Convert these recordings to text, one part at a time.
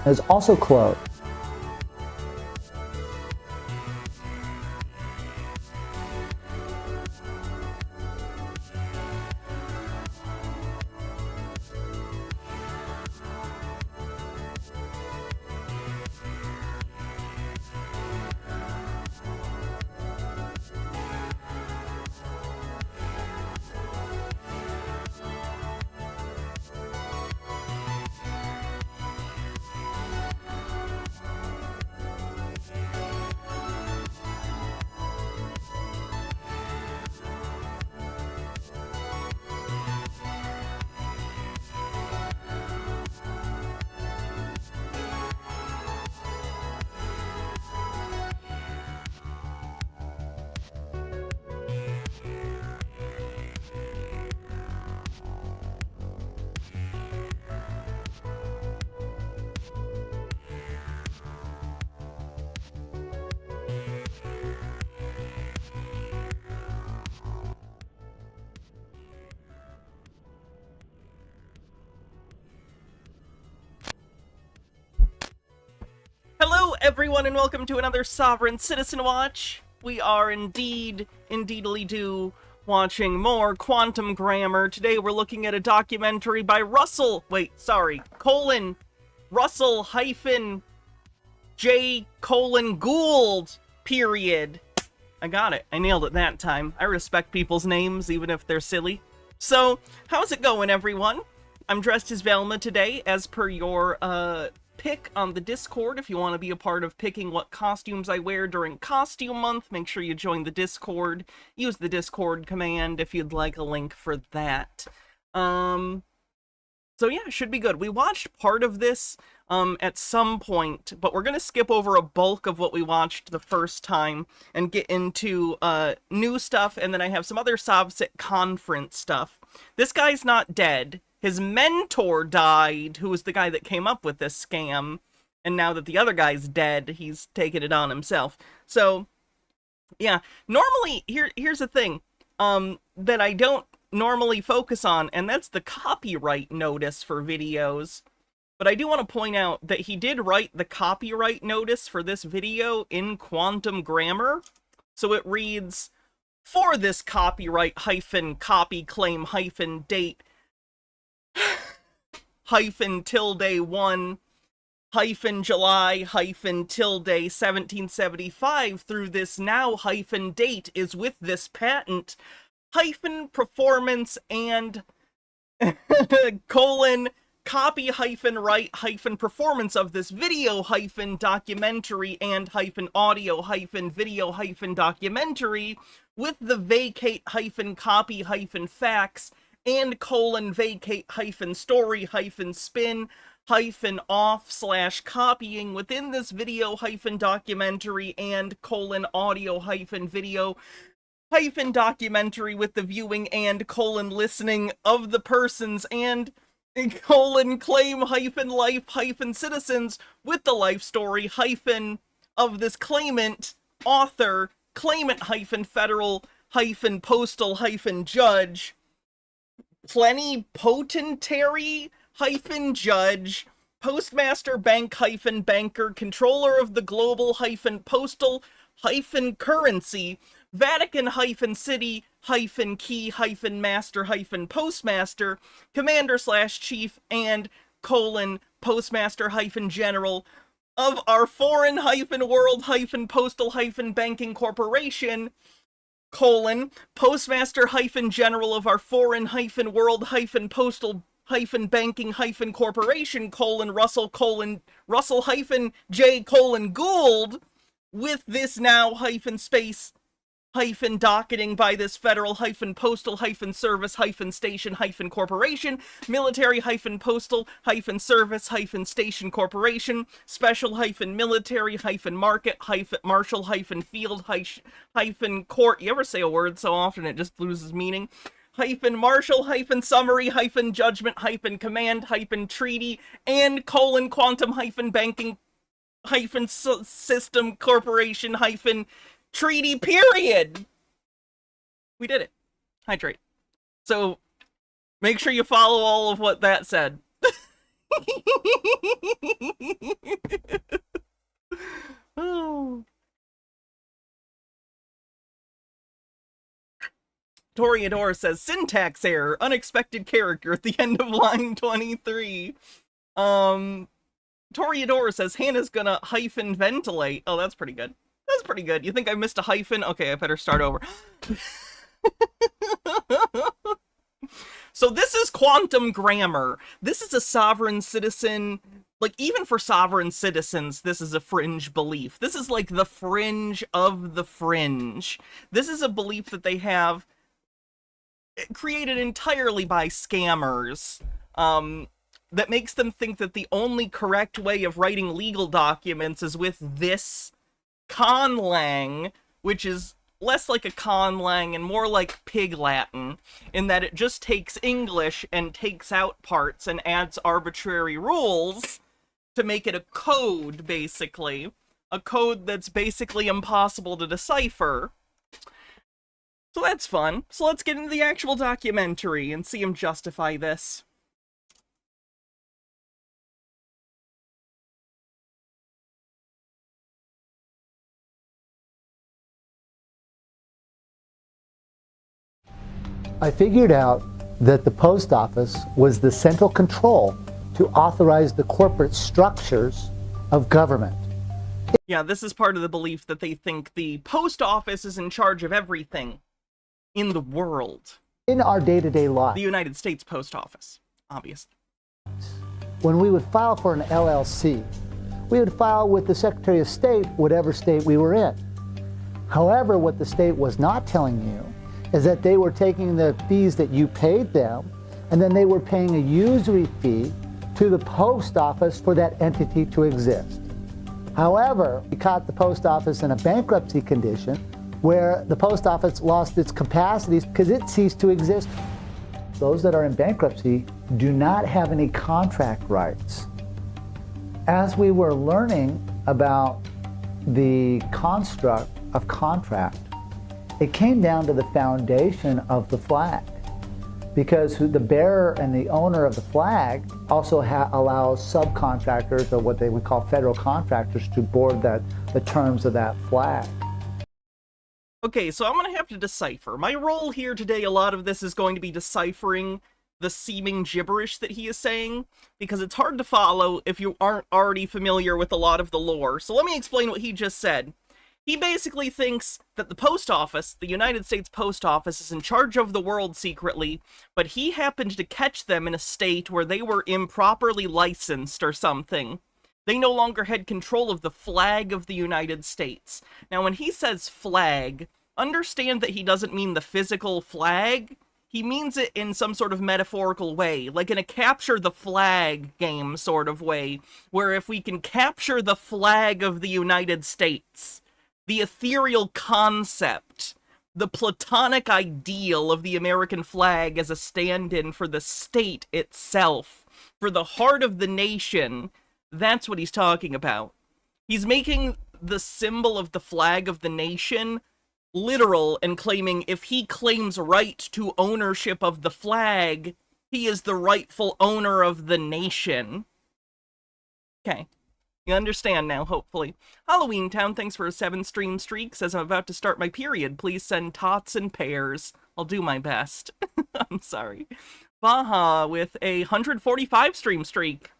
is also closed. Hello, everyone, and welcome to another Sovereign Citizen Watch. We are indeedly watching more Quantum Grammar. Today we're looking at a documentary by Russel, Russel hyphen J Gould, period. I got it. I nailed it that time. I respect people's names, even if they're silly. So, how's it going, everyone? I'm dressed as Velma today, as per your, pick on the Discord. If you want to be a part of picking what costumes I wear during Costume Month, make sure you join the Discord. Use the Discord command if you'd like a link for that. So yeah, it should be good. We watched part of this at some point, but we're gonna skip over a bulk of what we watched the first time and get into new stuff, and then I have some other Sovset conference stuff. This guy's not dead. His mentor died, who was the guy that came up with this scam, and now that the other guy's dead, he's taken it on himself. So, yeah, normally, here's the thing, that I don't normally focus on, and that's the copyright notice for videos. But I do want to point out that he did write the copyright notice for this video in Quantum Grammar. So it reads, for this copyright hyphen copy claim hyphen date hyphen tilde 1 hyphen July hyphen tilde 1775 through this now hyphen date is with this patent hyphen performance and colon copy hyphen right hyphen performance of this video hyphen documentary and hyphen audio hyphen video hyphen documentary with the vacate hyphen copy hyphen facts and colon vacate hyphen story hyphen spin hyphen off slash copying within this video hyphen documentary and colon audio hyphen video hyphen documentary with the viewing and colon listening of the persons and colon claim hyphen life hyphen citizens with the life story hyphen of this claimant author claimant hyphen federal hyphen postal hyphen judge plenipotentiary hyphen judge, postmaster bank hyphen banker, controller of the global hyphen postal hyphen currency, Vatican hyphen city hyphen key hyphen master hyphen postmaster, commander slash chief, and colon postmaster hyphen general of our foreign hyphen world hyphen postal hyphen banking corporation, colon, postmaster hyphen general of our foreign hyphen world hyphen postal hyphen banking hyphen corporation, colon, Russel hyphen J colon Gould, with this now hyphen space hyphen docketing by this federal hyphen postal hyphen service hyphen station hyphen corporation, military hyphen postal hyphen service hyphen station corporation, special hyphen military hyphen market hyphen marshal hyphen field hyphen court. You ever say a word so often it just loses meaning? Hyphen marshal hyphen summary hyphen judgment hyphen command hyphen treaty and colon quantum hyphen banking hyphen system corporation hyphen treaty, period. We did it. Hydrate. So make sure you follow all of what that said. Oh. Toreador says, syntax error, unexpected character at the end of line 23. Toreador says, Hannah's gonna hyphen ventilate. Oh, that's pretty good. That's pretty good. You think I missed a hyphen? Okay, I better start over. So this is quantum grammar. This is a sovereign citizen. Like, even for sovereign citizens, this is a fringe belief. This is like the fringe of the fringe. This is a belief that they have created entirely by scammers, that makes them think that the only correct way of writing legal documents is with this conlang, which is less like a conlang and more like Pig Latin, in that it just takes English and takes out parts and adds arbitrary rules to make it a code, basically. A code that's basically impossible to decipher. So that's fun. So let's get into the actual documentary and see him justify this. I figured out that the post office was the central control to authorize the corporate structures of government. Yeah, this is part of the belief that they think the post office is in charge of everything in the world. In our day-to-day life. The United States Post Office, obviously. When we would file for an LLC, we would file with the Secretary of State, whatever state we were in. However, what the state was not telling you is that they were taking the fees that you paid them, and then they were paying a usury fee to the post office for that entity to exist. However, we caught the post office in a bankruptcy condition where the post office lost its capacities because it ceased to exist. Those that are in bankruptcy do not have any contract rights. As we were learning about the construct of contract, it came down to the foundation of the flag, because the bearer and the owner of the flag also allows subcontractors, or what they would call federal contractors, to board the terms of that flag. Okay, so I'm going to have to decipher. My role here today, a lot of this is going to be deciphering the seeming gibberish that he is saying, because it's hard to follow if you aren't already familiar with a lot of the lore. So let me explain what he just said. He basically thinks that the post office, the United States Post Office, is in charge of the world secretly, but he happened to catch them in a state where they were improperly licensed or something. They no longer had control of the flag of the United States. Now, when he says flag, understand that he doesn't mean the physical flag. He means it in some sort of metaphorical way, like in a capture the flag game sort of way, where if we can capture the flag of the United States, the ethereal concept, the platonic ideal of the American flag as a stand-in for the state itself, for the heart of the nation, that's what he's talking about. He's making the symbol of the flag of the nation literal and claiming if he claims right to ownership of the flag, he is the rightful owner of the nation. Okay. You understand now, hopefully. Halloween Town, thanks for a 7-stream streak. Says, I'm about to start my period. Please send tots and pears. I'll do my best. I'm sorry. Baja with a 145-stream streak.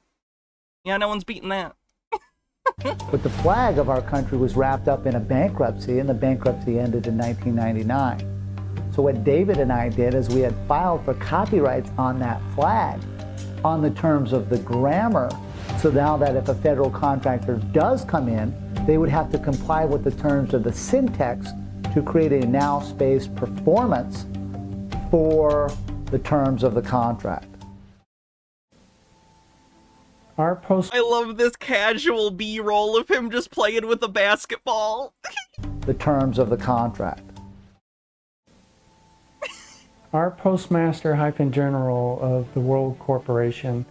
Yeah, no one's beating that. But the flag of our country was wrapped up in a bankruptcy, and the bankruptcy ended in 1999. So what David and I did is we had filed for copyrights on that flag on the terms of the grammar, so now that if a federal contractor does come in, they would have to comply with the terms of the syntax to create a now space performance for the terms of the contract. I love this casual B-roll of him just playing with a basketball. The terms of the contract. Our Postmaster General of the World Corporation,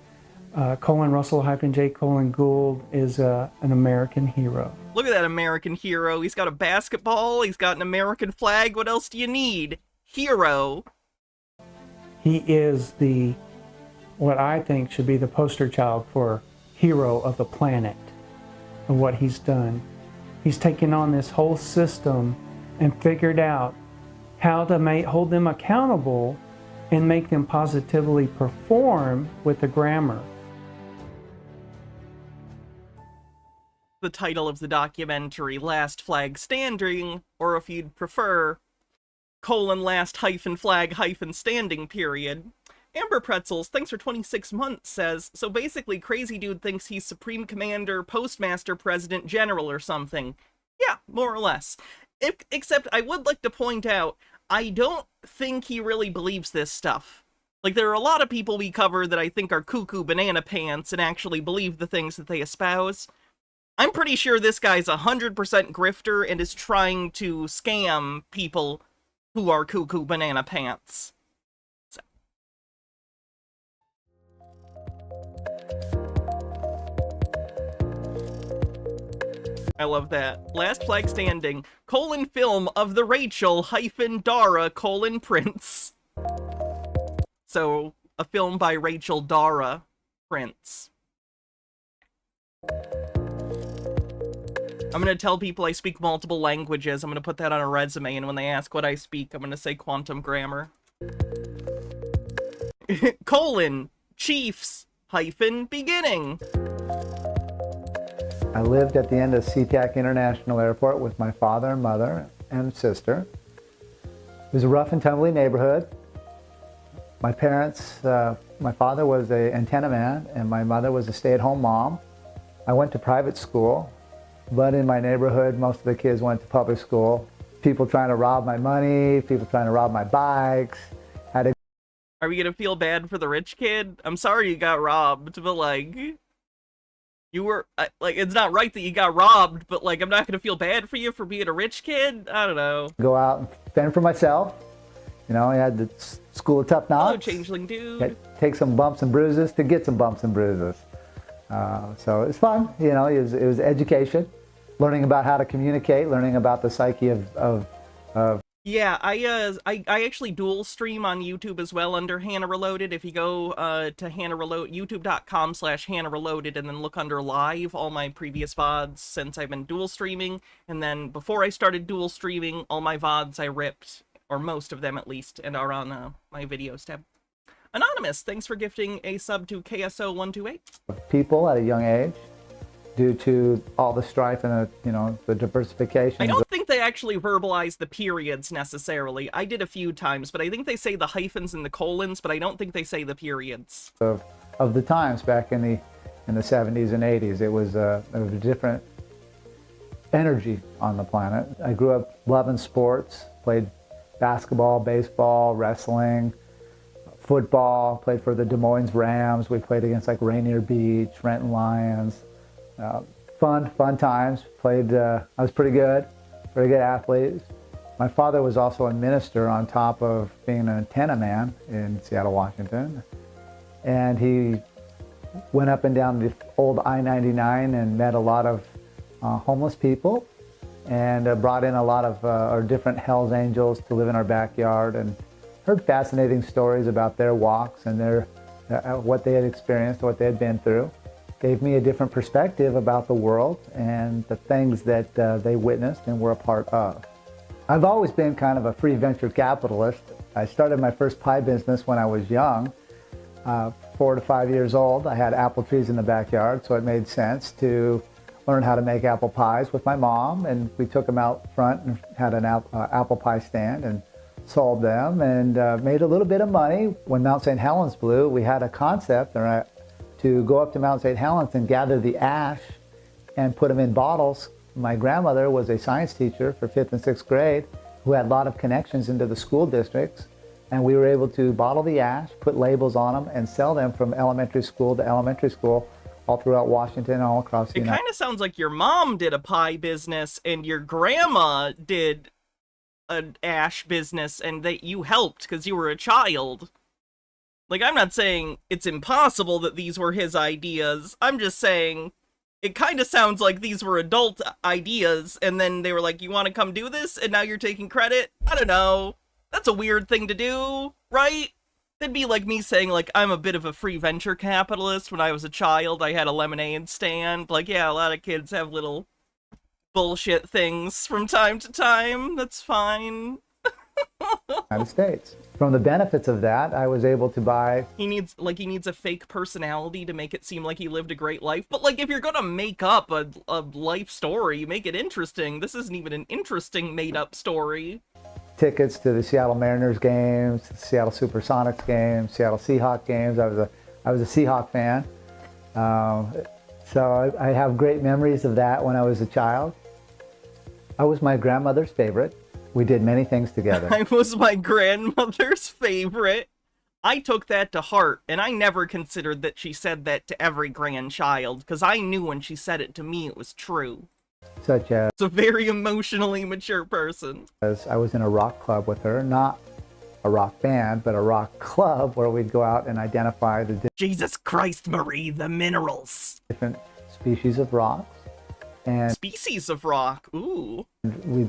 Russel J. Gould, is an American hero. Look at that American hero. He's got a basketball, he's got an American flag. What else do you need? Hero. He is the what I think should be the poster child for hero of the planet of what he's done. He's taken on this whole system and figured out how to hold them accountable and make them positively perform with the grammar. The title of the documentary, Last Flag Standing, or if you'd prefer, last flag standing period. Amber Pretzels, thanks for 26 months, says, so basically Crazy Dude thinks he's Supreme Commander, Postmaster President General or something. Yeah, more or less. Except I would like to point out, I don't think he really believes this stuff. Like, there are a lot of people we cover that I think are cuckoo banana pants and actually believe the things that they espouse. I'm pretty sure this guy's 100% grifter and is trying to scam people who are cuckoo banana pants. So. I love that. Last Flag Standing, film of the Rachel-Dara, Prince. So, a film by Rachel Dara Prince. I'm gonna tell people I speak multiple languages. I'm gonna put that on a resume, and when they ask what I speak, I'm gonna say quantum grammar. Chiefs, beginning. I lived at the end of SeaTac International Airport with my father and mother and sister. It was a rough and tumbly neighborhood. My parents, my father was an antenna man and my mother was a stay-at-home mom. I went to private school, but in my neighborhood, most of the kids went to public school. People trying to rob my money, people trying to rob my bikes. Are we gonna feel bad for the rich kid? I'm sorry you got robbed, but like, you were, like, it's not right that you got robbed, but like, I'm not gonna feel bad for you for being a rich kid? I don't know. Go out and fend for myself. You know, I had the school of tough knocks. Hello, changeling dude. Take some bumps and bruises to get some bumps and bruises. So it's fun, you know, it was education, learning about how to communicate, learning about the psyche of Yeah, I actually dual stream on YouTube as well under Hannah Reloaded. If you go to youtube.com/Hannah Reloaded and then look under live, all my previous VODs since I've been dual streaming, and then before I started dual streaming, all my VODs I ripped, or most of them at least, and are on my videos tab. Anonymous, thanks for gifting a sub to KSO128. People at a young age, due to all the strife and the diversification. I don't think they actually verbalize the periods necessarily. I did a few times, but I think they say the hyphens and the colons, but I don't think they say the periods. Of the times back in the 70s and 80s, it was a different energy on the planet. I grew up loving sports, played basketball, baseball, wrestling, football, played for the Des Moines Rams. We played against like Rainier Beach, Renton Lions. Fun times. Played, I was pretty good athlete. My father was also a minister on top of being an antenna man in Seattle, Washington. And he went up and down the old I-99 and met a lot of homeless people and brought in a lot of our different Hells Angels to live in our backyard and heard fascinating stories about their walks and their what they had experienced, what they had been through. Gave me a different perspective about the world and the things that they witnessed and were a part of. I've always been kind of a free venture capitalist. I started my first pie business when I was young, 4 to 5 years old. I had apple trees in the backyard, so it made sense to learn how to make apple pies with my mom, and we took them out front and had an apple pie stand and sold them and made a little bit of money. When Mount St. Helens blew, we had a concept to go up to Mount St. Helens and gather the ash and put them in bottles. My grandmother was a science teacher for 5th and 6th grade who had a lot of connections into the school districts, and we were able to bottle the ash, put labels on them, and sell them from elementary school to elementary school all throughout Washington and all across the United States. It kind of sounds like your mom did a pie business and your grandma did an ash business and that you helped because you were a child. Like, I'm not saying it's impossible that these were his ideas. I'm just saying it kind of sounds like these were adult ideas, and then they were like, you want to come do this? And now you're taking credit? I don't know. That's a weird thing to do, right? That'd be like me saying, like, I'm a bit of a free venture capitalist. When I was a child, I had a lemonade stand. Like, yeah, a lot of kids have little bullshit things from time to time. That's fine. United States. From the benefits of that, I was able to buy. He needs a fake personality to make it seem like he lived a great life. But, like, if you're gonna make up a life story, make it interesting. This isn't even an interesting made-up story. Tickets to the Seattle Mariners games, Seattle Supersonics games, Seattle Seahawks games. I was a Seahawk fan. So I have great memories of that when I was a child. I was my grandmother's favorite. We did many things together. I was my grandmother's favorite. I took that to heart, and I never considered that she said that to every grandchild, because I knew when she said it to me it was true. Such as It's a very emotionally mature person. I was in a rock club with her, not a rock band, but a rock club where we'd go out and identify the Jesus Christ, Marie, the minerals. different species of rocks. And Species of rock, ooh.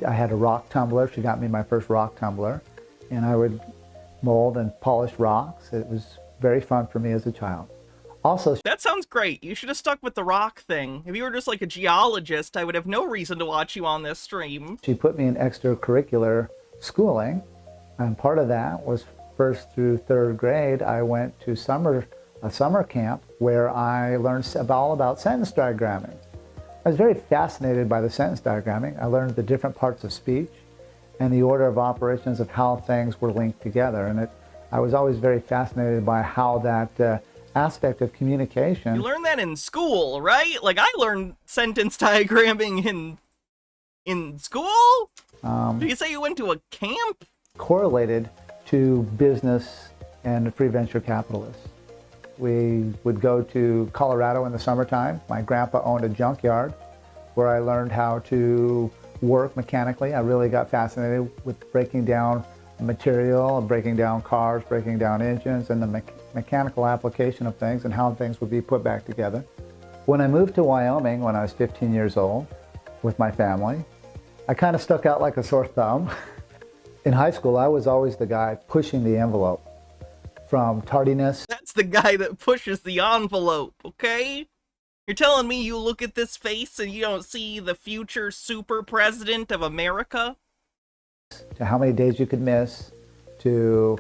I had a rock tumbler. She got me my first rock tumbler, and I would mold and polish rocks. It was very fun for me as a child. Also, That sounds great. You should have stuck with the rock thing. If you were just like a geologist, I would have no reason to watch you on this stream. she put me in extracurricular schooling, and part of that was first through third grade. I went to a summer camp where I learned all about sentence diagramming. I was very fascinated by the sentence diagramming. I learned the different parts of speech and the order of operations of how things were linked together, and I was always very fascinated by how that aspect of communication. You learn that in school, right? Like, I learned sentence diagramming in school? Did you say you went to a camp? Correlated to business and free venture capitalists. We would go to Colorado in the summertime. My grandpa owned a junkyard where I learned how to work mechanically. I really got fascinated with breaking down material, breaking down cars, breaking down engines, and the mechanical application of things and how things would be put back together. When I moved to Wyoming when I was 15 years old with my family, I kind of stuck out like a sore thumb. In high school, I was always the guy pushing the envelope. From tardiness. That's the guy that pushes the envelope, okay? You're telling me you look at this face and you don't see the future super president of America? To how many days you could miss, to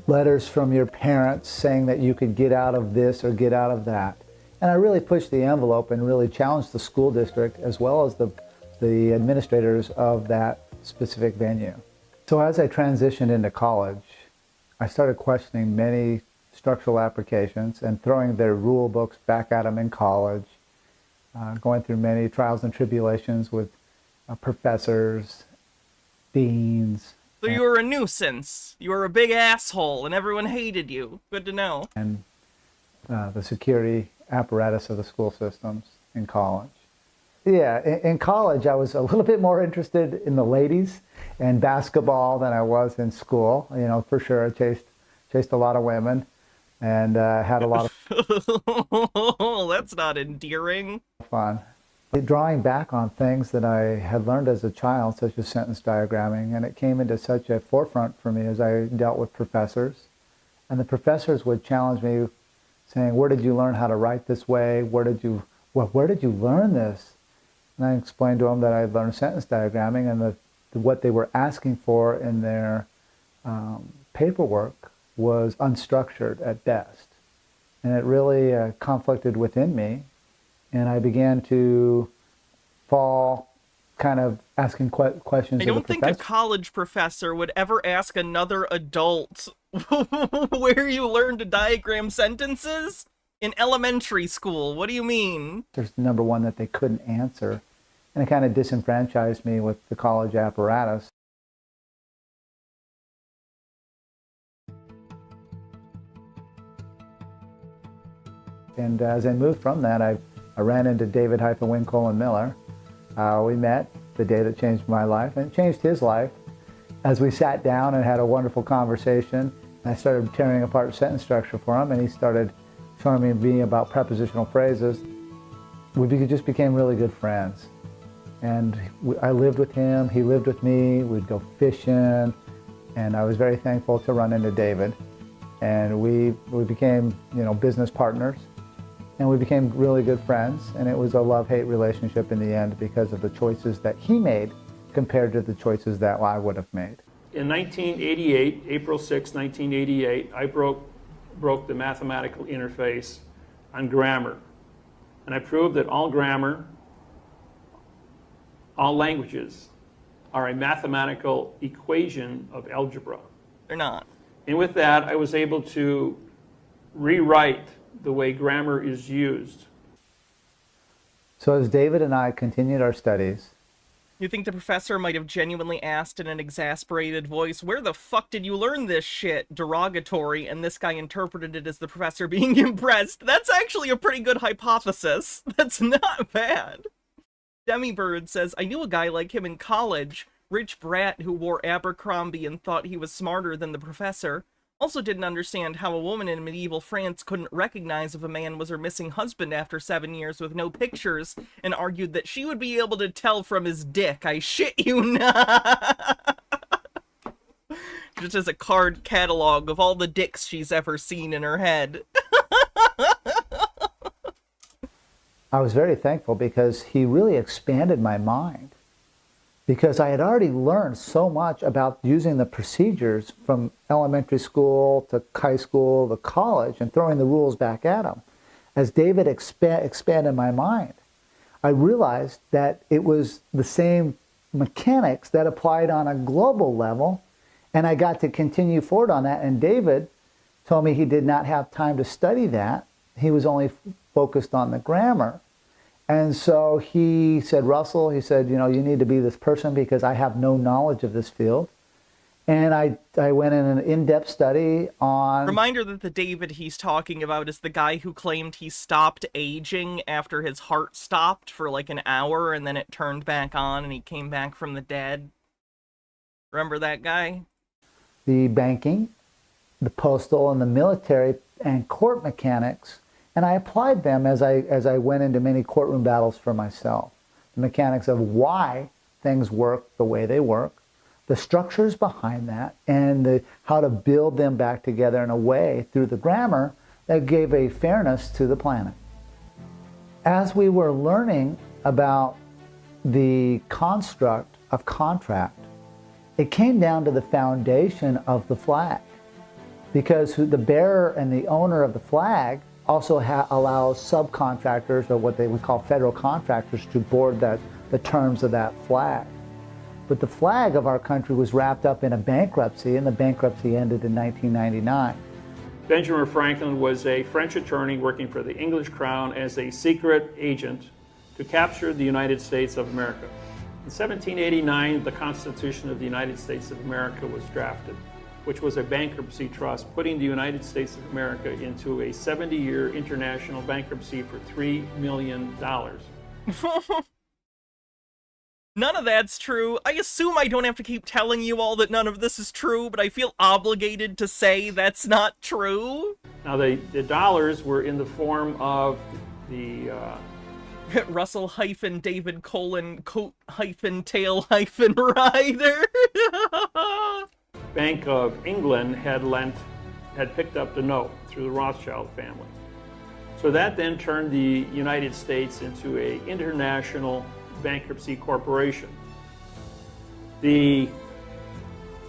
letters from your parents saying that you could get out of this or get out of that. And I really pushed the envelope and really challenged the school district as well as the administrators of that specific venue. So as I transitioned into college, I started questioning many structural applications and throwing their rule books back at them in college, going through many trials and tribulations with professors, deans. So you were a nuisance. You were a big asshole and everyone hated you. Good to know. And the security apparatus of the school systems in college. Yeah, in college I was a little bit more interested in the ladies and basketball than I was in school. You know, for sure I chased a lot of women and had a lot Oh, that's not endearing. of fun. Drawing back on things that I had learned as a child, such as sentence diagramming, and it came into such a forefront for me as I dealt with professors. And the professors would challenge me saying, where did you learn how to write this way? Where did you learn this? And I explained to them that I had learned sentence diagramming and what they were asking for in their paperwork was unstructured at best. And it really conflicted within me. And I began to fall kind of asking questions I of the don't think a professor. college professor would ever ask another adult where you learn to diagram sentences in elementary school. What do you mean? There's number one that they couldn't answer. And it kind of disenfranchised me with the college apparatus. And as I moved from that, I ran into David Winkle and Miller. We met the day that changed my life, and it changed his life. As we sat down and had a wonderful conversation, I started tearing apart sentence structure for him, and he started showing me about prepositional phrases. We just became really good friends. And I lived with him, he lived with me, we'd go fishing, and I was very thankful to run into David. And we became, business partners, and we became really good friends. And it was a love-hate relationship in the end because of the choices that he made compared to the choices that I would have made. In 1988, April 6, 1988, I broke the mathematical interface on grammar. And I proved that all grammar, all languages, are a mathematical equation of algebra. They're not. And with that, I was able to rewrite the way grammar is used. So as David and I continued our studies, You think the professor might have genuinely asked in an exasperated voice, "Where the fuck did you learn this shit?" Derogatory, and this guy interpreted it as the professor being impressed. That's actually a pretty good hypothesis. That's not bad. Demibird says, "I knew a guy like him in college. Rich brat who wore Abercrombie and thought he was smarter than the professor. Also didn't understand how a woman in medieval France couldn't recognize if a man was her missing husband after 7 years with no pictures, and argued that she would be able to tell from his dick. I shit you not." Just as a card catalog of all the dicks she's ever seen in her head. I was very thankful because he really expanded my mind. Because I had already learned so much about using the procedures from elementary school to high school to college and throwing the rules back at him. As David expanded my mind, I realized that it was the same mechanics that applied on a global level, and I got to continue forward on that. And David told me he did not have time to study that. He was only focused on the grammar. And so he said, "Russell," he said, "you need to be this person because I have no knowledge of this field." And I went in an in-depth study on... Reminder that the David he's talking about is the guy who claimed he stopped aging after his heart stopped for like an hour and then it turned back on and he came back from the dead. Remember that guy? The banking, the postal, and the military and court mechanics, and I applied them as I went into many courtroom battles for myself. The mechanics of why things work the way they work, the structures behind that, and how to build them back together in a way through the grammar that gave a fairness to the planet. As we were learning about the construct of contract, it came down to the foundation of the flag, because the bearer and the owner of the flag also allows subcontractors, or what they would call federal contractors, to board the terms of that flag. But the flag of our country was wrapped up in a bankruptcy, and the bankruptcy ended in 1999. Benjamin Franklin was a French attorney working for the English Crown as a secret agent to capture the United States of America. In 1789, the Constitution of the United States of America was drafted, which was a bankruptcy trust, putting the United States of America into a 70-year international bankruptcy for $3 million. None of that's true. I assume I don't have to keep telling you all that none of this is true, but I feel obligated to say that's not true. Now, the dollars were in the form of the Russell hyphen David colon coat hyphen tail hyphen rider. Bank of England had picked up the note through the Rothschild family. So that then turned the United States into an international bankruptcy corporation. The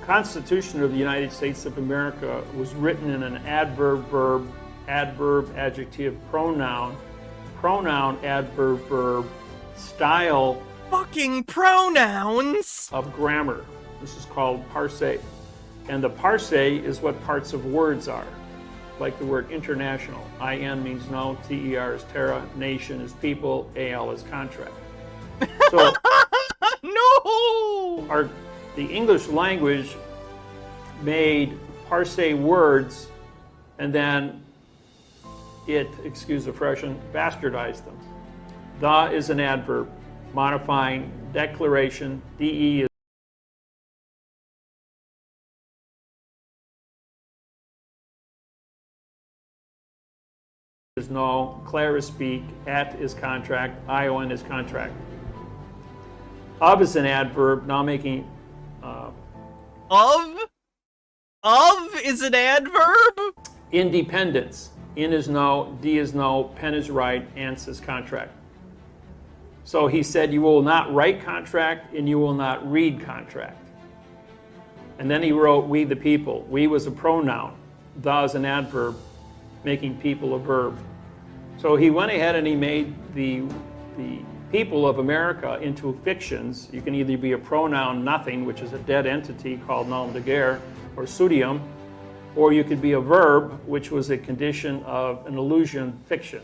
Constitution of the United States of America was written in an adverb, verb, adverb, adjective, pronoun, adverb, verb, style. Fucking pronouns! Of grammar. This is called parse. And the parse is what parts of words are. Like the word international. IN means no, TER is terra, nation is people, AL is contract. So no! The English language made parse words and then it, excuse the expression, bastardized them. The is an adverb, modifying declaration, DE is no, Claire is speak, at is contract, ION is contract. Of is an adverb, now making... Of is an adverb? Independence. In is no, D is no, pen is right, ans is contract. So he said, you will not write contract and you will not read contract. And then he wrote, we the people. We was a pronoun, the is an adverb, making people a verb. So he went ahead and he made the people of America into fictions. You can either be a pronoun nothing, which is a dead entity called nom de guerre or pseudium, or you could be a verb, which was a condition of an illusion fiction.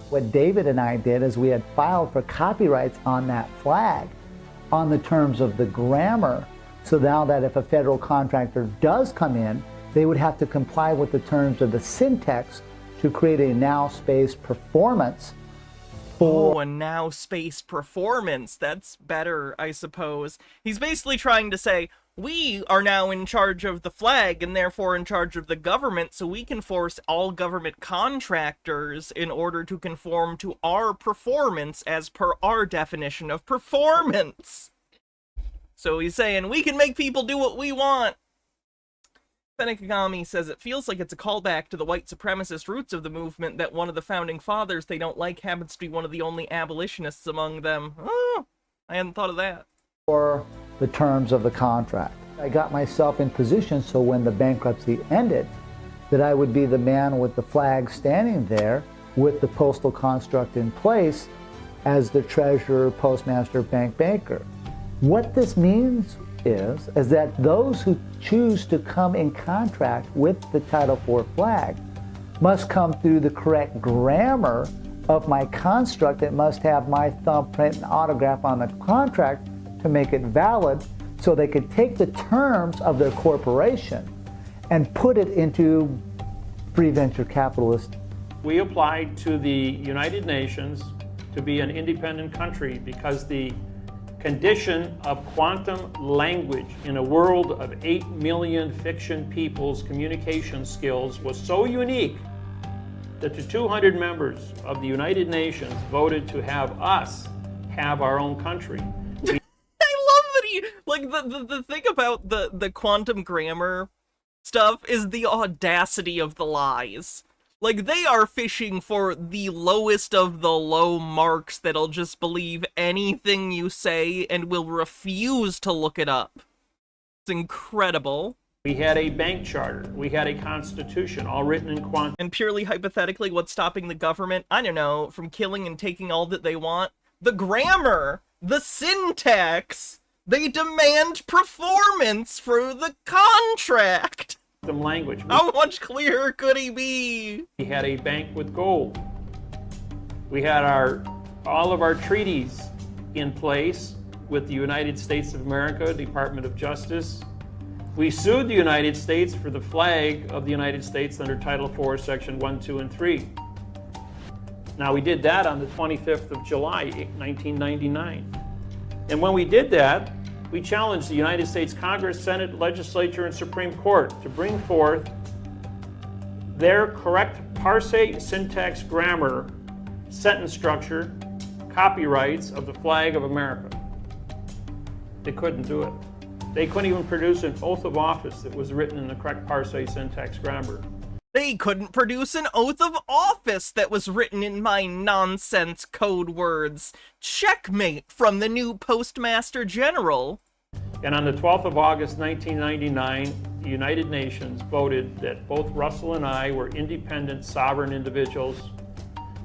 What David and I did is we had filed for copyrights on that flag on the terms of the grammar, so now that if a federal contractor does come in, they would have to comply with the terms of the syntax to create a now space performance. Oh, a now space performance. That's better, I suppose. He's basically trying to say, we are now in charge of the flag and therefore in charge of the government, so we can force all government contractors in order to conform to our performance as per our definition of performance. So he's saying, we can make people do what we want. Benekagami says it feels like it's a callback to the white supremacist roots of the movement that one of the founding fathers they don't like happens to be one of the only abolitionists among them. Oh, I hadn't thought of that. For the terms of the contract. I got myself in position so when the bankruptcy ended, that I would be the man with the flag standing there with the postal construct in place as the treasurer, postmaster, bank banker. What this means is that those who choose to come in contract with the Title IV flag must come through the correct grammar of my construct. It must have my thumbprint and autograph on the contract to make it valid, so they could take the terms of their corporation and put it into free venture capitalist. We applied to the United Nations to be an independent country because the condition of quantum language in a world of 8 million fiction people's communication skills was so unique that the 200 members of the United Nations voted to have us have our own country. Like, the thing about the quantum grammar stuff is the audacity of the lies. Like, they are fishing for the lowest of the low marks that'll just believe anything you say and will refuse to look it up. It's incredible. We had a bank charter. We had a constitution, all written in quantum. And purely hypothetically, what's stopping the government, I don't know, from killing and taking all that they want? The grammar! The syntax! They demand performance for the contract! Language. How much clearer could he be? We had a bank with Gould. We had all of our treaties in place with the United States of America, Department of Justice. We sued the United States for the flag of the United States under Title IV, Section 1, 2, and 3. Now, we did that on the 25th of July, 1999. And when we did that, we challenged the United States Congress, Senate, Legislature, and Supreme Court to bring forth their correct parse, syntax, grammar, sentence structure, copyrights of the flag of America. They couldn't do it. They couldn't even produce an oath of office that was written in the correct parse, syntax, grammar. They couldn't produce an oath of office that was written in my nonsense code words. Checkmate from the new Postmaster General. And on the 12th of August, 1999, the United Nations voted that both Russel and I were independent, sovereign individuals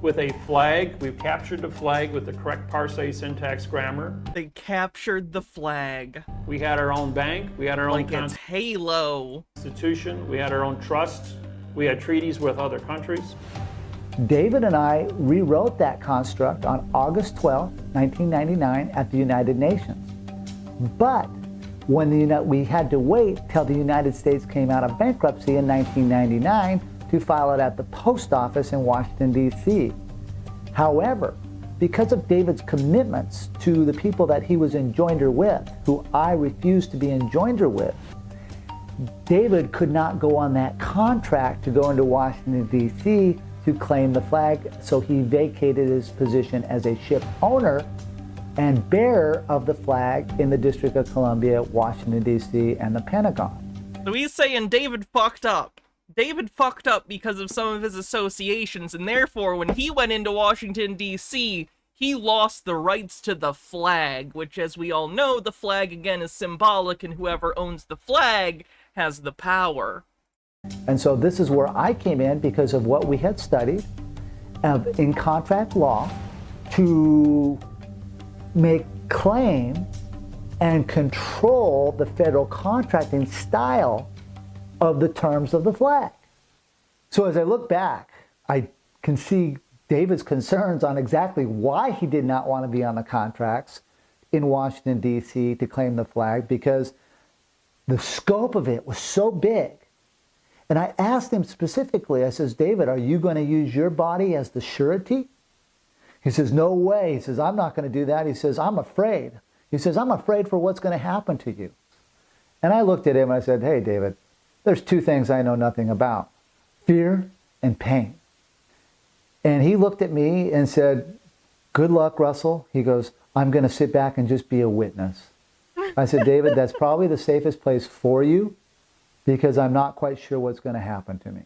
with a flag. We've captured the flag with the correct parse, syntax, grammar. They captured the flag. We had our own bank. We had our own it's Halo. Constitution. We had our own trust. We had treaties with other countries. David and I rewrote that construct on August 12, 1999 at the United Nations. But when we had to wait till the United States came out of bankruptcy in 1999 to file it at the post office in Washington, D.C. However, because of David's commitments to the people that he was in joinder with, who I refused to be in joinder with, David could not go on that contract to go into Washington, D.C. to claim the flag, so he vacated his position as a ship owner and bearer of the flag in the District of Columbia, Washington, D.C., and the Pentagon. So he's saying David fucked up. David fucked up because of some of his associations, and therefore, when he went into Washington, D.C., he lost the rights to the flag, which, as we all know, the flag, again, is symbolic, and whoever owns the flag has the power. And so this is where I came in because of what we had studied in contract law to make claim and control the federal contracting style of the terms of the flag. So as I look back, I can see David's concerns on exactly why he did not want to be on the contracts in Washington, D.C. to claim the flag, because the scope of it was so big. And I asked him specifically, I says, David, are you going to use your body as the surety? He says, no way. He says, I'm not going to do that. He says, I'm afraid. He says, I'm afraid for what's going to happen to you. And I looked at him and I said, hey, David, there's two things I know nothing about: fear and pain. And he looked at me and said, good luck, Russell. He goes, I'm going to sit back and just be a witness. I said, David, that's probably the safest place for you, because I'm not quite sure what's going to happen to me.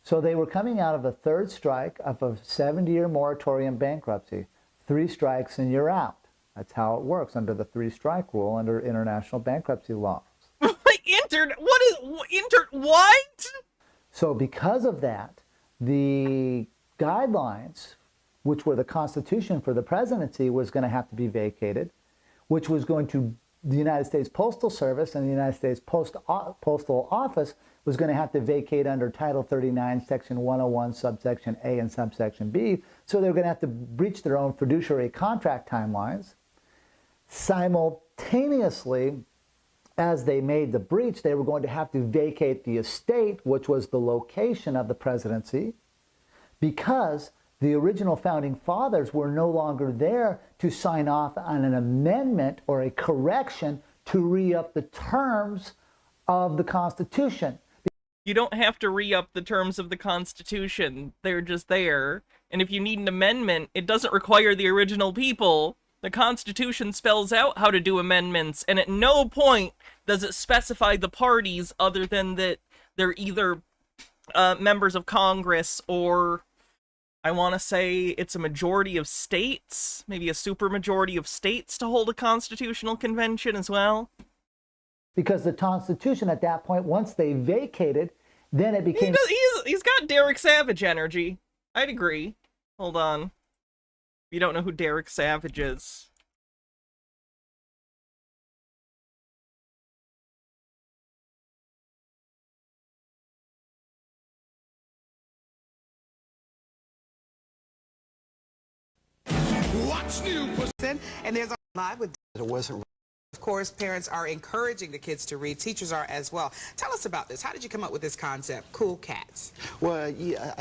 So they were coming out of a third strike of a 70-year moratorium bankruptcy. 3 strikes and you're out. That's how it works under the 3-strike rule under international bankruptcy laws. What? So because of that, the guidelines, which were the Constitution for the presidency, was going to have to be vacated, which was going to, the United States Postal Service and the United States Postal Office was going to have to vacate under Title 39, Section 101, subsection A and subsection B. So they're going to have to breach their own fiduciary contract timelines. Simultaneously, as they made the breach, they were going to have to vacate the estate, which was the location of the presidency, because the original founding fathers were no longer there to sign off on an amendment or a correction to re-up the terms of the Constitution. You don't have to re-up the terms of the Constitution. They're just there. And if you need an amendment, it doesn't require the original people. The Constitution spells out how to do amendments, and at no point does it specify the parties other than that they're either members of Congress or, I want to say it's a majority of states, maybe a supermajority of states to hold a constitutional convention as well. Because the Constitution at that point, once they vacated, then it became... He's got Derek Savage energy. I'd agree. Hold on. You don't know who Derek Savage is. What's new? And there's a live with. It wasn't. Of course, parents are encouraging the kids to read. Teachers are as well. Tell us about this. How did you come up with this concept, Cool Cats? Well, yeah,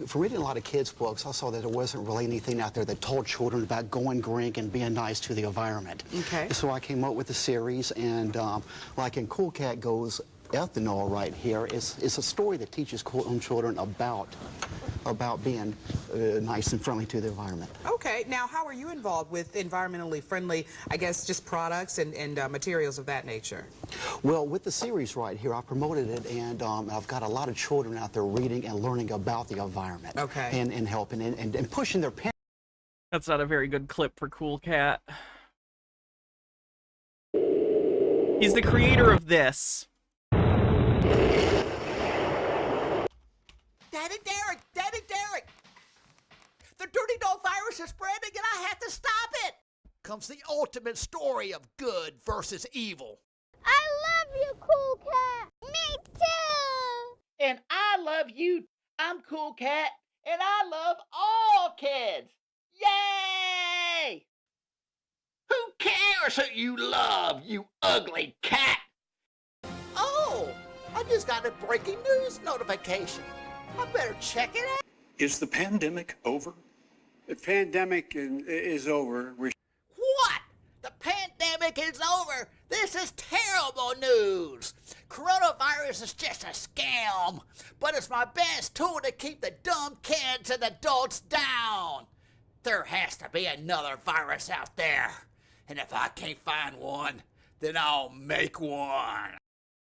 for reading a lot of kids' books, I saw that there wasn't really anything out there that told children about going green and being nice to the environment. Okay. So I came up with the series, and like in Cool Cat Goes Ethanol right here, it's a story that teaches children about being nice and friendly to the environment. Okay. Now, how are you involved with environmentally friendly, I guess, just products and materials of that nature? Well, with the series right here, I promoted it, and I've got a lot of children out there reading and learning about the environment. Okay. And helping and pushing their parents. That's not a very good clip for Cool Cat. He's the creator of this. Daddy Derek! The dirty dog virus is spreading and I have to stop it! Comes the ultimate story of good versus evil. I love you, Cool Cat! Me too! And I love you. I'm Cool Cat, and I love all kids! Yay! Who cares who you love, you ugly cat? Oh, I just got a breaking news notification. I better check it out. Is the pandemic over? The pandemic is over. What? The pandemic is over? This is terrible news. Coronavirus is just a scam, but it's my best tool to keep the dumb kids and adults down. There has to be another virus out there, and if I can't find one, then I'll make one.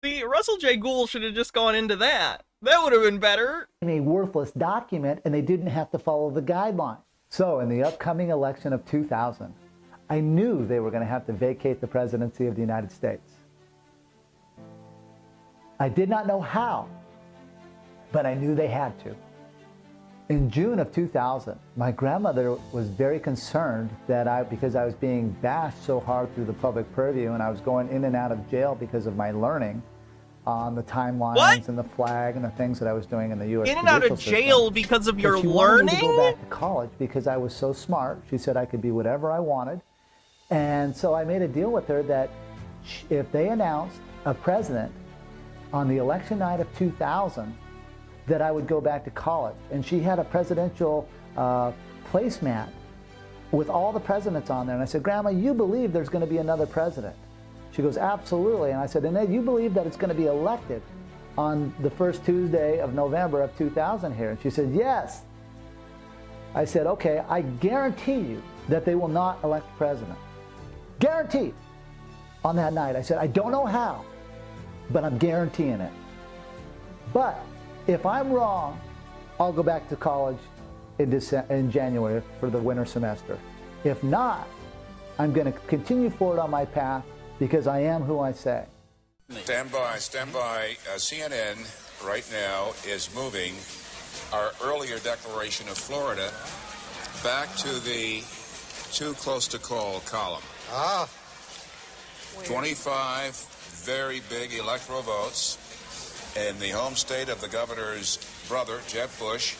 See, Russell J. Gould should have just gone into that. That would have been better. A worthless document, and they didn't have to follow the guidelines. So in the upcoming election of 2000, I knew they were going to have to vacate the presidency of the United States. I did not know how, but I knew they had to. In June of 2000, my grandmother was very concerned that because I was being bashed so hard through the public purview and I was going in and out of jail because of my learning on the timelines and the flag and the things that I was doing in the U.S. In and out of jail system. because of But your she wanted me to learning? go back to college because I was so smart. She said I could be whatever I wanted. And so I made a deal with her that if they announced a president on the election night of 2000, that I would go back to college. And she had a presidential placemat with all the presidents on there. And I said, Grandma, you believe there's going to be another president? She goes, absolutely. And I said, and Ed, you believe that it's going to be elected on the first Tuesday of November of 2000 here? And she said, yes. I said, okay, I guarantee you that they will not elect a president. Guaranteed. On that night, I said, I don't know how, but I'm guaranteeing it. But if I'm wrong, I'll go back to college in January for the winter semester. If not, I'm going to continue forward on my path because I am who I say. Stand by, stand by. CNN right now is moving our earlier declaration of Florida back to the too close to call column. 25 very big electoral votes in the home state of the governor's brother, Jeb Bush,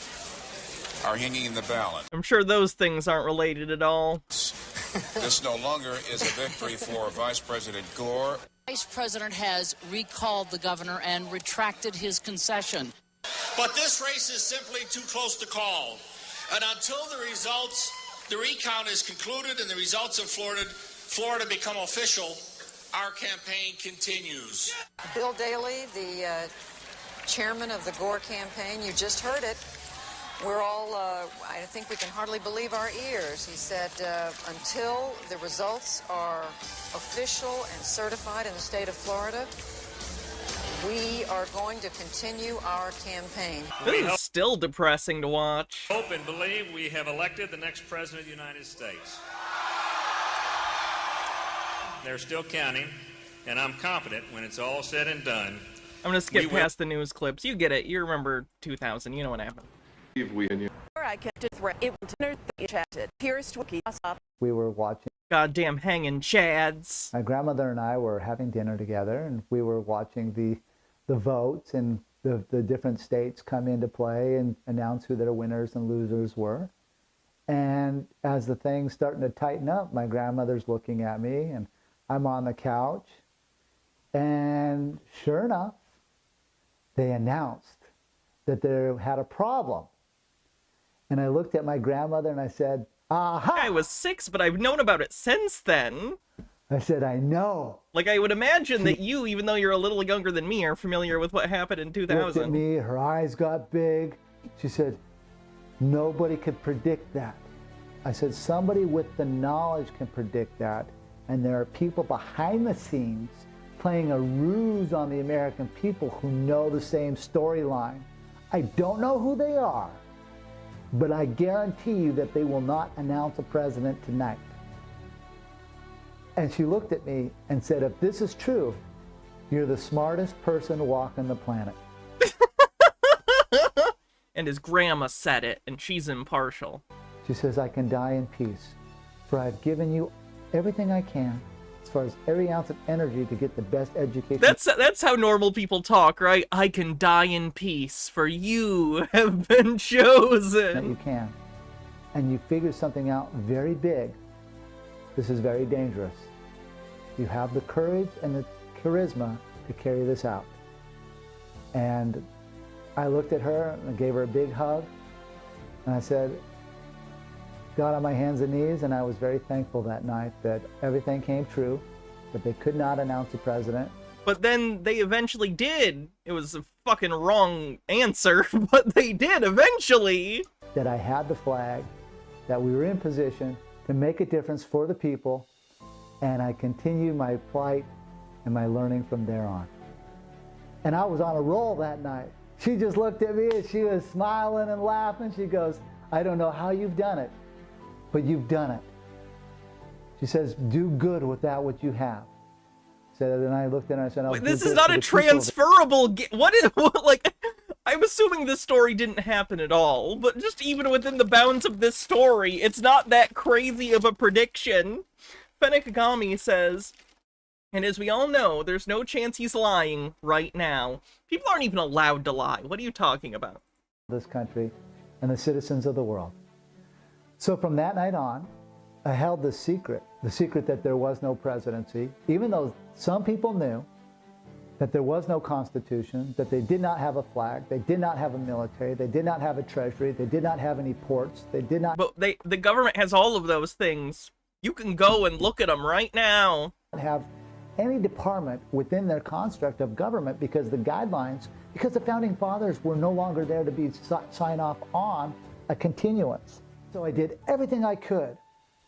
are hanging in the balance. I'm sure those things aren't related at all. This no longer is a victory for Vice President Gore. Vice President has recalled the governor and retracted his concession. But this race is simply too close to call. And until the recount is concluded and the results of Florida become official, our campaign continues. Bill Daley, the chairman of the Gore campaign, you just heard it. We're all, I think we can hardly believe our ears. He said, until the results are official and certified in the state of Florida, we are going to continue our campaign. This is still depressing to watch. Hope and believe we have elected the next president of the United States. They're still counting, and I'm confident when it's all said and done. I'm gonna skip past the news clips. You get it. You remember 2000. You know what happened. We were watching. Goddamn hanging chads. My grandmother and I were having dinner together, and we were watching the votes and the different states come into play and announce who their winners and losers were. And as the thing's starting to tighten up, my grandmother's looking at me, and I'm on the couch. And sure enough, they announced that they had a problem. And I looked at my grandmother and I said, aha! I was 6, but I've known about it since then. I said, I know. Like, I would imagine that you, even though you're a little younger than me, are familiar with what happened in 2000. Looked at me, her eyes got big. She said, nobody could predict that. I said, somebody with the knowledge can predict that. And there are people behind the scenes playing a ruse on the American people who know the same storyline. I don't know who they are, but I guarantee you that they will not announce a president tonight. And she looked at me and said, if this is true, you're the smartest person walking the planet. And his grandma said it, and she's impartial. She says, I can die in peace, for I've given you everything I can, as far as every ounce of energy to get the best education. That's how normal people talk, right? I can die in peace, for you have been chosen. That you can. And you figure something out very big. This is very dangerous. You have the courage and the charisma to carry this out. And I looked at her and I gave her a big hug. And I said, got on my hands and knees, and I was very thankful that night that everything came true, that they could not announce a president. But then they eventually did. It was a fucking wrong answer, but they did eventually. That I had the flag, that we were in position to make a difference for the people, and I continued my plight and my learning from there on. And I was on a roll that night. She just looked at me and she was smiling and laughing. She goes, I don't know how you've done it, but you've done it. She says, do good with that what you have. So then I looked at her and I said, wait, this is not a transferable like, I'm assuming this story didn't happen at all, but just even within the bounds of this story, it's not that crazy of a prediction. Fenekagami says, and as we all know, there's no chance he's lying right now. People aren't even allowed to lie. What are you talking about? This country and the citizens of the world. So from that night on, I held the secret that there was no presidency, even though some people knew that there was no constitution, that they did not have a flag, they did not have a military, they did not have a treasury, they did not have any ports, they did not... But the government has all of those things. You can go and look at them right now. ...have any department within their construct of government because the guidelines, because the Founding Fathers were no longer there to be sign off on a continuance. So I did everything I could,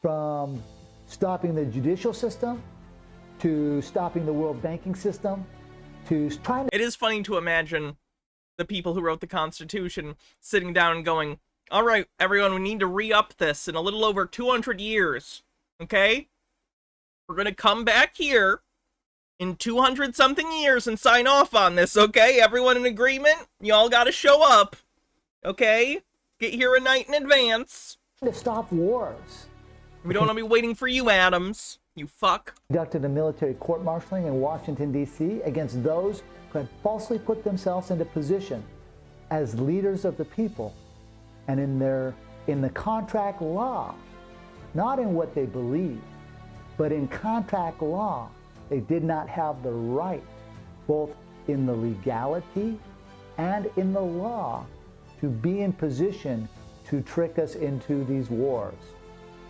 from stopping the judicial system, to stopping the world banking system, to trying to... It is funny to imagine the people who wrote the Constitution sitting down and going, all right, everyone, we need to re-up this in a little over 200 years, okay? We're going to come back here in 200-something years and sign off on this, okay? Everyone in agreement? You all got to show up, okay? Get here a night in advance. To stop wars. We don't want to be waiting for you, Adams. You fuck. Conducted a military court-martialing in Washington, D.C. against those who had falsely put themselves into position as leaders of the people. And in the contract law, not in what they believe, but in contract law, they did not have the right, both in the legality and in the law, to be in position to trick us into these wars.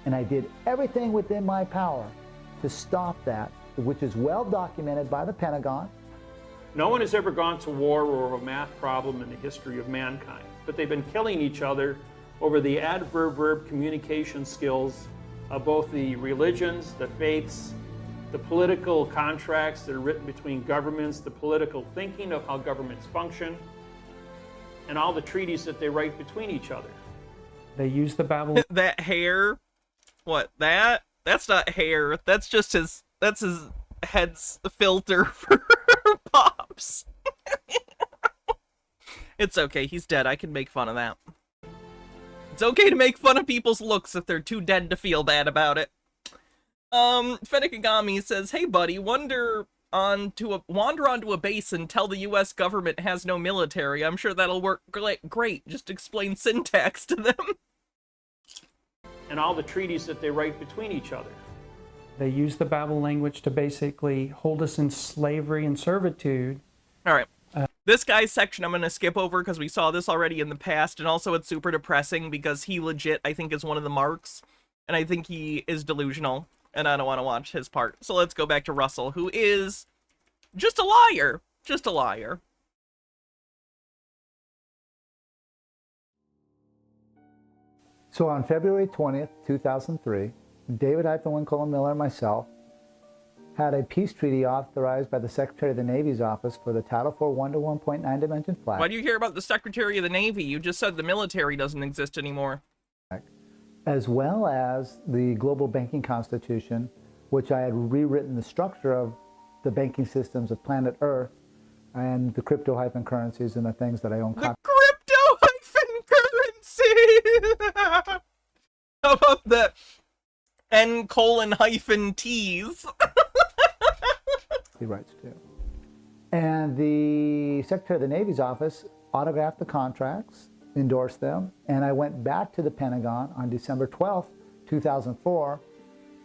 And I did everything within my power to stop that, which is well documented by the Pentagon. No one has ever gone to war over a math problem in the history of mankind, but they've been killing each other over the adverb-verb communication skills of both the religions, the faiths, the political contracts that are written between governments, the political thinking of how governments function, and all the treaties that they write between each other. They use the Babylon... That hair? What, that? That's not hair. That's just his head's filter for Pops. It's okay, he's dead. I can make fun of that. It's okay to make fun of people's looks if they're too dead to feel bad about it. Fenekagami says, hey buddy, wander onto a base and tell the US government has no military. I'm sure that'll work great. Just explain syntax to them. And all the treaties that they write between each other. They use the Babel language to basically hold us in slavery and servitude. All right. This guy's section I'm going to skip over because we saw this already in the past, and also it's super depressing because he legit, I think, is one of the marks, and I think he is delusional, and I don't want to watch his part. So let's go back to Russell, who is just a liar. Just a liar. So on February 20th, 2003, David Hyphen Miller and myself had a peace treaty authorized by the Secretary of the Navy's office for the Title IV 1-to-1.9 dimension flag. Why do you care about the Secretary of the Navy? You just said the military doesn't exist anymore. As well as the Global Banking Constitution, which I had rewritten the structure of the banking systems of planet Earth and the crypto hyphen currencies and the things that I own. The crypto hyphen currency! How about the N:-T's? Rights too. And the Secretary of the Navy's office autographed the contracts, endorsed them, and I went back to the Pentagon on December 12th, 2004,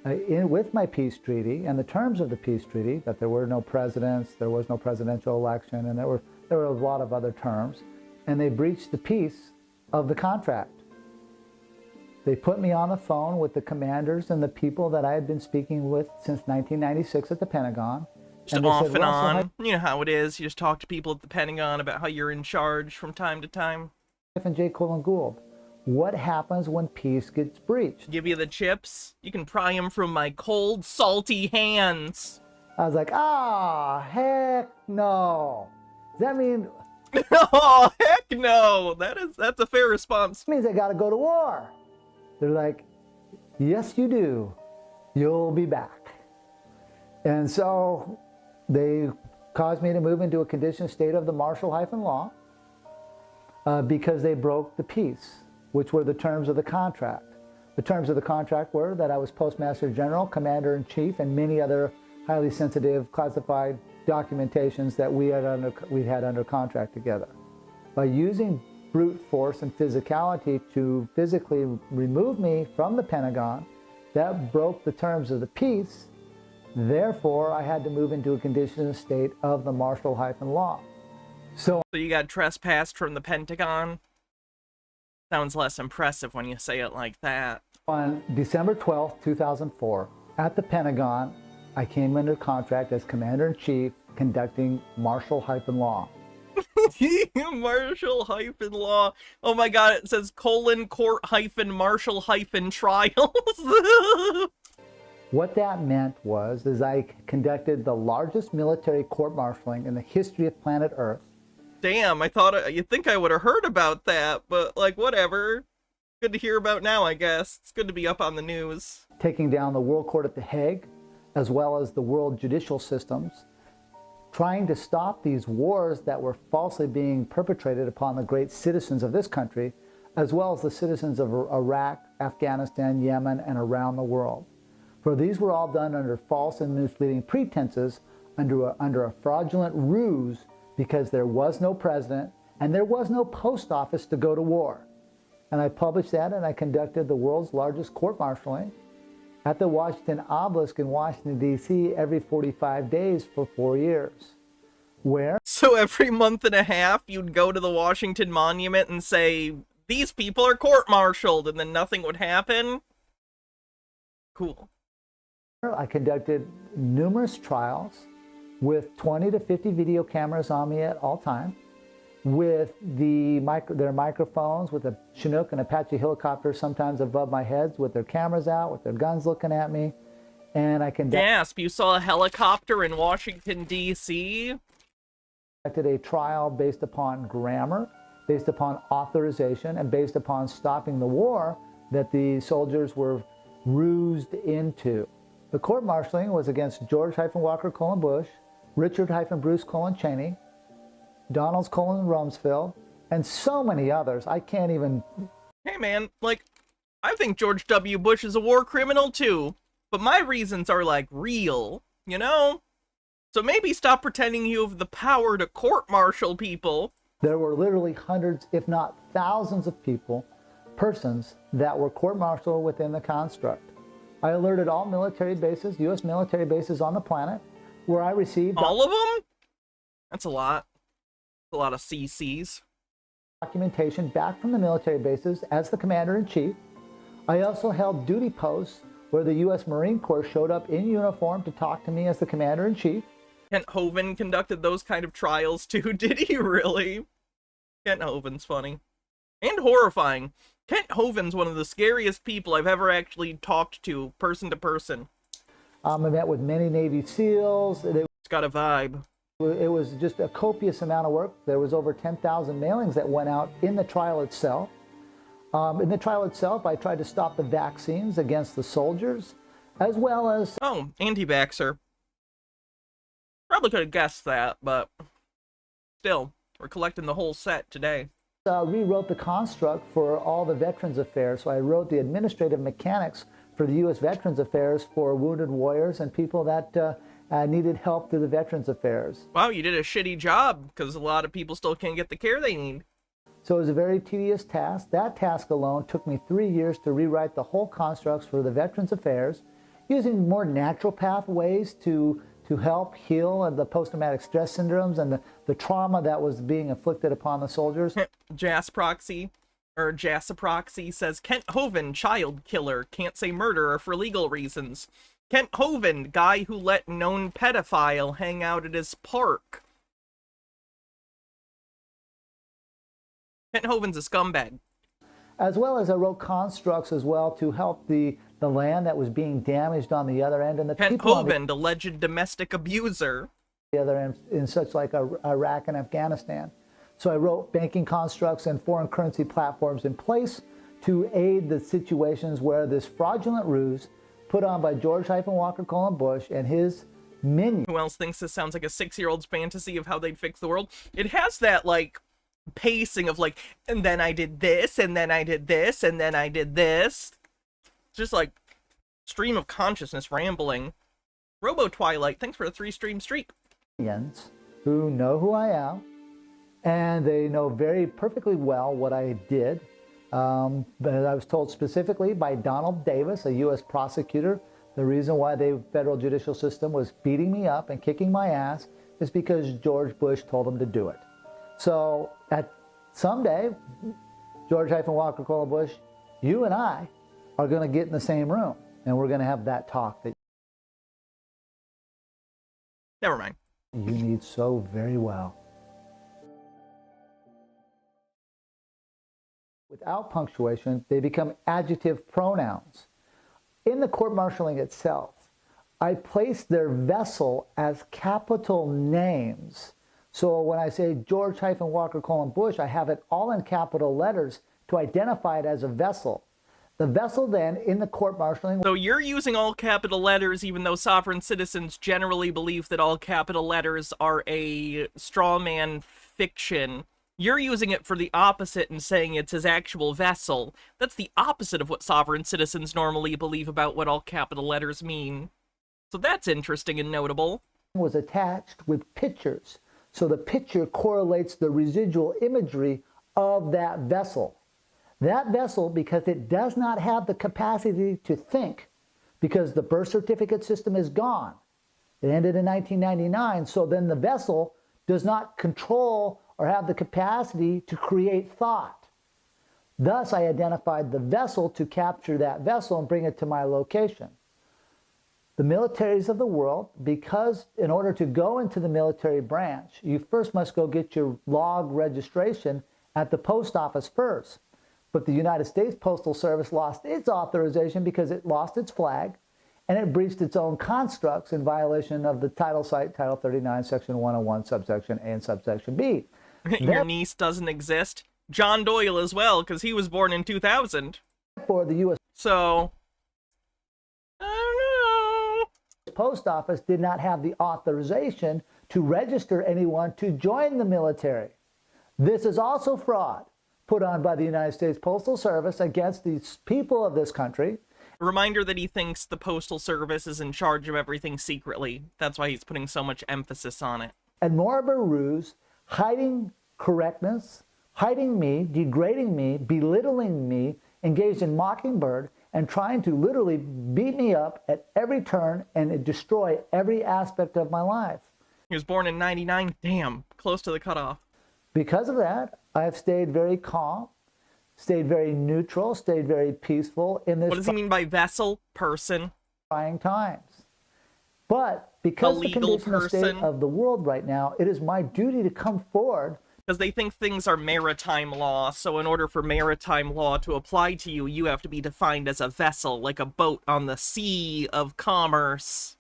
with my peace treaty and the terms of the peace treaty, that there were no presidents, there was no presidential election, and there were a lot of other terms, and they breached the peace of the contract. They put me on the phone with the commanders and the people that I had been speaking with since 1996 at the Pentagon. Just off and on. You know how it is. You just talk to people at the Pentagon about how you're in charge from time to time. And J. Gould, what happens when peace gets breached? Give you the chips. You can pry them from my cold, salty hands. I was like, heck no. Does that mean Oh, heck no. That's a fair response. It means I got to go to war. They're like, yes, you do. You'll be back. And so they caused me to move into a conditioned state of the martial-law because they broke the peace, which were the terms of the contract. The terms of the contract were that I was Postmaster General, Commander-in-Chief, and many other highly sensitive classified documentations that we had under contract together. By using brute force and physicality to physically remove me from the Pentagon, that broke the terms of the peace. Therefore, I had to move into a conditioned state of the martial-law. So you got trespassed from the Pentagon? Sounds less impressive when you say it like that. On December 12th, 2004, at the Pentagon, I came under contract as Commander-in-Chief conducting martial-law. Martial-law. Oh my god, it says : court-martial-trials. What that meant is I conducted the largest military court-martialing in the history of planet Earth. Damn, I thought you'd think I would have heard about that, but like whatever. Good to hear about now, I guess. It's good to be up on the news. Taking down the World Court at The Hague, as well as the world judicial systems, trying to stop these wars that were falsely being perpetrated upon the great citizens of this country, as well as the citizens of Iraq, Afghanistan, Yemen, and around the world. For these were all done under false and misleading pretenses, under a fraudulent ruse, because there was no president and there was no post office to go to war. And I published that, and I conducted the world's largest court-martialing at the Washington Obelisk in Washington, D.C. every 45 days for 4 years. Where? So every month and a half, you'd go to the Washington Monument and say, these people are court-martialed, and then nothing would happen? Cool. I conducted numerous trials with 20 to 50 video cameras on me at all times, with their microphones, with a Chinook and Apache helicopter sometimes above my heads, with their cameras out, with their guns looking at me. And I conducted... Gasp, you saw a helicopter in Washington, D.C.? Conducted a trial based upon grammar, based upon authorization, and based upon stopping the war that the soldiers were rused into. The court-martialing was against George-Walker-Bush, Richard-Bruce Cheney, Donald Rumsfeld, and so many others. I can't even... Hey man, like, I think George W. Bush is a war criminal too, but my reasons are like real, you know? So maybe stop pretending you have the power to court-martial people. There were literally hundreds, if not thousands of persons that were court-martialed within the construct. I alerted all military bases, U.S. military bases on the planet, where I received... All of them? That's a lot. A lot of CCs. Documentation back from the military bases as the Commander-in-Chief. I also held duty posts where the U.S. Marine Corps showed up in uniform to talk to me as the Commander-in-Chief. Kent Hovind conducted those kind of trials too, did he really? Kent Hovind's funny. And horrifying. Kent Hovind's one of the scariest people I've ever actually talked to, person to person. I met with many Navy SEALs. It's got a vibe. It was just a copious amount of work. There was over 10,000 mailings that went out in the trial itself. In the trial itself, I tried to stop the vaccines against the soldiers, as well as... Oh, anti-vaxxer. Probably could have guessed that, but still, we're collecting the whole set today. Rewrote the construct for all the Veterans Affairs. So I wrote the administrative mechanics for the U.S. Veterans Affairs for wounded warriors and people that needed help through the Veterans Affairs. Wow, you did a shitty job, because a lot of people still can't get the care they need. So it was a very tedious task. That task alone took me 3 years to rewrite the whole constructs for the Veterans Affairs, using more natural pathways to help heal the post-traumatic stress syndromes and the trauma that was being inflicted upon the soldiers. Jasproxy says, Kent Hovind, child killer, can't say murderer for legal reasons. Kent Hovind, guy who let known pedophile hang out at his park. Kent Hovind's a scumbag. As well as I wrote constructs as well to help the land that was being damaged on the other end, and the Kent people Hovind, alleged domestic abuser. The other end in such like Iraq and Afghanistan. So I wrote banking constructs and foreign currency platforms in place to aid the situations where this fraudulent ruse put on by George-Walker Bush and his minions. Who else thinks this sounds like a 6-year-old's fantasy of how they'd fix the world? It has that, like, pacing of, like, and then I did this, and then I did this, and then I did this. Just, like, stream of consciousness rambling. Robo-Twilight, thanks for a 3-stream streak. Who know who I am, and they know very perfectly well what I did. But I was told specifically by Donald Davis, a U.S. prosecutor, the reason why the federal judicial system was beating me up and kicking my ass is because George Bush told them to do it. So someday, George-Walker Bush, you and I are going to get in the same room, and we're going to have that talk that never mind. You need so very well. Without punctuation, they become adjective pronouns. In the court-martialing itself, I place their vessel as capital names. So when I say George-Walker Bush, I have it all in capital letters to identify it as a vessel. The vessel then, in the court-martialing... So you're using all capital letters even though sovereign citizens generally believe that all capital letters are a straw man fiction. You're using it for the opposite and saying it's his actual vessel. That's the opposite of what sovereign citizens normally believe about what all capital letters mean. So that's interesting and notable. Was attached with pictures. So the picture correlates the residual imagery of that vessel. That vessel, because it does not have the capacity to think, because the birth certificate system is gone. It ended in 1999, so then the vessel does not control or have the capacity to create thought. Thus, I identified the vessel to capture that vessel and bring it to my location. The militaries of the world, because in order to go into the military branch, you first must go get your log registration at the post office first. But the United States Postal Service lost its authorization because it lost its flag, and it breached its own constructs in violation of the Title 39, Section 101, Subsection A and Subsection B. Your niece doesn't exist. John Doyle as well, because he was born in 2000. For the U.S. So, I don't know. Post office did not have the authorization to register anyone to join the military. This is also fraud put on by the United States Postal Service against these people of this country. A reminder that he thinks the Postal Service is in charge of everything secretly. That's why he's putting so much emphasis on it. And more of a ruse, hiding correctness, hiding me, degrading me, belittling me, engaged in mockingbird, and trying to literally beat me up at every turn and destroy every aspect of my life. He was born in 99. Damn, close to the cutoff. Because of that, I have stayed very calm, stayed very neutral, stayed very peaceful in this. What does he mean by vessel? Person? Trying times. But because the condition of state of the world right now, it is my duty to come forward. Because they think things are maritime law, so in order for maritime law to apply to you, you have to be defined as a vessel, like a boat on the sea of commerce.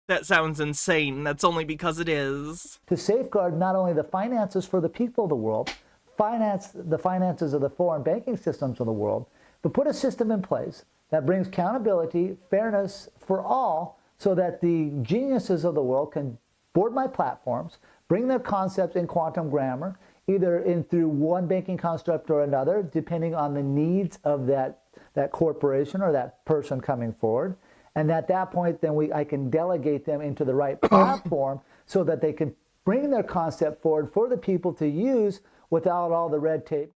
That sounds insane. That's only because it is. To safeguard not only the finances for the people of the world, the finances of the foreign banking systems of the world, but put a system in place that brings accountability, fairness for all, so that the geniuses of the world can board my platforms, bring their concepts in quantum grammar, either through one banking construct or another, depending on the needs of that corporation or that person coming forward. And at that point, then I can delegate them into the right platform so that they can bring their concept forward for the people to use without all the red tape.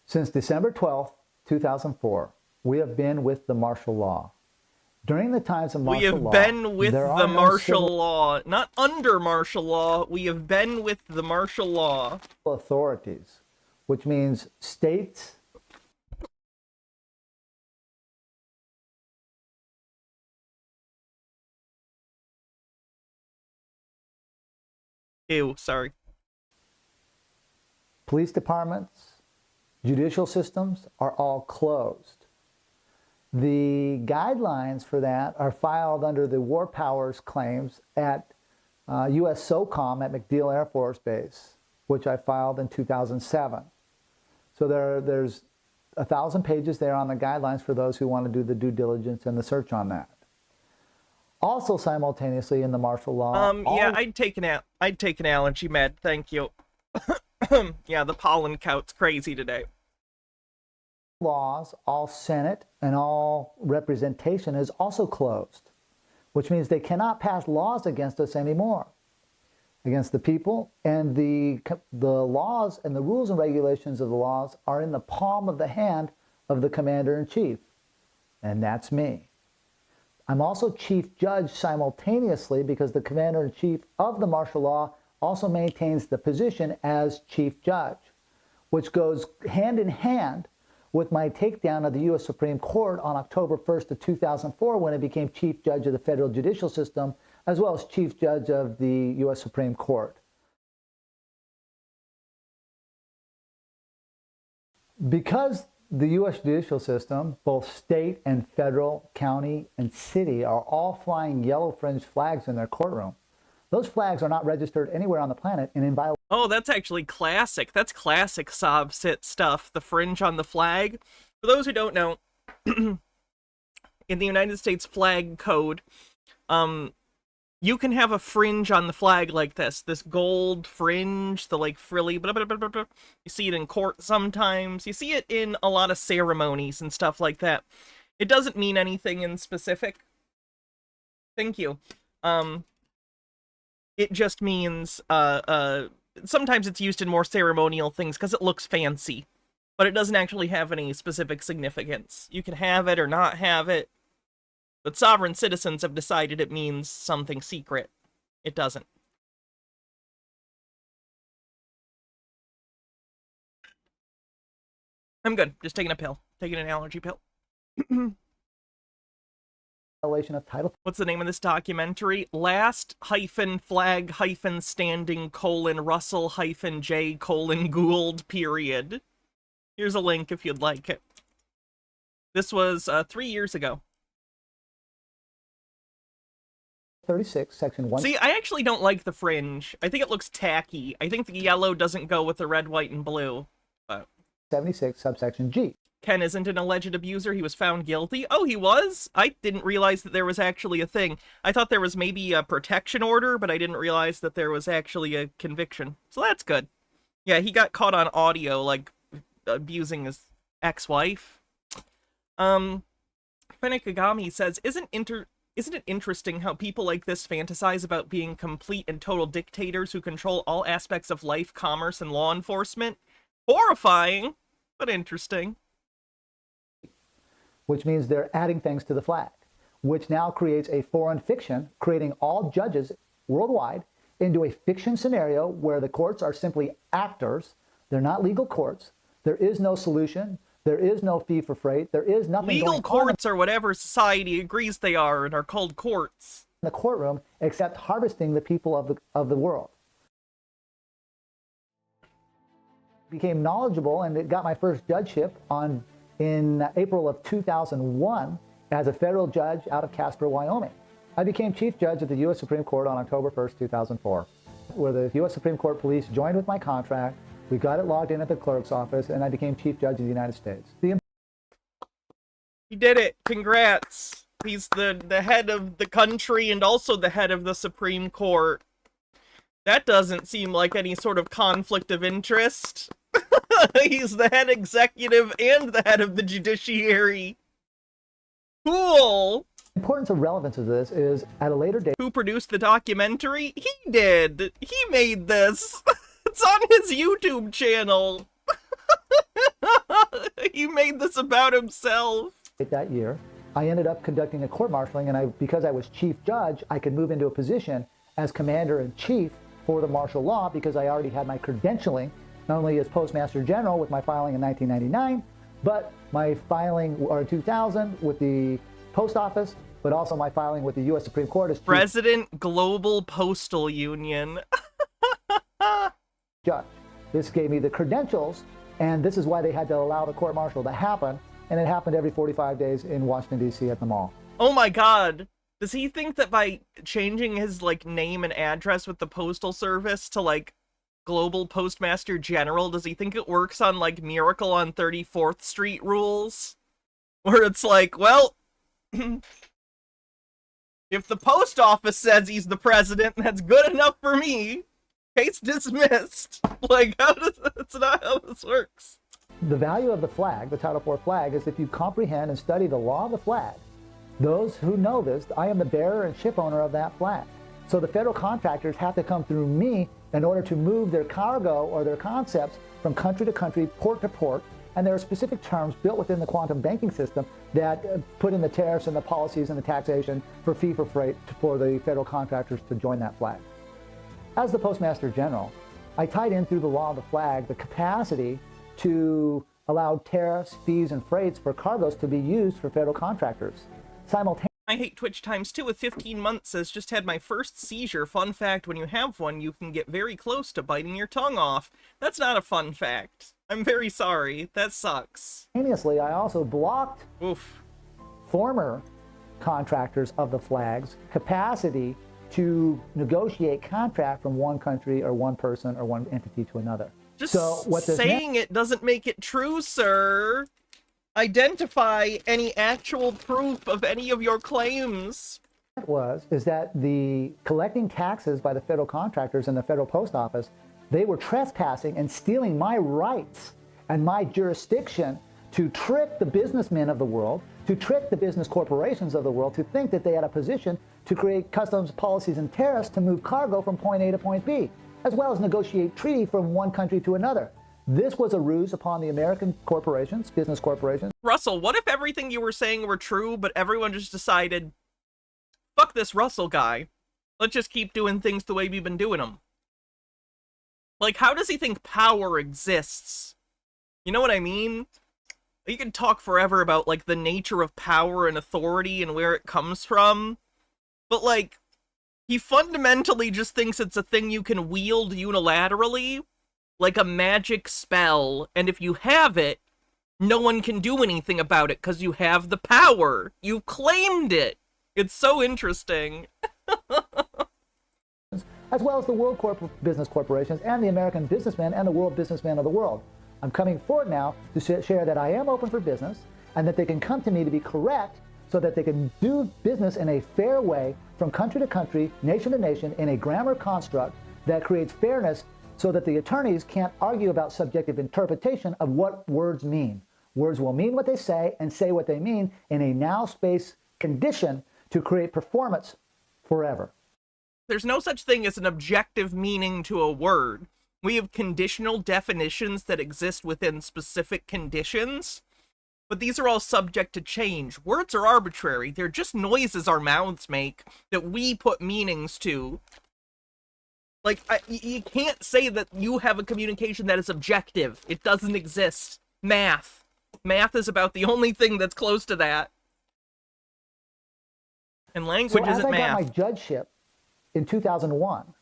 Since December 12th, 2004, we have been with the martial law. During the times of martial law, we have been with the martial law, not under martial law. We have been with the martial law. Authorities, which means states. Ew, sorry. Police departments, judicial systems are all closed. The guidelines for that are filed under the war powers claims at U.S. SOCOM at MacDill Air Force Base, which I filed in 2007. So there's 1,000 pages there on the guidelines for those who want to do the due diligence and the search on that. Also simultaneously in the martial law... yeah, I'd take an allergy med, thank you. Yeah, the pollen count's crazy today. Laws, all Senate and all representation is also closed, which means they cannot pass laws against us anymore, against the people, and the laws and the rules and regulations of the laws are in the palm of the hand of the commander-in-chief, and that's me. I'm also chief judge simultaneously because the commander-in-chief of the martial law also maintains the position as chief judge, which goes hand in hand with my takedown of the U.S. Supreme Court on October 1st of 2004 when I became chief judge of the federal judicial system, as well as chief judge of the U.S. Supreme Court. Because the U.S. judicial system, both state and federal, county, and city, are all flying yellow fringe flags in their courtroom, those flags are not registered anywhere on the planet and in violation. Oh, that's actually classic. That's classic Sob Sit stuff, the fringe on the flag. For those who don't know, in the United States flag code, you can have a fringe on the flag like this gold fringe, the like frilly blah, blah, blah, blah, blah. You see it in court sometimes. You see it in a lot of ceremonies and stuff like that. It doesn't mean anything in specific. Thank you. It just means, sometimes it's used in more ceremonial things because it looks fancy, but it doesn't actually have any specific significance. You can have it or not have it, but sovereign citizens have decided it means something secret. It doesn't. I'm good. Just taking a pill. Taking an allergy pill. Of title. What's the name of this documentary? Last-Flag-Standing: Russel-J: Gould. Here's a link if you'd like it. This was 3 years ago. 36, section 1. See, I actually don't like the fringe. I think it looks tacky. I think the yellow doesn't go with the red, white, and blue. But 76, subsection G. Ken isn't an alleged abuser. He was found guilty. Oh, he was? I didn't realize that there was actually a thing. I thought there was maybe a protection order, but I didn't realize that there was actually a conviction. So that's good. Yeah, he got caught on audio, like, abusing his ex-wife. Fenekagami says, Isn't it interesting how people like this fantasize about being complete and total dictators who control all aspects of life, commerce, and law enforcement? Horrifying, but interesting. Which means they're adding things to the flag, which now creates a foreign fiction, creating all judges worldwide into a fiction scenario where the courts are simply actors. They're not legal courts. There is no solution. There is no fee for freight. There is nothing legal going courts are whatever society agrees they are and are called courts. In the courtroom, except harvesting the people of the world. Became knowledgeable and it got my first judgeship in April of 2001 as a federal judge out of Casper, Wyoming. I became chief judge of the U.S. Supreme Court on October 1st, 2004, where the U.S. Supreme Court police joined with my contract. We got it logged in at the clerk's office, and I became chief judge of the United States. He did it. Congrats. He's the head of the country and also the head of the Supreme Court. That doesn't seem like any sort of conflict of interest. He's the head executive and the head of the judiciary. Cool. The importance of relevance of this is at a later date. Who produced the documentary? He did. He made this. It's on his YouTube channel. He made this about himself. That year, I ended up conducting a court-martialing, and because I was chief judge, I could move into a position as commander-in-chief for the martial law because I already had my credentialing, not only as Postmaster General with my filing in 1999, but my filing in 2000 with the Post Office, but also my filing with the U.S. Supreme Court as President Global Postal Union. Judge. This gave me the credentials, and this is why they had to allow the court-martial to happen, and it happened every 45 days in Washington, D.C. at the mall. Oh my God. Does he think that by changing his, like, name and address with the Postal Service to, like, Global Postmaster General, does he think it works on, like, Miracle on 34th Street rules? Where it's like, well, if the post office says he's the president, that's good enough for me. Case dismissed. Like, that's not how this works. The value of the flag, the Title IV flag, is if you comprehend and study the law of the flag. Those who know this, I am the bearer and ship owner of that flag. So the federal contractors have to come through me in order to move their cargo or their concepts from country to country, port to port, and there are specific terms built within the quantum banking system that put in the tariffs and the policies and the taxation for fee for freight for the federal contractors to join that flag. As the Postmaster General, I tied in through the law of the flag the capacity to allow tariffs, fees, and freights for cargoes to be used for federal contractors. Simultaneously, I hate Twitch times 2 with 15 months says, just had my first seizure. Fun fact, when you have one, you can get very close to biting your tongue off. That's not a fun fact. I'm very sorry. That sucks. I also blocked former contractors of the flag's capacity to negotiate contract from one country or one person or one entity to another. Just so what saying it doesn't make it true, sir. Identify any actual proof of any of your claims. Is that the collecting taxes by the federal contractors and the federal post office, they were trespassing and stealing my rights and my jurisdiction to trick the businessmen of the world, to trick the business corporations of the world, to think that they had a position to create customs policies and tariffs to move cargo from point A to point B, as well as negotiate treaty from one country to another. This was a ruse upon the American corporations, business corporations. Russell, what if everything you were saying were true, but everyone just decided, fuck this Russell guy. Let's just keep doing things the way we've been doing them. Like, how does he think power exists? You know what I mean? You can talk forever about, like, the nature of power and authority and where it comes from, but, like, he fundamentally just thinks it's a thing you can wield unilaterally, like a magic spell, and if you have it, no one can do anything about it because you have the power. You claimed it. It's so interesting. As well as the world business corporations and the American businessmen and the world businessmen of the world. I'm coming forward now to share that I am open for business and that they can come to me to be correct so that they can do business in a fair way from country to country, nation to nation, in a grammar construct that creates fairness so that the attorneys can't argue about subjective interpretation of what words mean. Words will mean what they say and say what they mean in a now-space condition to create performance forever. There's no such thing as an objective meaning to a word. We have conditional definitions that exist within specific conditions, but these are all subject to change. Words are arbitrary. They're just noises our mouths make that we put meanings to. Like, you can't say that you have a communication that is objective. It doesn't exist. Math. Math is about the only thing that's close to that. And language isn't math. As I got my judgeship in 2001,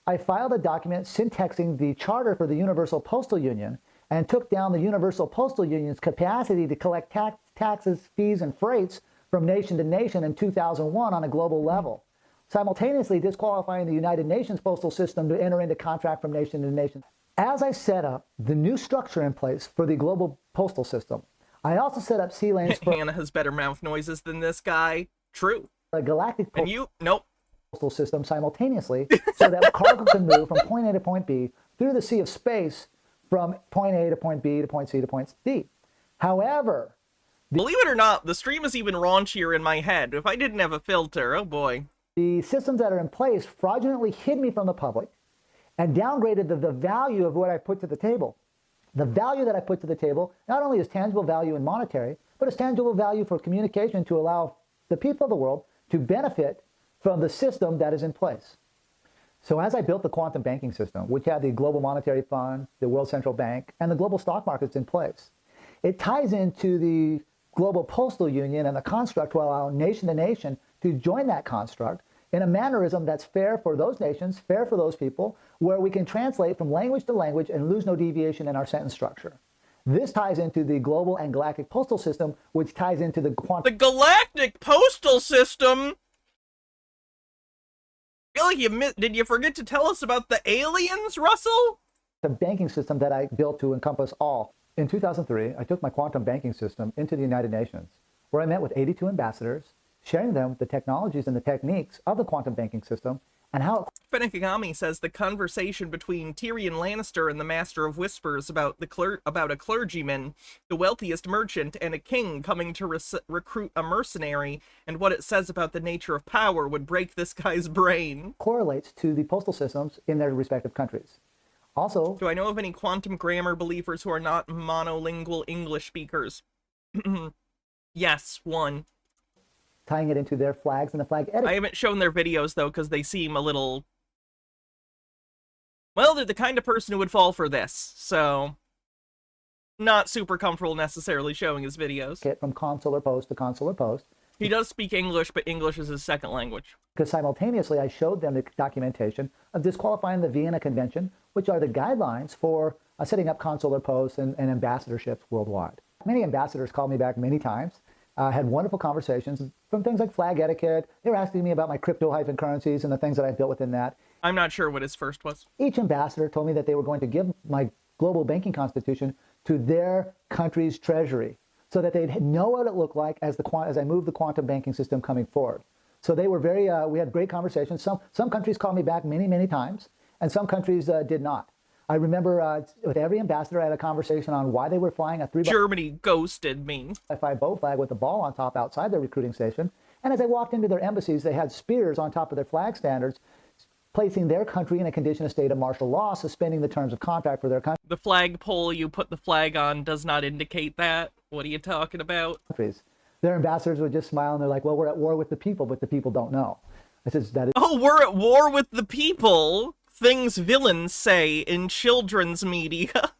I filed a document syntaxing the charter for the Universal Postal Union and took down the Universal Postal Union's capacity to collect taxes, fees, and freights from nation to nation in 2001 on a global level, simultaneously disqualifying the United Nations postal system to enter into contract from nation to nation. As I set up the new structure in place for the global postal system, I also set up sea lanes for... Hannah has better mouth noises than this guy. True. A galactic postal system simultaneously so that cargo can move from point A to point B through the sea of space from point A to point B to point C to point D. However... Believe it or not, the stream is even raunchier in my head. If I didn't have a filter, oh boy. The systems that are in place fraudulently hid me from the public and downgraded the value of what I put to the table. The value that I put to the table not only is tangible value and monetary, but it's tangible value for communication to allow the people of the world to benefit from the system that is in place. So as I built the quantum banking system, which had the Global Monetary Fund, the World Central Bank, and the global stock markets in place, it ties into the Global Postal Union and the construct to allow nation to nation to join that construct in a mannerism that's fair for those nations, fair for those people, where we can translate from language to language and lose no deviation in our sentence structure. This ties into the global and galactic postal system, which ties into the quantum... The galactic postal system? feel like did you forget to tell us about the aliens, Russell? The banking system that I built to encompass all. In 2003, I took my quantum banking system into the United Nations, where I met with 82 ambassadors, sharing them the technologies and the techniques of the quantum banking system and how Fenekigami says the conversation between Tyrion Lannister and the Master of Whispers about a clergyman, the wealthiest merchant, and a king coming to recruit a mercenary, and what it says about the nature of power would break this guy's brain. Correlates to the postal systems in their respective countries. Also, do I know of any quantum grammar believers who are not monolingual English speakers? Yes, one. Tying it into their flags and the flag etiquette. I haven't shown their videos, though, because they seem a little... Well, they're the kind of person who would fall for this, so... Not super comfortable necessarily showing his videos. From consular post to consular post. He does speak English, but English is his second language. Because simultaneously, I showed them the documentation of disqualifying the Vienna Convention, which are the guidelines for setting up consular posts and ambassadorships worldwide. Many ambassadors called me back many times. Had wonderful conversations from things like flag etiquette. They were asking me about my crypto-currencies and the things that I built within that. I'm not sure what his first was. Each ambassador told me that they were going to give my global banking constitution to their country's treasury so that they'd know what it looked like as I moved the quantum banking system coming forward. So they were very, we had great conversations. Some countries called me back many, many times, and some countries did not. I remember with every ambassador, I had a conversation on why they were flying a 3x5 Germany ghosted me. boat flag with a ball on top outside their recruiting station. And as I walked into their embassies, they had spears on top of their flag standards, placing their country in a condition of state of martial law, suspending the terms of contract for their country. The flagpole you put the flag on does not indicate that. What are you talking about? Their ambassadors would just smile and they're like, well, we're at war with the people, but the people don't know. I said, that is oh, we're at war with the people? Things villains say in children's media.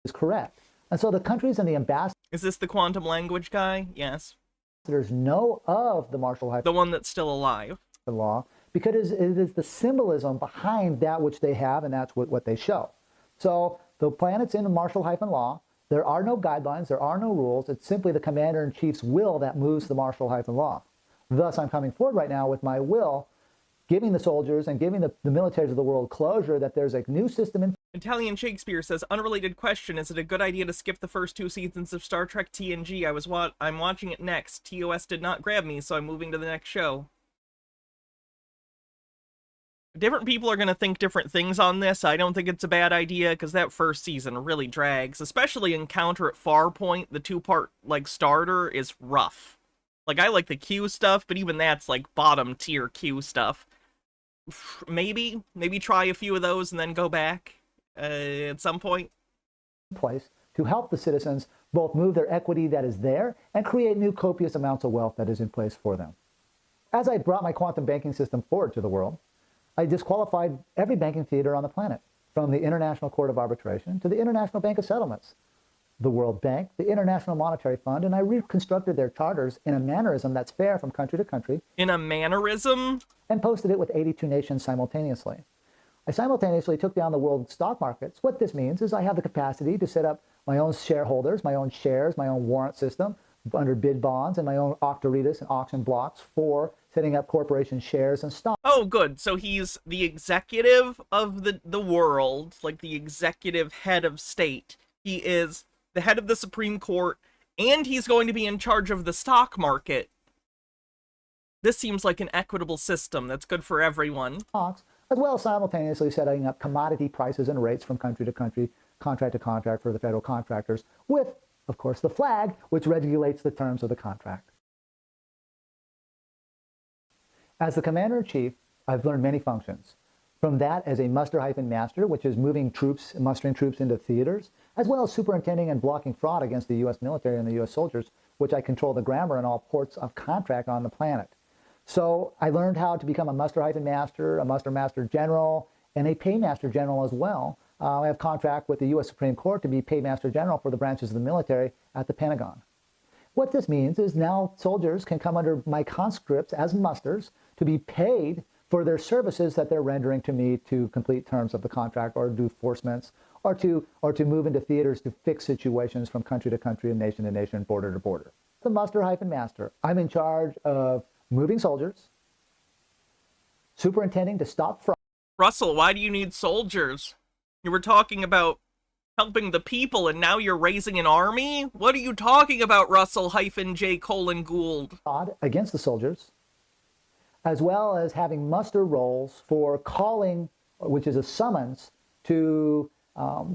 is correct. And so the countries and the ambassadors... Is this the quantum language guy? Yes. ...know of the martial the one that's still alive. Law, because it is the symbolism behind that which they have, and that's what they show. So the planet's in martial-law. There are no guidelines. There are no rules. It's simply the commander-in-chief's will that moves the martial-law. Thus, I'm coming forward right now with my will, giving the soldiers and giving the militaries of the world closure that there's a new system in... Italian Shakespeare says, unrelated question, is it a good idea to skip the first 2 seasons of Star Trek TNG? I'm watching it next. TOS did not grab me, so I'm moving to the next show. Different people are going to think different things on this. I don't think it's a bad idea, because that first season really drags. Especially Encounter at Farpoint, the 2-part, starter is rough. I like the Q stuff, but even that's, bottom-tier Q stuff. Maybe try a few of those and then go back at some point. Place to help the citizens both move their equity that is there and create new copious amounts of wealth that is in place for them. As I brought my quantum banking system forward to the world, I disqualified every banking theater on the planet, from the International Court of Arbitration to the International Bank of Settlements, the World Bank, the International Monetary Fund, and I reconstructed their charters in a mannerism that's fair from country to country. In a mannerism? And posted it with 82 nations simultaneously. I simultaneously took down the world stock markets. What this means is I have the capacity to set up my own shareholders, my own shares, my own warrant system under bid bonds, and my own octoritas and auction blocks for setting up corporation shares and stock. Oh, good. So he's the executive of the world, the executive head of state. He is the head of the Supreme Court, and he's going to be in charge of the stock market. This seems like an equitable system that's good for everyone. As well as simultaneously setting up commodity prices and rates from country to country, contract to contract for the federal contractors, with, of course, the flag, which regulates the terms of the contract. As the Commander-in-Chief, I've learned many functions. From that as a muster-master, which is moving troops, mustering troops into theaters, as well as superintending and blocking fraud against the U.S. military and the U.S. soldiers, which I control the grammar in all ports of contract on the planet. So I learned how to become a muster-master, a muster-master general, and a paymaster general as well. I have contract with the U.S. Supreme Court to be paymaster general for the branches of the military at the Pentagon. What this means is now soldiers can come under my conscripts as musters to be paid for their services that they're rendering to me to complete terms of the contract or do forcements or to move into theaters to fix situations from country to country and nation to nation, border to border. The muster-master. I'm in charge of moving soldiers, superintending to stop fraud. Russell, why do you need soldiers? You were talking about helping the people, and now you're raising an army? What are you talking about, Russell-J. Gould? Against the soldiers, as well as having muster rolls for calling, which is a summons, to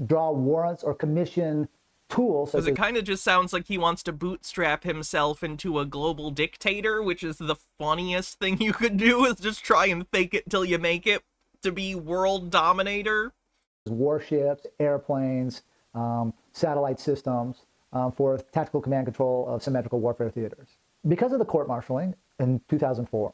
draw warrants or commission tools. Because it kind of just sounds like he wants to bootstrap himself into a global dictator, which is the funniest thing you could do, is just try and fake it till you make it to be world dominator. Warships, airplanes, satellite systems for tactical command control of symmetrical warfare theaters. Because of the court-martialing in 2004,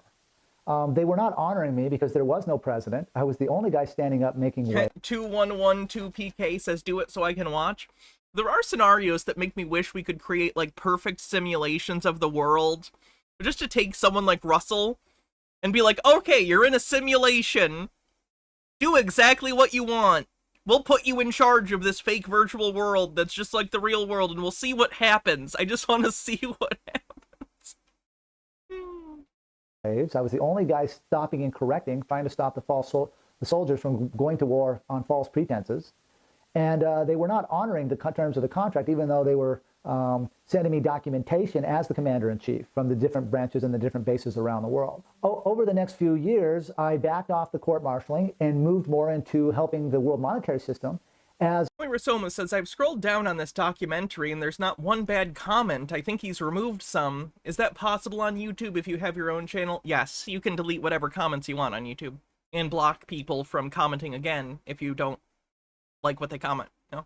they were not honoring me because there was no president. I was the only guy standing up making way. 2112PK says, do it so I can watch. There are scenarios that make me wish we could create like perfect simulations of the world, just to take someone like Russell and be like, okay, you're in a simulation. Do exactly what you want. We'll put you in charge of this fake virtual world that's just like the real world, and we'll see what happens. I just want to see what happens. I was the only guy stopping and correcting, trying to stop the soldiers from going to war on false pretenses. And they were not honoring the terms of the contract, even though they were sending me documentation as the commander-in-chief from the different branches and the different bases around the world. Over the next few years, I backed off the court-martialing and moved more into helping the world monetary system as... Rasoma says, I've scrolled down on this documentary and there's not one bad comment. I think he's removed some. Is that possible on YouTube if you have your own channel? Yes, you can delete whatever comments you want on YouTube and block people from commenting again if you don't like what they comment. No?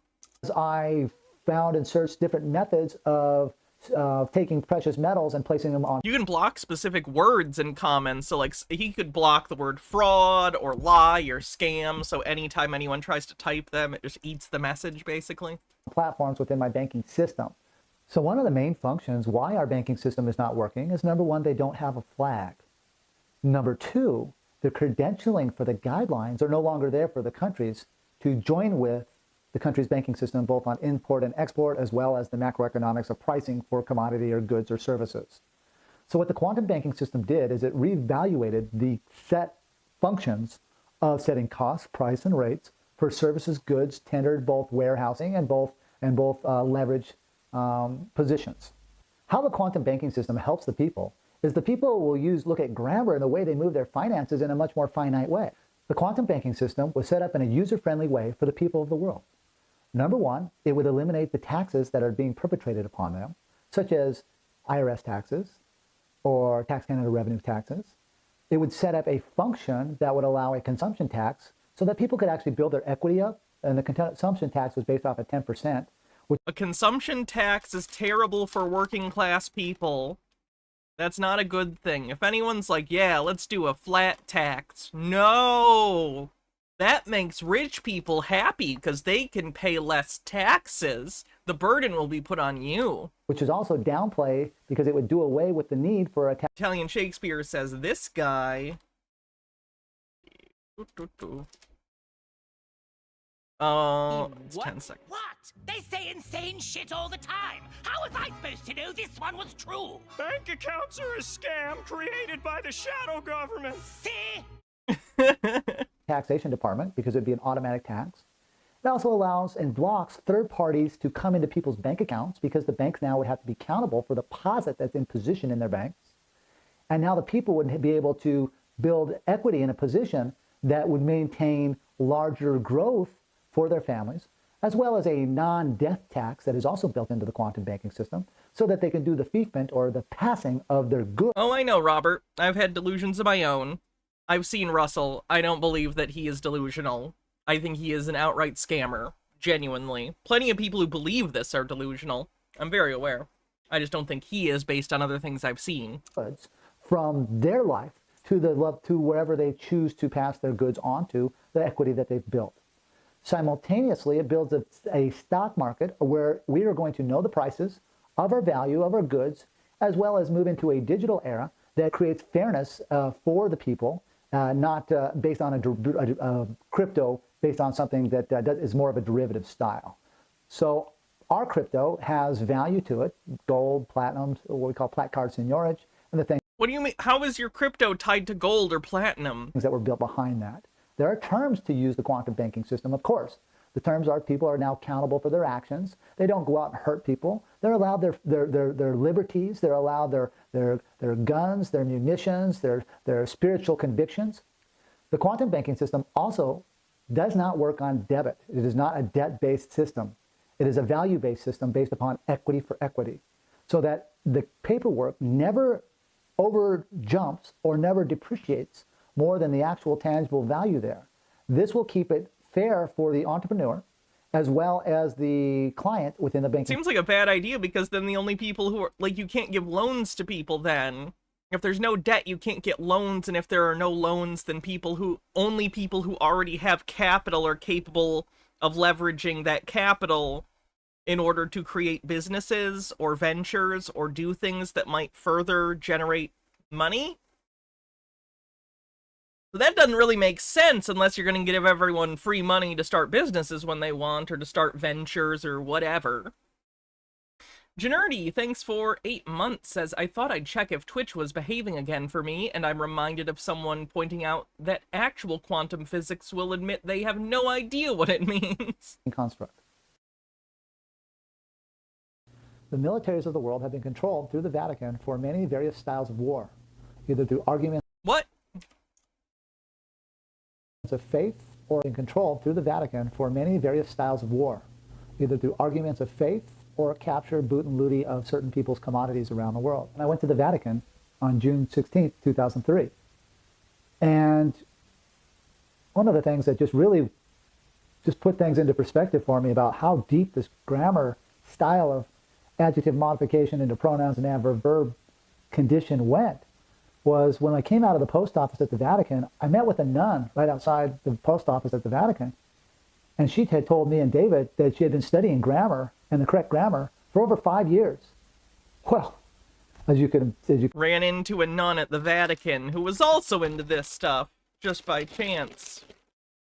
I found and searched different methods of taking precious metals and placing them on. You can block specific words in comments, so like he could block the word fraud or lie or scam, so anytime anyone tries to type them, it just eats the message basically. Platforms within my banking system. So one of the main functions why our banking system is not working is, number one, they don't have a flag. Number two, the credentialing for the guidelines are no longer there for the countries to join with the country's banking system, both on import and export, as well as the macroeconomics of pricing for commodity or goods or services. So what the quantum banking system did is it reevaluated the set functions of setting costs, price, and rates for services, goods tendered, both warehousing and both leverage positions. How the quantum banking system helps the people is the people will look at grammar and the way they move their finances in a much more finite way. The quantum banking system was set up in a user-friendly way for the people of the world. Number one, it would eliminate the taxes that are being perpetrated upon them, such as IRS taxes or Tax Canada revenue taxes. It would set up a function that would allow a consumption tax so that people could actually build their equity up, and the consumption tax was based off of 10%. A consumption tax is terrible for working class people. That's not a good thing. If anyone's like, yeah, let's do a flat tax. No! That makes rich people happy because they can pay less taxes. The burden will be put on you. Which is also downplay because it would do away with the need for a tax. Italian Shakespeare says this guy... it's 10 seconds. What? They say insane shit all the time. How was I supposed to know this one was true? Bank accounts are a scam created by the shadow government. See? Taxation department, because it'd be an automatic tax. It also allows and blocks third parties to come into people's bank accounts because the banks now would have to be accountable for the deposit that's in position in their banks. And now the people would be able to build equity in a position that would maintain larger growth for their families, as well as a non-death tax that is also built into the quantum banking system so that they can do the fiefment or the passing of their goods. Oh, I know, Robert. I've had delusions of my own. I've seen Russell. I don't believe that he is delusional. I think he is an outright scammer. Genuinely. Plenty of people who believe this are delusional. I'm very aware. I just don't think he is based on other things I've seen. From their life to wherever they choose to pass their goods on to, the equity that they've built. Simultaneously, it builds a stock market where we are going to know the prices of our value of our goods, as well as move into a digital era that creates fairness for the people, not based on a crypto, based on something that is more of a derivative style. So our crypto has value to it, gold, platinum, what we call plat card seigniorage, and the thing. What do you mean? How is your crypto tied to gold or platinum? Things that were built behind that. There are terms to use the quantum banking system, of course. The terms are people are now accountable for their actions. They don't go out and hurt people. They're allowed their liberties. They're allowed their guns, their munitions, their spiritual convictions. The quantum banking system also does not work on debit. It is not a debt-based system. It is a value-based system based upon equity for equity, so that the paperwork never over jumps or never depreciates more than the actual tangible value there. This will keep it fair for the entrepreneur as well as the client within the banking. Seems like a bad idea, because then the only people who are, like, you can't give loans to people then. If there's no debt, you can't get loans, and if there are no loans, then only people who already have capital are capable of leveraging that capital in order to create businesses or ventures or do things that might further generate money. So that doesn't really make sense unless you're going to give everyone free money to start businesses when they want, or to start ventures or whatever. Generdy, thanks for 8 months, says, I thought I'd check if Twitch was behaving again for me, and I'm reminded of someone pointing out that actual quantum physics will admit they have no idea what it means. Construct. The militaries of the world have been controlled through the Vatican for many various styles of war, either through arguments of faith or been controlled through the Vatican for many various styles of war, either through arguments of faith or capture, boot, and looting of certain people's commodities around the world. And I went to the Vatican on June 16th, 2003. And one of the things that just really put things into perspective for me about how deep this grammar style of adjective modification into pronouns and adverb verb condition went was when I came out of the post office at the Vatican, I met with a nun right outside the post office at the Vatican. And she had told me and David that she had been studying grammar and the correct grammar for over 5 years. Well, as you ran into a nun at the Vatican who was also into this stuff, just by chance.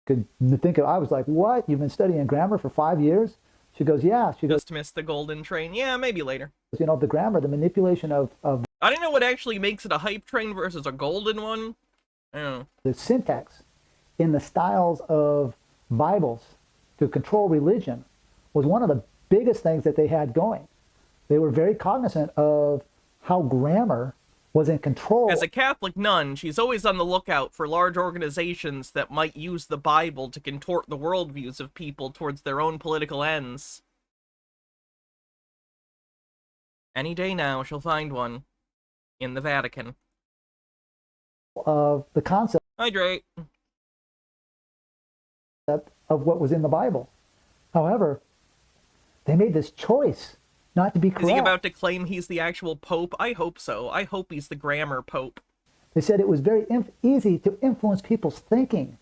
Could think of, I was like, what? You've been studying grammar for 5 years? She goes, yeah. She goes, just missed the golden train. Yeah, maybe later. You know, the grammar, the manipulation of I don't know what actually makes it a hype train versus a golden one. I don't know. The syntax in the styles of Bibles to control religion was one of the biggest things that they had going. They were very cognizant of how grammar was in control. As a Catholic nun, she's always on the lookout for large organizations that might use the Bible to contort the worldviews of people towards their own political ends. Any day now, she'll find one. In the Vatican. Of the concept. Hydrate. Of what was in the Bible. However, they made this choice not to be correct. Is he about to claim he's the actual Pope? I hope so. I hope he's the grammar Pope. They said it was very easy to influence people's thinking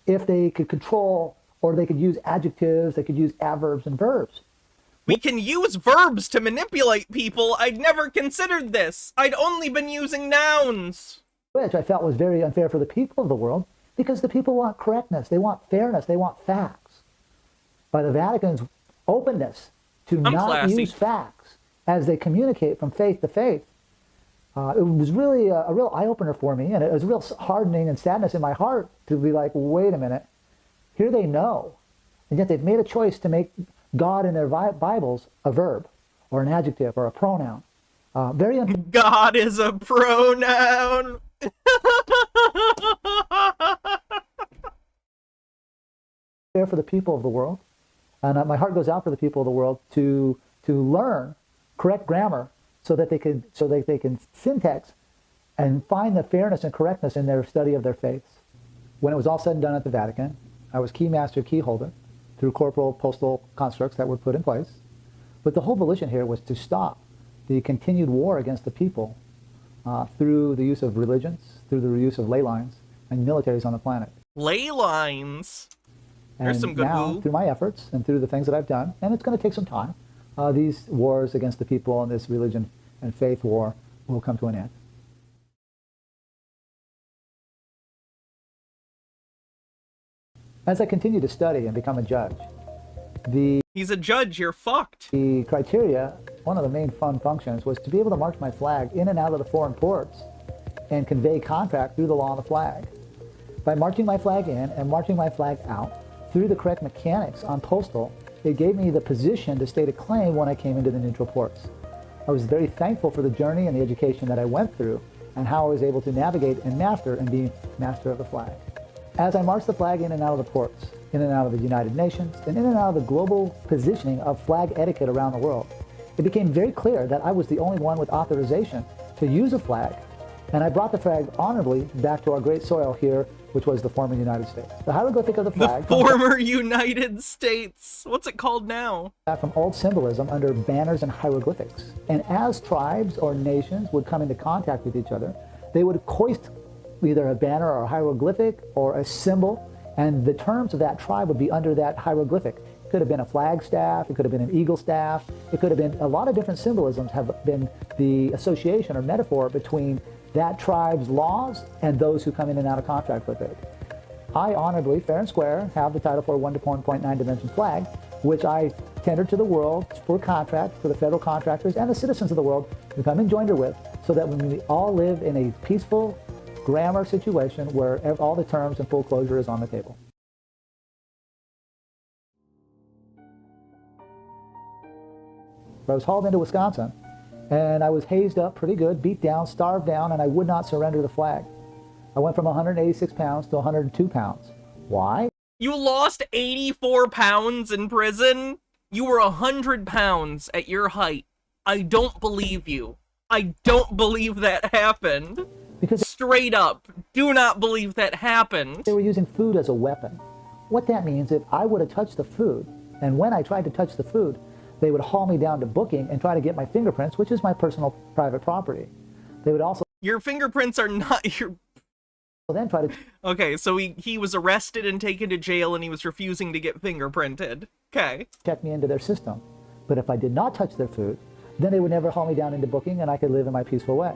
if they could control, or they could use adjectives, they could use adverbs and verbs. We can use verbs to manipulate people. I'd never considered this. I'd only been using nouns. Which I felt was very unfair for the people of the world, because the people want correctness, they want fairness, they want facts. By the Vatican's openness to not use facts as they communicate from faith to faith, it was really a real eye-opener for me, and it was a real hardening and sadness in my heart to be like, wait a minute, here they know, and yet they've made a choice to make God in their Bibles a verb or an adjective or a pronoun. God is a pronoun. Fair for the people of the world, and my heart goes out for the people of the world to learn correct grammar so that they can syntax and find the fairness and correctness in their study of their faiths. When it was all said and done at the Vatican, I was key master, key holder, through corporal postal constructs that were put in place. But the whole volition here was to stop the continued war against the people through the use of religions, through the use of ley lines, and militaries on the planet. Ley lines? There's some good now, woo. through my efforts and through the things that I've done, and it's going to take some time, these wars against the people and this religion and faith war will come to an end. As I continue to study and become a judge, He's a judge, you're fucked. The criteria one of the main fun functions was to be able to march my flag in and out of the foreign ports and convey contract through the law of the flag. By marching my flag in and marching my flag out through the correct mechanics on postal, it gave me the position to state a claim when I came into the neutral ports. I was very thankful for the journey and the education that I went through and how I was able to navigate and master and be master of the flag. As I marched the flag in and out of the ports, in and out of the United Nations, and in and out of the global positioning of flag etiquette around the world, it became very clear that I was the only one with authorization to use a flag, and I brought the flag honorably back to our great soil here, which was the former United States. The hieroglyphic of the flag... The former United States! What's it called now? ...from old symbolism under banners and hieroglyphics. And as tribes or nations would come into contact with each other, they would hoist either a banner or a hieroglyphic or a symbol, and the terms of that tribe would be under that hieroglyphic. It could have been a flag staff, it could have been an eagle staff, it could have been a lot of different symbolisms have been the association or metaphor between that tribe's laws and those who come in and out of contract with it. I honorably, fair and square, have the Title IV 1.9 dimension flag, which I tendered to the world for contract for the federal contractors and the citizens of the world to come and join with, so that when we all live in a peaceful grammar situation where all the terms and full closure is on the table. I was hauled into Wisconsin, and I was hazed up pretty good, beat down, starved down, and I would not surrender the flag. I went from 186 pounds to 102 pounds. Why? You lost 84 pounds in prison? You were 100 pounds at your height. I don't believe you. I don't believe that happened. Because straight up, do not believe that happened. They were using food as a weapon. What that means, if I would have touched the food, and when I tried to touch the food, they would haul me down to booking and try to get my fingerprints, which is my personal private property. They would also... Your fingerprints are not your... Then try to... Okay, so he was arrested and taken to jail and he was refusing to get fingerprinted. Okay. Check me into their system. But if I did not touch their food, then they would never haul me down into booking and I could live in my peaceful way.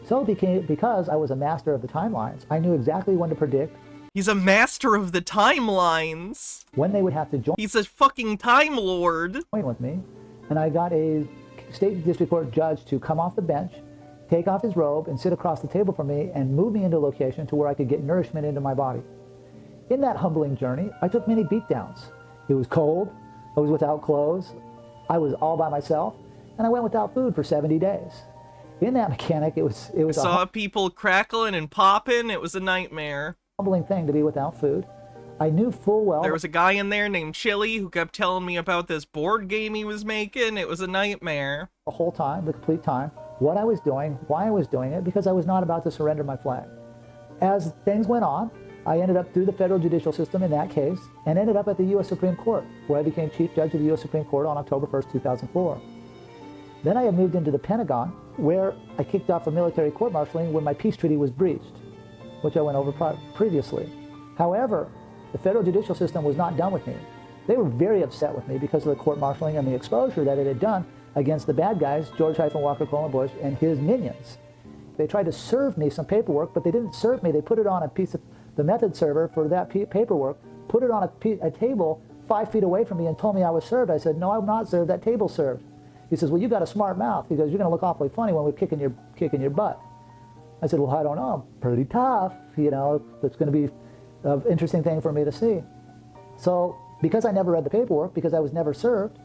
So because I was a master of the timelines, I knew exactly when to predict. He's a master of the timelines. When they would have to join. He's a fucking Time Lord. Join with me, and I got a state district court judge to come off the bench, take off his robe, and sit across the table from me and move me into a location to where I could get nourishment into my body. In that humbling journey, I took many beatdowns. It was cold, I was without clothes, I was all by myself, and I went without food for 70 days. In that mechanic, it was I saw people crackling and popping. It was a nightmare. Humbling thing to be without food. I knew full well... There was a guy in there named Chili who kept telling me about this board game he was making. It was a nightmare. The whole time, the complete time, what I was doing, why I was doing it, because I was not about to surrender my flag. As things went on, I ended up through the federal judicial system in that case, and ended up at the U.S. Supreme Court, where I became Chief Judge of the U.S. Supreme Court on October 1st, 2004. Then I had moved into the Pentagon, where I kicked off a military court-martialing when my peace treaty was breached, which I went over previously. However, the federal judicial system was not done with me. They were very upset with me because of the court-martialing and the exposure that it had done against the bad guys, George-Walker Coleman Bush and his minions. They tried to serve me some paperwork, but they didn't serve me. They put it on a piece of the method server for that paperwork, put it on a table 5 feet away from me and told me I was served. I said, no, I'm not served. That table's served. He says, well, you got a smart mouth. He goes, you're going to look awfully funny when we're kicking your butt. I said, well, I don't know. I'm pretty tough. You know, it's going to be an interesting thing for me to see. So because I never read the paperwork, because I was never served,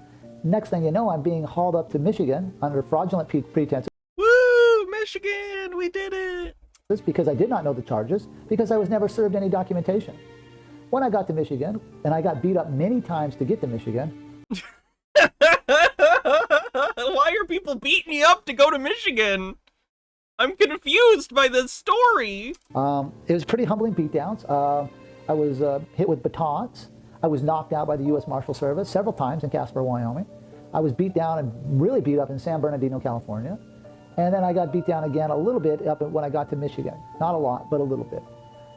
next thing you know, I'm being hauled up to Michigan under fraudulent pretenses. Woo! Michigan! We did it! It's because I did not know the charges, because I was never served any documentation. When I got to Michigan, and I got beat up many times to get to Michigan. Why are people beating you up to go to Michigan? I'm confused by this story. It was pretty humbling beatdowns. I was hit with batons. I was knocked out by the U.S. Marshal Service several times in Casper, Wyoming. I was beat down and really beat up in San Bernardino, California. And then I got beat down again a little bit up when I got to Michigan. Not a lot, but a little bit.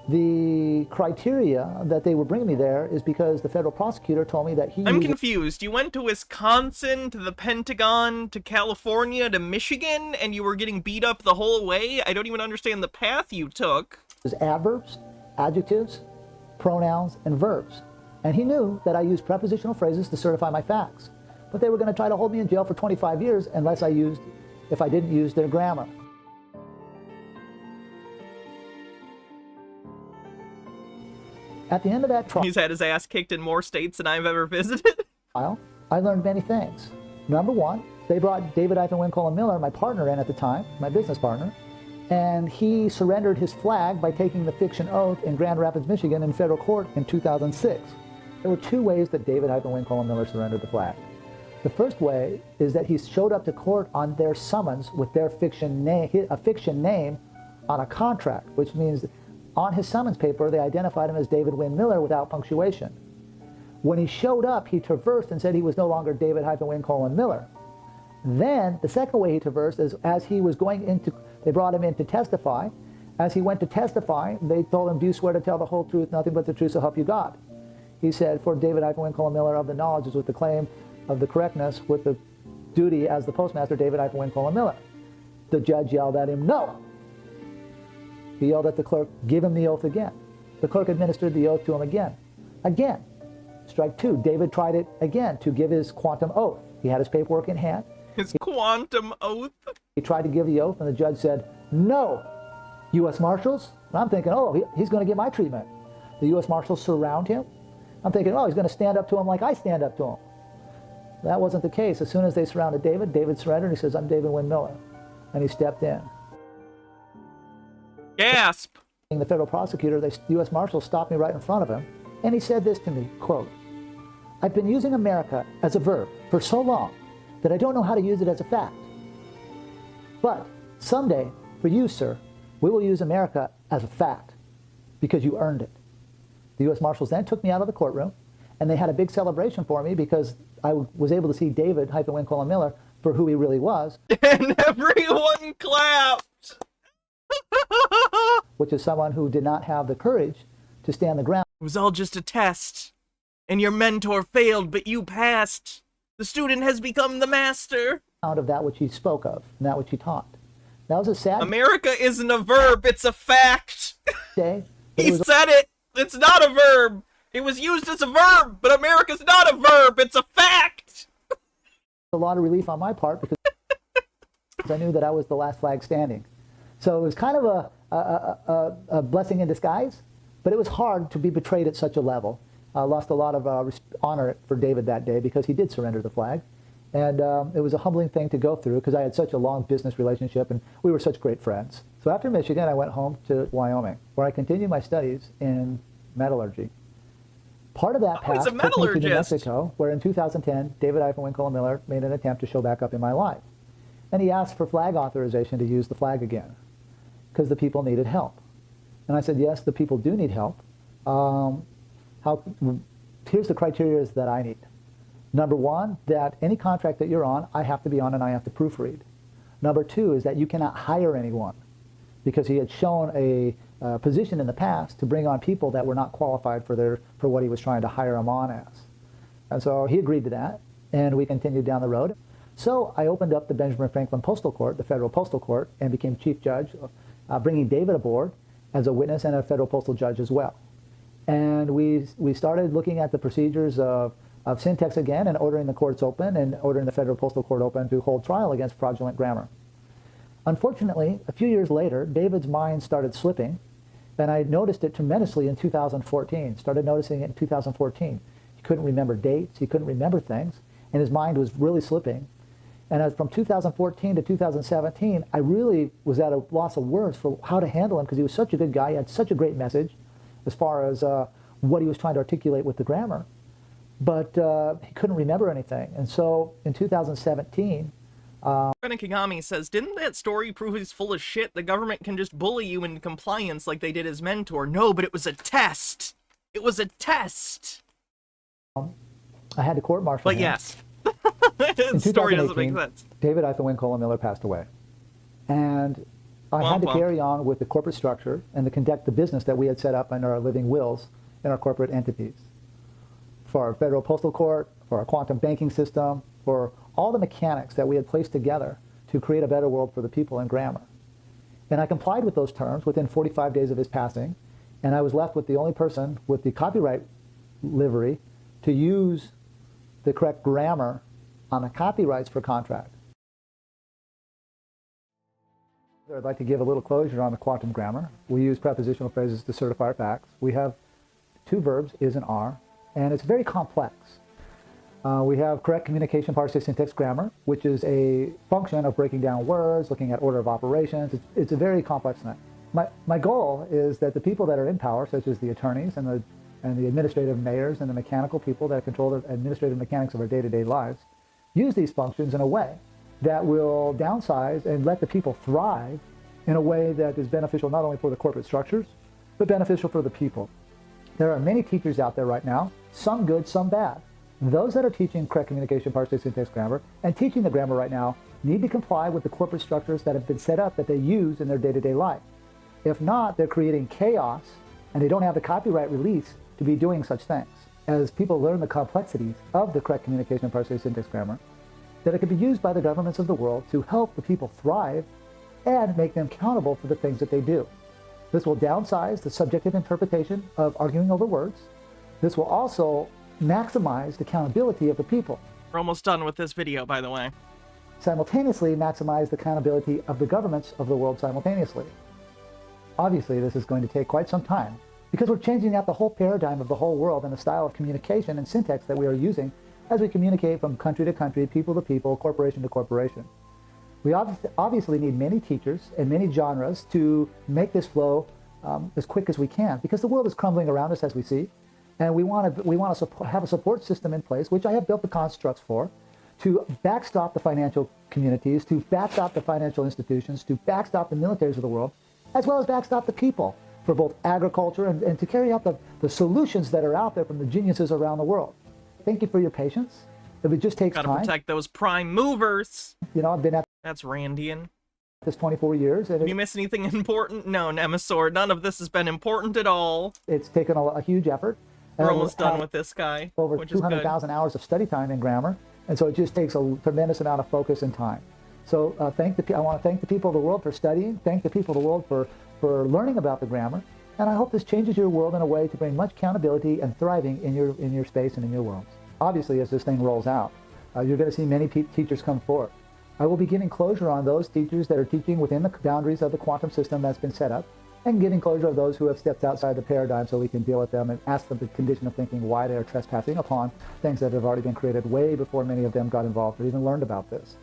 The criteria that they were bringing me there is because the federal prosecutor told me that he... I'm confused. You went to Wisconsin, to the Pentagon, to California, to Michigan, and you were getting beat up the whole way? I don't even understand the path you took. There's adverbs, adjectives, pronouns, and verbs. And he knew that I used prepositional phrases to certify my facts. but they were going to try to hold me in jail for 25 years if I didn't use their grammar. At the end of that trial, He's had his ass kicked in more states than I've ever visited. I learned many things. Number one, they brought David Wincole Miller, my partner in at the time, my business partner, and he surrendered his flag by taking the fiction oath in Grand Rapids, Michigan in federal court in 2006. There were two ways that David Wincole Miller surrendered the flag. The first way is that he showed up to court on their summons with their fiction name on a contract, which means on his summons paper, they identified him as David Wynn Miller without punctuation. When he showed up, he traversed and said he was no longer David Wincole Miller. Then, the second way he traversed is as he was going into, they brought him in to testify. As he went to testify, they told him, do you swear to tell the whole truth, nothing but the truth, so help you God? He said, for David Wincole Miller of the knowledge is with the claim of the correctness with the duty as the postmaster, David Wincole Miller. The judge yelled at him, no. He yelled at the clerk, give him the oath again. The clerk administered the oath to him again. Again. Strike two. David tried it again to give his quantum oath. He had his paperwork in hand. His quantum oath? He tried to give the oath, and the judge said, no. U.S. Marshals? And I'm thinking, oh, he's going to get my treatment. The U.S. Marshals surround him. I'm thinking, oh, he's going to stand up to him like I stand up to him. That wasn't the case. As soon as they surrounded David, David surrendered, and he says, I'm David Wynn Miller. And he stepped in. Gasp! The federal prosecutor, the U.S. Marshal, stopped me right in front of him, and he said this to me, quote, I've been using America as a verb for so long that I don't know how to use it as a fact. But someday, for you, sir, we will use America as a fact because you earned it. The U.S. Marshals then took me out of the courtroom, and they had a big celebration for me because I was able to see David Wincole Miller for who he really was. And everyone clapped! Which is someone who did not have the courage to stand the ground. It was all just a test. And your mentor failed, but you passed. The student has become the master. Of that which he spoke of, and that which he taught. That was a sad America isn't a verb, it's a fact. day. He said it. It's not a verb. It was used as a verb, but America's not a verb, it's a fact. A lot of relief on my part because I knew that I was the last flag standing. So it was kind of a blessing in disguise, but it was hard to be betrayed at such a level. I lost a lot of honor for David that day because he did surrender the flag. And it was a humbling thing to go through because I had such a long business relationship and we were such great friends. So after Michigan, I went home to Wyoming, where I continued my studies in metallurgy. Part of that path took me to New Mexico, where in 2010, David Wincole Miller made an attempt to show back up in my life. And he asked for flag authorization to use the flag again, because the people needed help. And I said, yes, the people do need help. Here's the criteria that I need. Number one, that any contract that you're on, I have to be on and I have to proofread. Number two is that you cannot hire anyone, because he had shown a position in the past to bring on people that were not qualified for what he was trying to hire them on as. And so he agreed to that, and we continued down the road. So I opened up the Benjamin Franklin Postal Court, the federal postal court, and became chief judge, bringing David aboard as a witness and a federal postal judge as well. And we started looking at the procedures of syntax again and ordering the courts open and ordering the federal postal court open to hold trial against fraudulent grammar. Unfortunately, a few years later, David's mind started slipping, and I noticed it tremendously in 2014, started noticing it in 2014. He couldn't remember dates, he couldn't remember things, and his mind was really slipping. And from 2014 to 2017, I really was at a loss of words for how to handle him because he was such a good guy. He had such a great message as far as what he was trying to articulate with the grammar. But he couldn't remember anything. And so in 2017... Brennan Kagami says, didn't that story prove he's full of shit? The government can just bully you into compliance like they did his mentor. No, but it was a test. It was a test. I had to court-martial him. But yes. In story doesn't make sense. David Wincole Miller passed away. And I had to carry on with the corporate structure and to conduct the business that we had set up in our living wills in our corporate entities. For our federal postal court, for our quantum banking system, for all the mechanics that we had placed together to create a better world for the people in grammar. And I complied with those terms within 45 days of his passing, and I was left with the only person with the copyright livery to use the correct grammar on the copyrights for contract. I'd like to give a little closure on the quantum grammar. We use prepositional phrases to certify facts. We have two verbs, is and are, and it's very complex. We have correct communication, parsing, syntax, grammar, which is a function of breaking down words, looking at order of operations. It's a very complex thing. My goal is that the people that are in power, such as the attorneys and the administrative mayors and the mechanical people that control the administrative mechanics of our day-to-day lives, use these functions in a way that will downsize and let the people thrive in a way that is beneficial not only for the corporate structures, but beneficial for the people. There are many teachers out there right now, some good, some bad. Those that are teaching correct communication, parsing, syntax, grammar, and teaching the grammar right now need to comply with the corporate structures that have been set up that they use in their day-to-day life. If not, they're creating chaos, and they don't have the copyright release to be doing such things. As people learn the complexities of the correct communication, parsing, syntax, grammar, that it can be used by the governments of the world to help the people thrive and make them accountable for the things that they do. This will downsize the subjective interpretation of arguing over words. This will also maximize the accountability of the people. We're almost done with this video, by the way. Simultaneously maximize the accountability of the governments of the world simultaneously. Obviously, this is going to take quite some time because we're changing out the whole paradigm of the whole world and the style of communication and syntax that we are using as we communicate from country to country, people to people, corporation to corporation. We obviously need many teachers and many genres to make this flow as quick as we can, because the world is crumbling around us as we see, and we want to have a support system in place, which I have built the constructs for, to backstop the financial communities, to backstop the financial institutions, to backstop the militaries of the world, as well as backstop the people for both agriculture and to carry out the solutions that are out there from the geniuses around the world. Thank you for your patience. If it just takes time. Gotta protect those prime movers. You know, I've been at That's Randian. this 24 years. And Did you miss anything important? No, Nemesaur. None of this has been important at all. It's taken a huge effort. We're almost done with this guy. Over which is good. 200,000 hours of study time in grammar, and so it just takes a tremendous amount of focus and time. So I want to thank the people of the world for studying, thank the people of the world for learning about the grammar, and I hope this changes your world in a way to bring much accountability and thriving in your space and in your world. Obviously, as this thing rolls out, you're going to see many teachers come forward. I will be giving closure on those teachers that are teaching within the boundaries of the quantum system that's been set up, and giving closure of those who have stepped outside the paradigm so we can deal with them and ask them the condition of thinking why they are trespassing upon things that have already been created way before many of them got involved or even learned about this.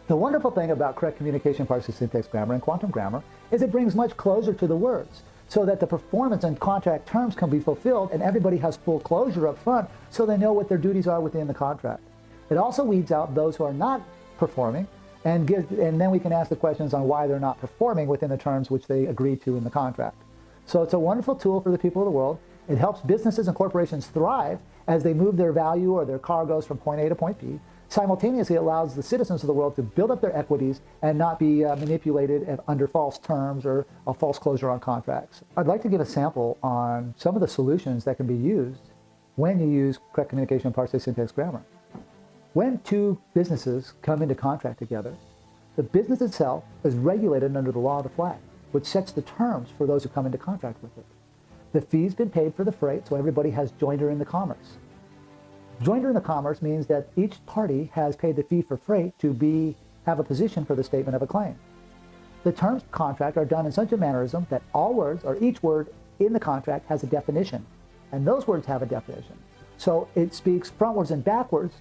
The wonderful thing about correct communication, parsing, syntax, grammar, and quantum grammar is it brings much closure to the words so that the performance and contract terms can be fulfilled and everybody has full closure up front so they know what their duties are within the contract. It also weeds out those who are not performing and then we can ask the questions on why they're not performing within the terms which they agreed to in the contract. So it's a wonderful tool for the people of the world. It helps businesses and corporations thrive as they move their value or their cargoes from point A to point B. Simultaneously, it allows the citizens of the world to build up their equities and not be manipulated under false terms or a false closure on contracts. I'd like to give a sample on some of the solutions that can be used when you use correct communication, parsing, syntax, grammar. When two businesses come into contract together, the business itself is regulated under the law of the flag, which sets the terms for those who come into contract with it. The fee's been paid for the freight, so everybody has joinder in the commerce. Joinder in the commerce means that each party has paid the fee for freight to have a position for the statement of a claim. The terms of contract are done in such a mannerism that all words or each word in the contract has a definition, and those words have a definition. So it speaks frontwards and backwards.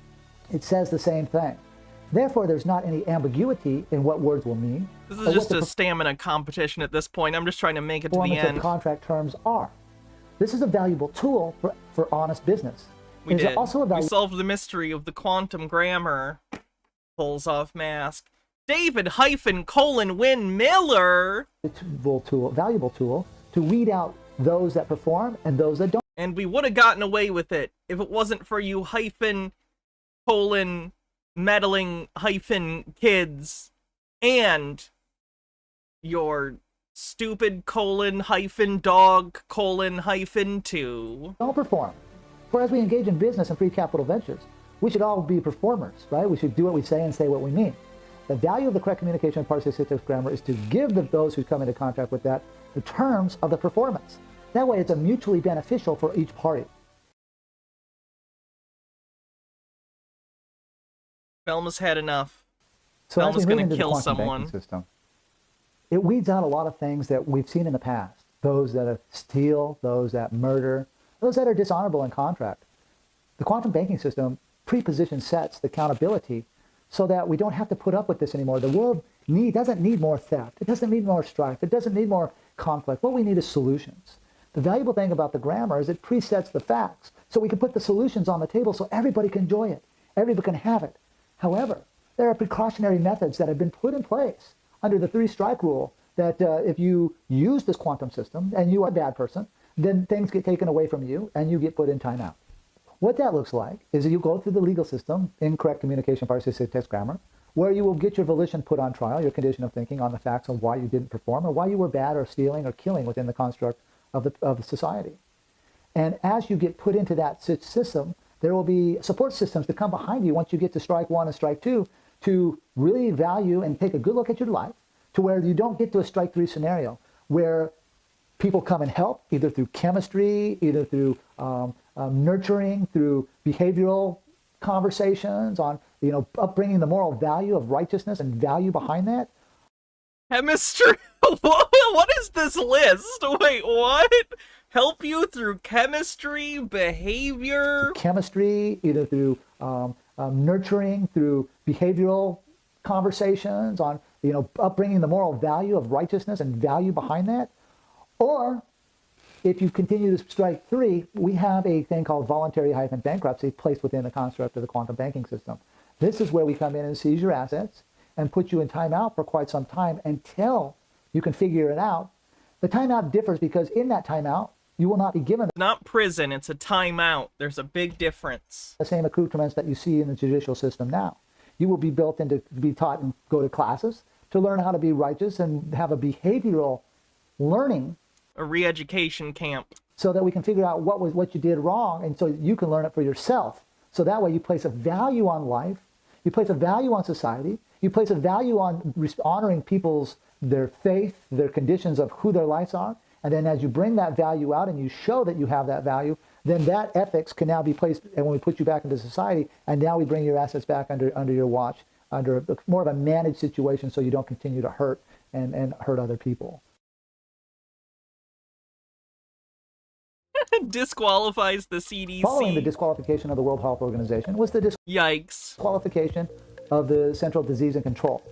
It says the same thing. Therefore, there's not any ambiguity in what words will mean. This is just a stamina competition at this point. I'm just trying to make it to the end. Of contract terms are. This is a valuable tool for honest business. We did. We solved the mystery of the quantum grammar. Pulls off mask. David Win Miller. Valuable tool to weed out those that perform and those that don't. And we would have gotten away with it if it wasn't for you meddling kids and your stupid dog 2. Don't perform. For as we engage in business and free capital ventures, we should all be performers, right? We should do what we say and say what we mean. The value of the correct communication, parsing, syntax, grammar is to give those who come into contact with that the terms of the performance. That way it's a mutually beneficial for each party. Velma's had enough. So as we Velma's move gonna into the kill quantum someone. banking system, it weeds out a lot of things that we've seen in the past. Those that steal, those that murder, those that are dishonorable in contract. The quantum banking system pre-position sets the accountability so that we don't have to put up with this anymore. The world doesn't need more theft. It doesn't need more strife. It doesn't need more conflict. What we need is solutions. The valuable thing about the grammar is it presets the facts so we can put the solutions on the table so everybody can enjoy it. Everybody can have it. However, there are precautionary methods that have been put in place under the three-strike rule that if you use this quantum system and you are a bad person, then things get taken away from you and you get put in timeout. What that looks like is that you go through the legal system, incorrect communication, parsing, syntax, grammar, where you will get your volition put on trial, your condition of thinking on the facts of why you didn't perform or why you were bad or stealing or killing within the construct of the society. And as you get put into that system, there will be support systems to come behind you once you get to strike one and strike two to really value and take a good look at your life to where you don't get to a strike three scenario where people come and help either through chemistry, either through nurturing, through behavioral conversations on, upbringing the moral value of righteousness and value behind that. Chemistry? What is this list? Wait, what? Help you through chemistry, behavior? Chemistry, either through nurturing, through behavioral conversations on, upbringing the moral value of righteousness and value behind that. Or if you continue to strike three, we have a thing called voluntary-bankruptcy placed within the construct of the quantum banking system. This is where we come in and seize your assets and put you in timeout for quite some time until you can figure it out. The timeout differs because in that timeout, you will not be given Not prison, it's a timeout. There's a big difference. the same accoutrements that you see in the judicial system now. You will be built into, be taught and go to classes to learn how to be righteous and have a behavioral learning. A re-education camp. So that we can figure out what you did wrong, and so you can learn it for yourself. So that way you place a value on life, you place a value on society, you place a value on honoring their faith, their conditions of who their lives are, and then as you bring that value out and you show that you have that value, then that ethics can now be placed, and when we put you back into society, and now we bring your assets back under your watch, under more of a managed situation so you don't continue to hurt and hurt other people. Disqualifies the CDC. Following the disqualification of the World Health Organization was the disqualification of the Central Disease and Control.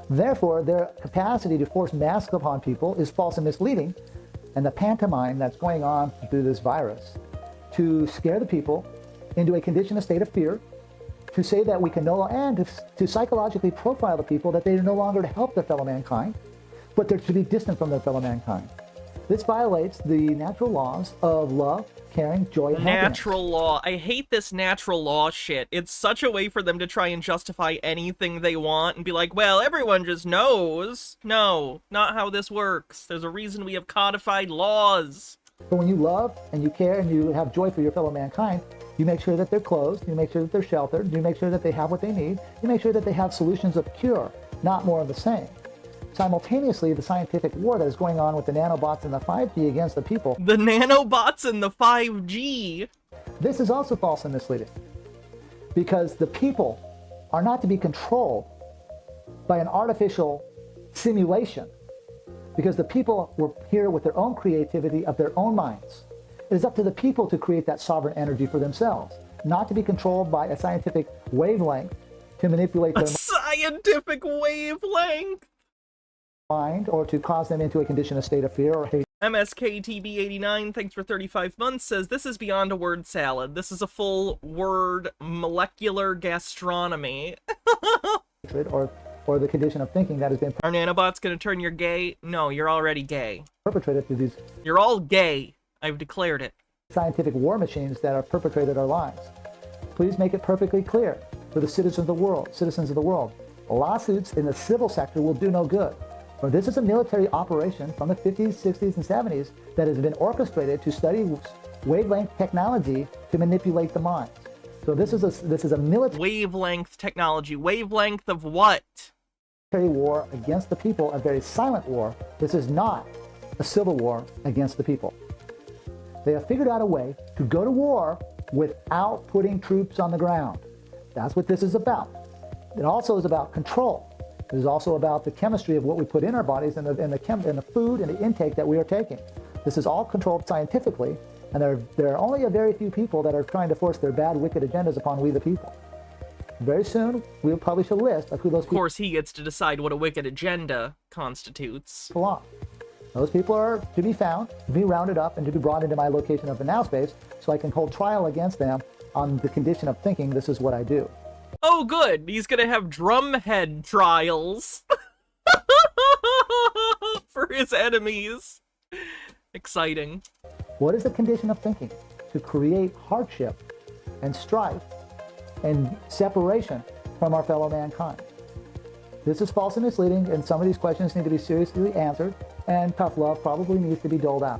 Therefore, their capacity to force masks upon people is false and misleading, and the pantomime that's going on through this virus to scare the people into a condition, a state of fear, to say that we can and to psychologically profile the people that they are no longer to help their fellow mankind, but they're to be distant from their fellow mankind. This violates the natural laws of love, caring, joy, and happiness. Natural law. I hate this natural law shit. It's such a way for them to try and justify anything they want and be like, well, everyone just knows. No, not how this works. There's a reason we have codified laws. But when you love and you care and you have joy for your fellow mankind, you make sure that they're clothed, you make sure that they're sheltered, you make sure that they have what they need, you make sure that they have solutions of cure, not more of the same. Simultaneously, the scientific war that is going on with the nanobots and the 5G against the people. The nanobots and the 5G. This is also false and misleading because the people are not to be controlled by an artificial simulation because the people were here with their own creativity of their own minds. It is up to the people to create that sovereign energy for themselves, not to be controlled by a scientific wavelength to manipulate their scientific wavelength mind or to cause them into a condition, a state of fear or hate. MSKTB89, thanks for 35 months, says, this is beyond a word salad. This is a full word molecular gastronomy. or the condition of thinking that has been... Are nanobots gonna turn you gay? No, you're already gay. ...perpetrated through these... You're all gay. I've declared it. ...scientific war machines that are perpetrated our lives. Please make it perfectly clear for the citizens of the world. Lawsuits in the civil sector will do no good. For this is a military operation from the 50s, 60s, and 70s that has been orchestrated to study wavelength technology to manipulate the mind. So this is a military wavelength technology. Wavelength of what? War against the people, a very silent war. This is not a civil war against the people. They have figured out a way to go to war without putting troops on the ground. That's what this is about. It also is about control. It is also about the chemistry of what we put in our bodies and the food and the intake that we are taking. This is all controlled scientifically, and there are only a very few people that are trying to force their bad, wicked agendas upon we the people. Very soon, we'll publish a list of who those people are. Of course, he gets to decide what a wicked agenda constitutes. Those people are to be found, to be rounded up, and to be brought into my location of the now space so I can hold trial against them on the condition of thinking this is what I do. Oh, good. He's gonna have drumhead trials for his enemies. Exciting. What is the condition of thinking? To create hardship and strife and separation from our fellow mankind. This is false and misleading, and some of these questions need to be seriously answered, and tough love probably needs to be doled out.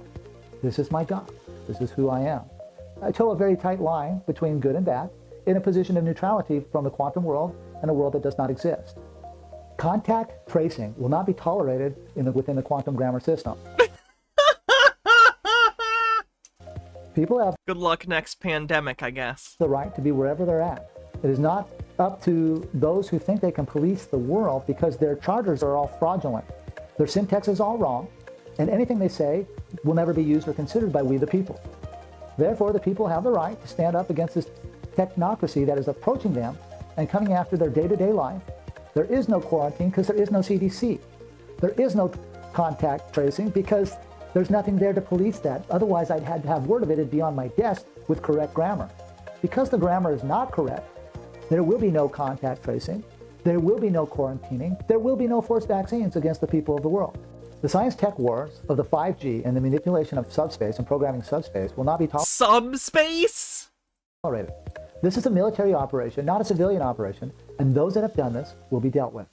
This is my job. This is who I am. I toe a very tight line between good and bad in a position of neutrality from the quantum world and a world that does not exist. Contact tracing will not be tolerated within the quantum grammar system. People have good luck next pandemic, I guess. The right to be wherever they're at. It is not up to those who think they can police the world because their charters are all fraudulent. Their syntax is all wrong, and anything they say will never be used or considered by we the people. Therefore, the people have the right to stand up against this technocracy that is approaching them and coming after their day-to-day life. There is no quarantine because there is no CDC. There is no contact tracing because there's nothing there to police that. Otherwise, I'd had to have word of it. It'd be on my desk with correct grammar. Because the grammar is not correct, there will be no contact tracing. There will be no quarantining. There will be no forced vaccines against the people of the world. The science-tech wars of the 5G and the manipulation of subspace and programming subspace will not be tolerated. Subspace? This is a military operation, not a civilian operation, and those that have done this will be dealt with.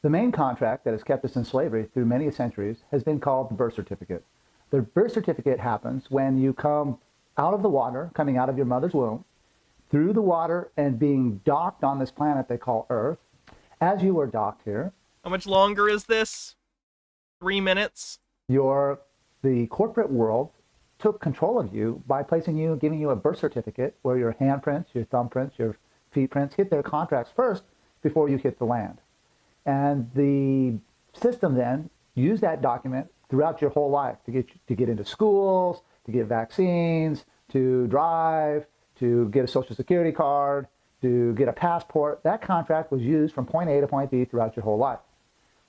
The main contract that has kept us in slavery through many centuries has been called the birth certificate. The birth certificate happens when you come out of the water, coming out of your mother's womb, through the water and being docked on this planet they call Earth. As you were docked here. How much longer is this? 3 minutes? The corporate world took control of you by giving you a birth certificate where your handprints, your thumbprints, your feet prints hit their contracts first before you hit the land. And the system then used that document throughout your whole life to get into schools, to get vaccines, to drive, to get a social security card, to get a passport. That contract was used from point A to point B throughout your whole life.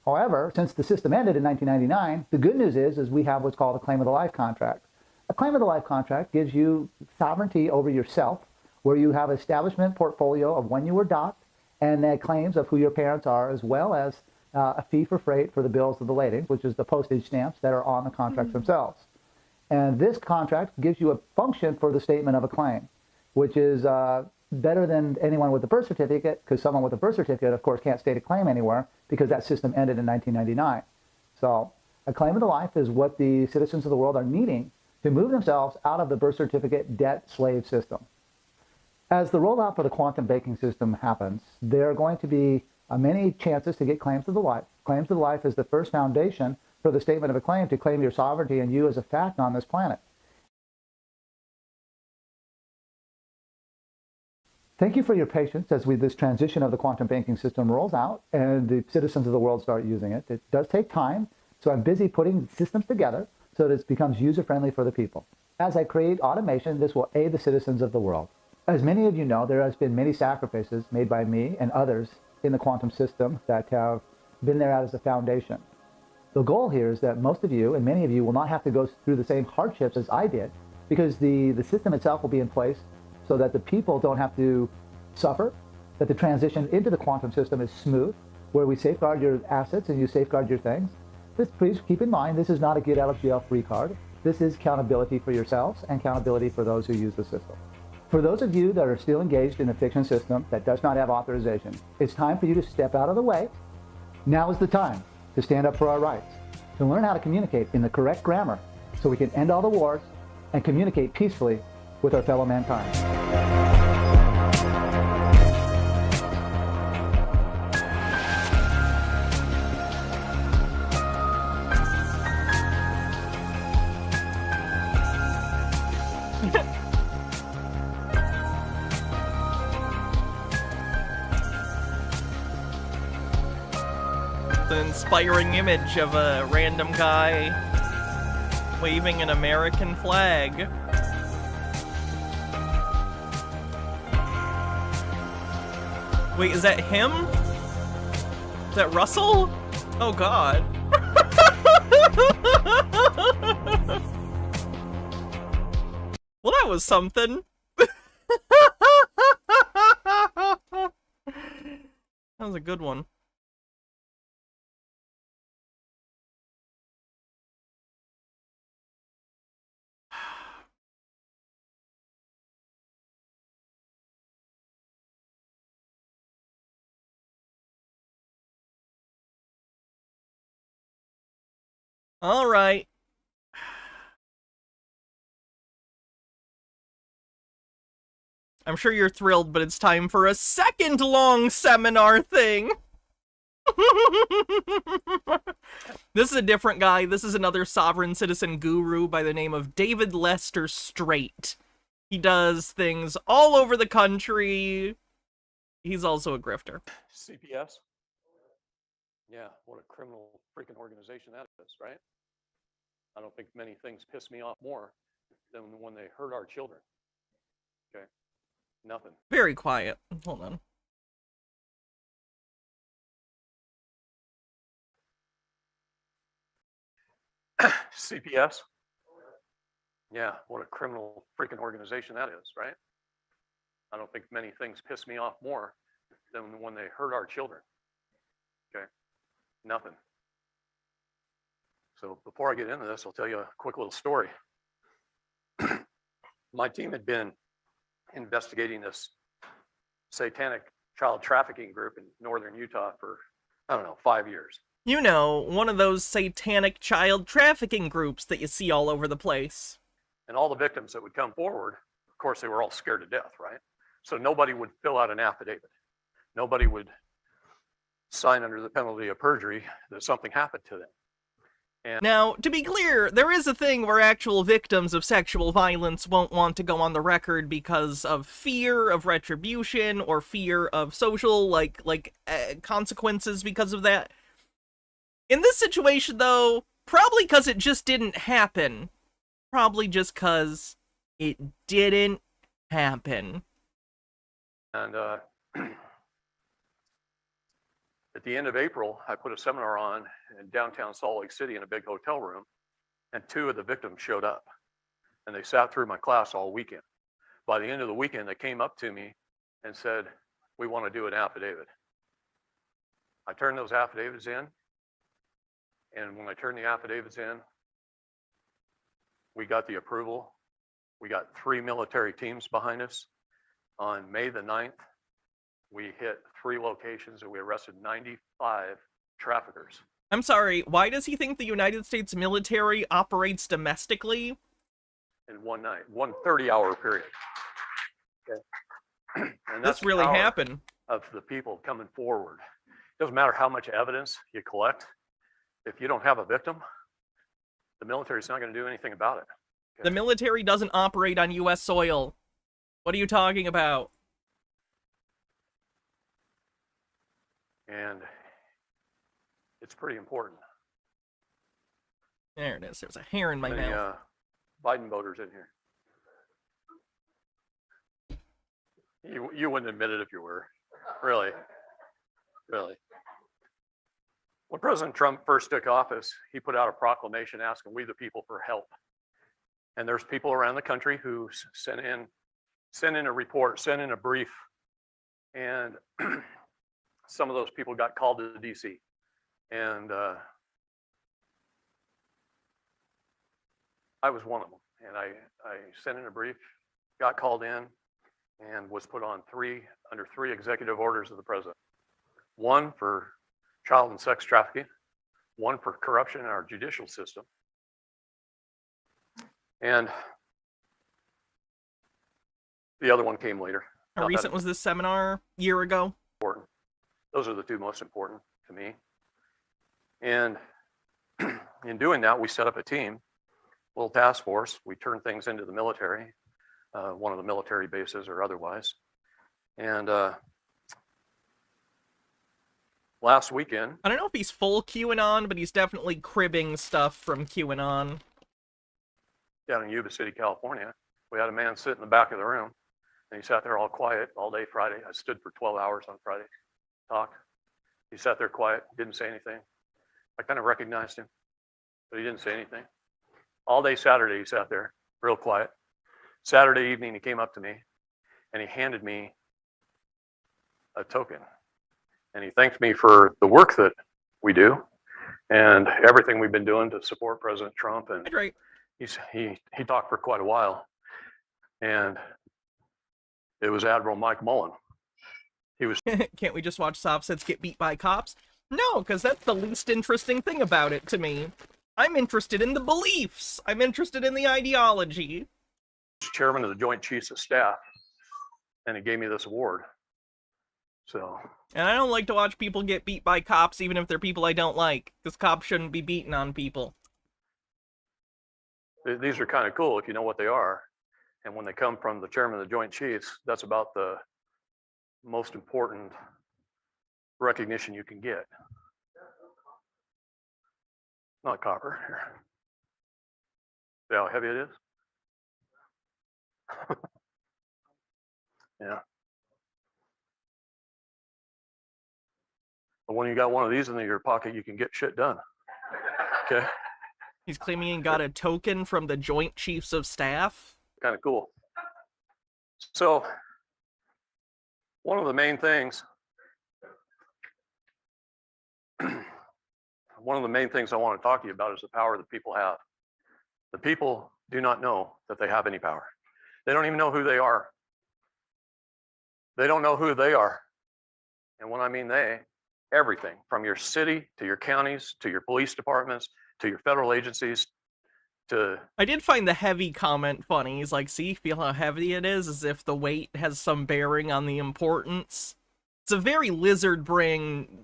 However, since the system ended in 1999, the good news is we have what's called a claim of the life contract. A claim of the life contract gives you sovereignty over yourself, where you have an establishment portfolio of when you were docked, and the claims of who your parents are, as well as a fee for freight for the bills of the lading, which is the postage stamps that are on the contracts themselves. And this contract gives you a function for the statement of a claim, which is better than anyone with a birth certificate, because someone with a birth certificate, of course, can't state a claim anywhere because that system ended in 1999. So a claim of the life is what the citizens of the world are needing to move themselves out of the birth certificate debt slave system. As the rollout for the quantum banking system happens, there are going to be many chances to get claims of the life. Claims of the life is the first foundation for the statement of a claim to claim your sovereignty and you as a fact on this planet. Thank you for your patience as this transition of the quantum banking system rolls out and the citizens of the world start using it. It does take time, so I'm busy putting systems together so that it becomes user-friendly for the people. As I create automation, this will aid the citizens of the world. As many of you know, there has been many sacrifices made by me and others in the quantum system that have been there as a foundation. The goal here is that most of you and many of you will not have to go through the same hardships as I did, because the system itself will be in place so that the people don't have to suffer, that the transition into the quantum system is smooth, where we safeguard your assets and you safeguard your things. Please keep in mind, this is not a get out of jail free card. This is accountability for yourselves and accountability for those who use the system. For those of you that are still engaged in a fiction system that does not have authorization, it's time for you to step out of the way. Now is the time to stand up for our rights, to learn how to communicate in the correct grammar so we can end all the wars and communicate peacefully with our fellow mankind. with an inspiring image of a random guy waving an American flag. Wait, is that him? Is that Russell? Oh god. Well, that was something. That was a good one. All right. I'm sure you're thrilled, but it's time for a second long seminar thing. This is a different guy. This is another sovereign citizen guru by the name of David Lester Straight. He does things all over the country. He's also a grifter. CPS? Yeah, what a criminal freaking organization that is, right? I don't think many things piss me off more than when they hurt our children. Okay, nothing. Very quiet. Hold on. CPS? Yeah, what a criminal freaking organization that is, right? I don't think many things piss me off more than when they hurt our children. Okay, nothing. So before I get into this, I'll tell you a quick little story. My team had been investigating this satanic child trafficking group in northern Utah for, I don't know, 5 years. You know, one of those satanic child trafficking groups that you see all over the place. And all the victims that would come forward, of course, they were all scared to death, right? So nobody would fill out an affidavit. Nobody would sign under the penalty of perjury that something happened to them. And now, to be clear, there is a thing where actual victims of sexual violence won't want to go on the record because of fear of retribution or fear of social, consequences because of that. In this situation, though, probably because it just didn't happen. Probably just because it didn't happen. And at the end of April, I put a seminar on in downtown Salt Lake City in a big hotel room, and 2 of the victims showed up. And they sat through my class all weekend. By the end of the weekend, they came up to me and said, "We want to do an affidavit." I turned those affidavits in, and when I turned the affidavits in, we got the approval. We got 3 military teams behind us. On May the 9th, we hit 3 locations and we arrested 95 traffickers. I'm sorry, why does he think the United States military operates domestically? In one night, 1 30-hour period. Okay. And that's this really happened. Of the people coming forward. It doesn't matter how much evidence you collect. If you don't have a victim, the military is not going to do anything about it. Okay. The military doesn't operate on U.S. soil. What are you talking about? And it's pretty important. There it is. There's a hair in my Many, mouth. Biden voters in here. You wouldn't admit it if you were. Really. Really. When President Trump first took office, he put out a proclamation asking we the people for help. And there's people around the country who sent in a report, sent in a brief, and some of those people got called to the DC. And I was one of them. And I sent in a brief, got called in, and was put on under three executive orders of the president. One for child and sex trafficking, one for corruption in our judicial system. And the other one came later. How recent was this seminar? A year ago? Important. Those are the 2 most important to me. And in doing that, we set up a team, a little task force. We turned things into the military, one of the military bases or otherwise. And last weekend. I don't know if he's full QAnon, but he's definitely cribbing stuff from QAnon. Down in Yuba City, California, we had a man sit in the back of the room, and he sat there all quiet all day Friday. I stood for 12 hours on Friday, talked. He sat there quiet, didn't say anything. I kind of recognized him, but he didn't say anything. All day Saturday, he sat there, real quiet. Saturday evening, he came up to me, and he handed me a token. And he thanked me for the work that we do and everything we've been doing to support President Trump. And right. he talked for quite a while. And it was Admiral Mike Mullen. He was. Can't we just watch Sophsets get beat by cops? No, because that's the least interesting thing about it to me. I'm interested in the beliefs. I'm interested in the ideology. Chairman of the Joint Chiefs of Staff, and he gave me this award. So. And I don't like to watch people get beat by cops, even if they're people I don't like, because cops shouldn't be beating on people. These are kind of cool if you know what they are. And when they come from the Chairman of the Joint Chiefs, that's about the most important recognition you can get. Not copper. Here. See how heavy it is? Yeah. But when you got one of these in your pocket, you can get shit done. Okay. He's claiming he got a token from the Joint Chiefs of Staff. Kind of cool. So, one of the main things I want to talk to you about is the power that people have. The people do not know that they have any power. They don't even know who they are. They don't know who they are. And when I mean they, everything from your city to your counties to your police departments to your federal agencies to... I did find the heavy comment funny. He's like, see, feel how heavy it is, as if the weight has some bearing on the importance. It's a very lizard brain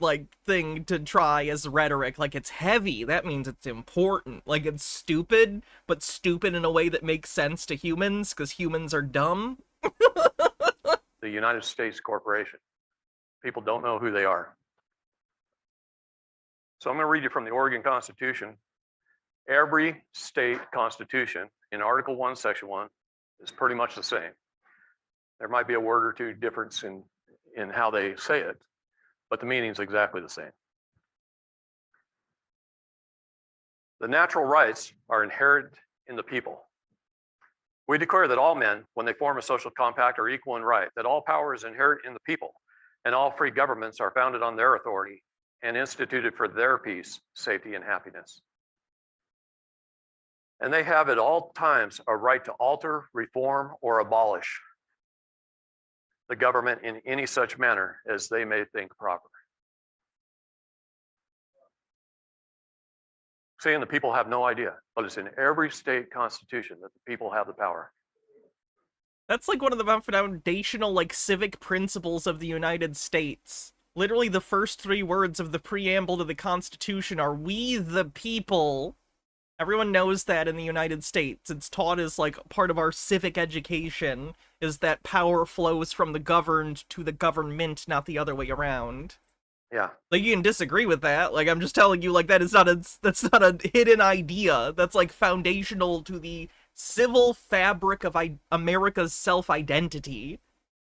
thing to try as rhetoric. Like, it's heavy, that means it's important. Like, it's stupid, but stupid in a way that makes sense to humans, because humans are dumb. The United States corporation. People don't know who they are. So I'm going to read you from the Oregon Constitution. Every state constitution in Article 1, Section 1 is pretty much the same. There might be a word or two difference in how they say it, but the meaning is exactly the same. The natural rights are inherent in the people. We declare that all men, when they form a social compact, are equal in right, that all power is inherent in the people, and all free governments are founded on their authority and instituted for their peace, safety, and happiness. And they have at all times a right to alter, reform, or abolish the government in any such manner as they may think proper. Saying the people have no idea, but it's in every state constitution that the people have the power. That's like one of the foundational, civic principles of the United States. Literally the first 3 words of the preamble to the Constitution are, "We the people." Everyone knows that in the United States. It's taught as, part of our civic education, is that power flows from the governed to the government, not the other way around. Yeah. You can disagree with that. I'm just telling you, that's not a hidden idea. That's, foundational to the civil fabric of America's self-identity,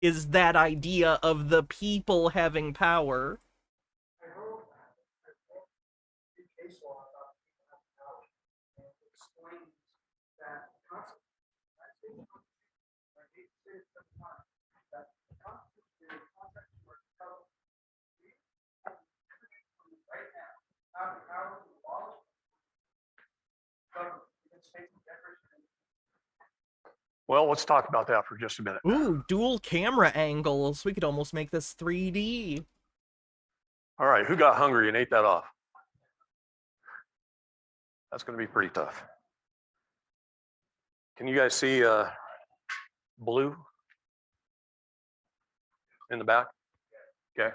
is that idea of the people having power. Well, let's talk about that for just a minute. Ooh, dual camera angles. We could almost make this 3D. All right, who got hungry and ate that off? That's going to be pretty tough. Can you guys see blue in the back? Okay.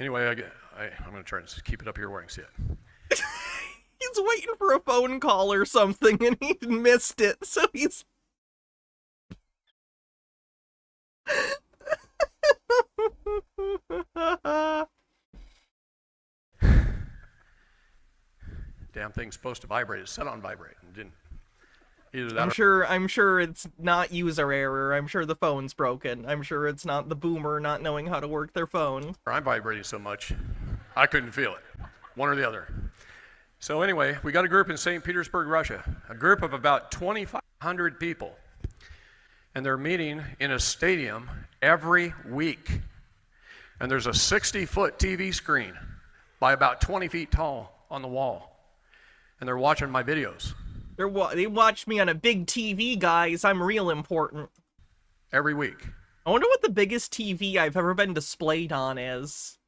Anyway, I'm going to try to keep it up here where I can see it. He's waiting for a phone call or something, and he missed it, so he's... Damn thing's supposed to vibrate. It's set on vibrate and didn't. Either that I'm sure it's not user error. I'm sure the phone's broken. I'm sure it's not the boomer not knowing how to work their phone. or I'm vibrating so much, I couldn't feel it. One or the other. So anyway, we got a group in St. Petersburg, Russia. A group of about 2,500 people. And they're meeting in a stadium every week. And there's a 60-foot TV screen by about 20 feet tall on the wall. And they're watching my videos. They watch me on a big TV, guys. I'm real important. Every week. I wonder what the biggest TV I've ever been displayed on is.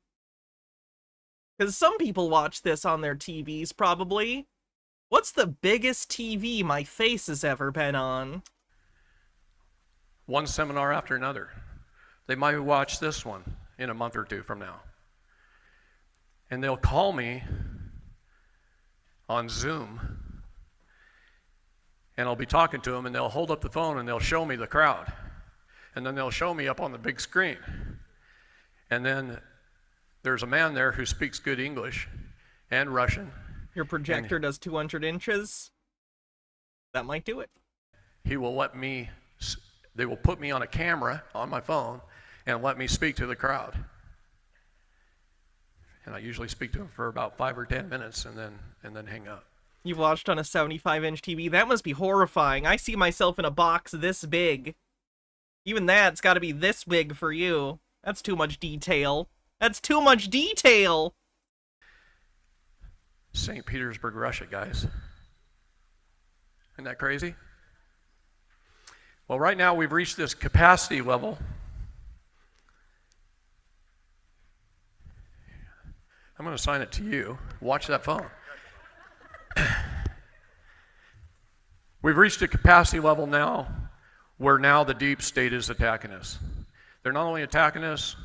Because some people watch this on their TVs, probably. What's the biggest TV my face has ever been on? One seminar after another. They might watch this one in a month or two from now. And they'll call me on Zoom, and I'll be talking to them, and they'll hold up the phone and they'll show me the crowd. And then they'll show me up on the big screen. And then there's a man there who speaks good English and Russian. Your projector does 200 inches? That might do it. He will let me, they will put me on a camera on my phone and let me speak to the crowd. And I usually speak to them for about 5 or 10 minutes and then hang up. You've watched on a 75-inch TV? That must be horrifying. I see myself in a box this big. Even that's got to be this big for you. That's too much detail. That's too much detail! St. Petersburg, Russia, guys. Isn't that crazy? Well, right now we've reached this capacity level. I'm going to assign it to you. Watch that phone. We've reached a capacity level now where now the deep state is attacking us. They're not only attacking us,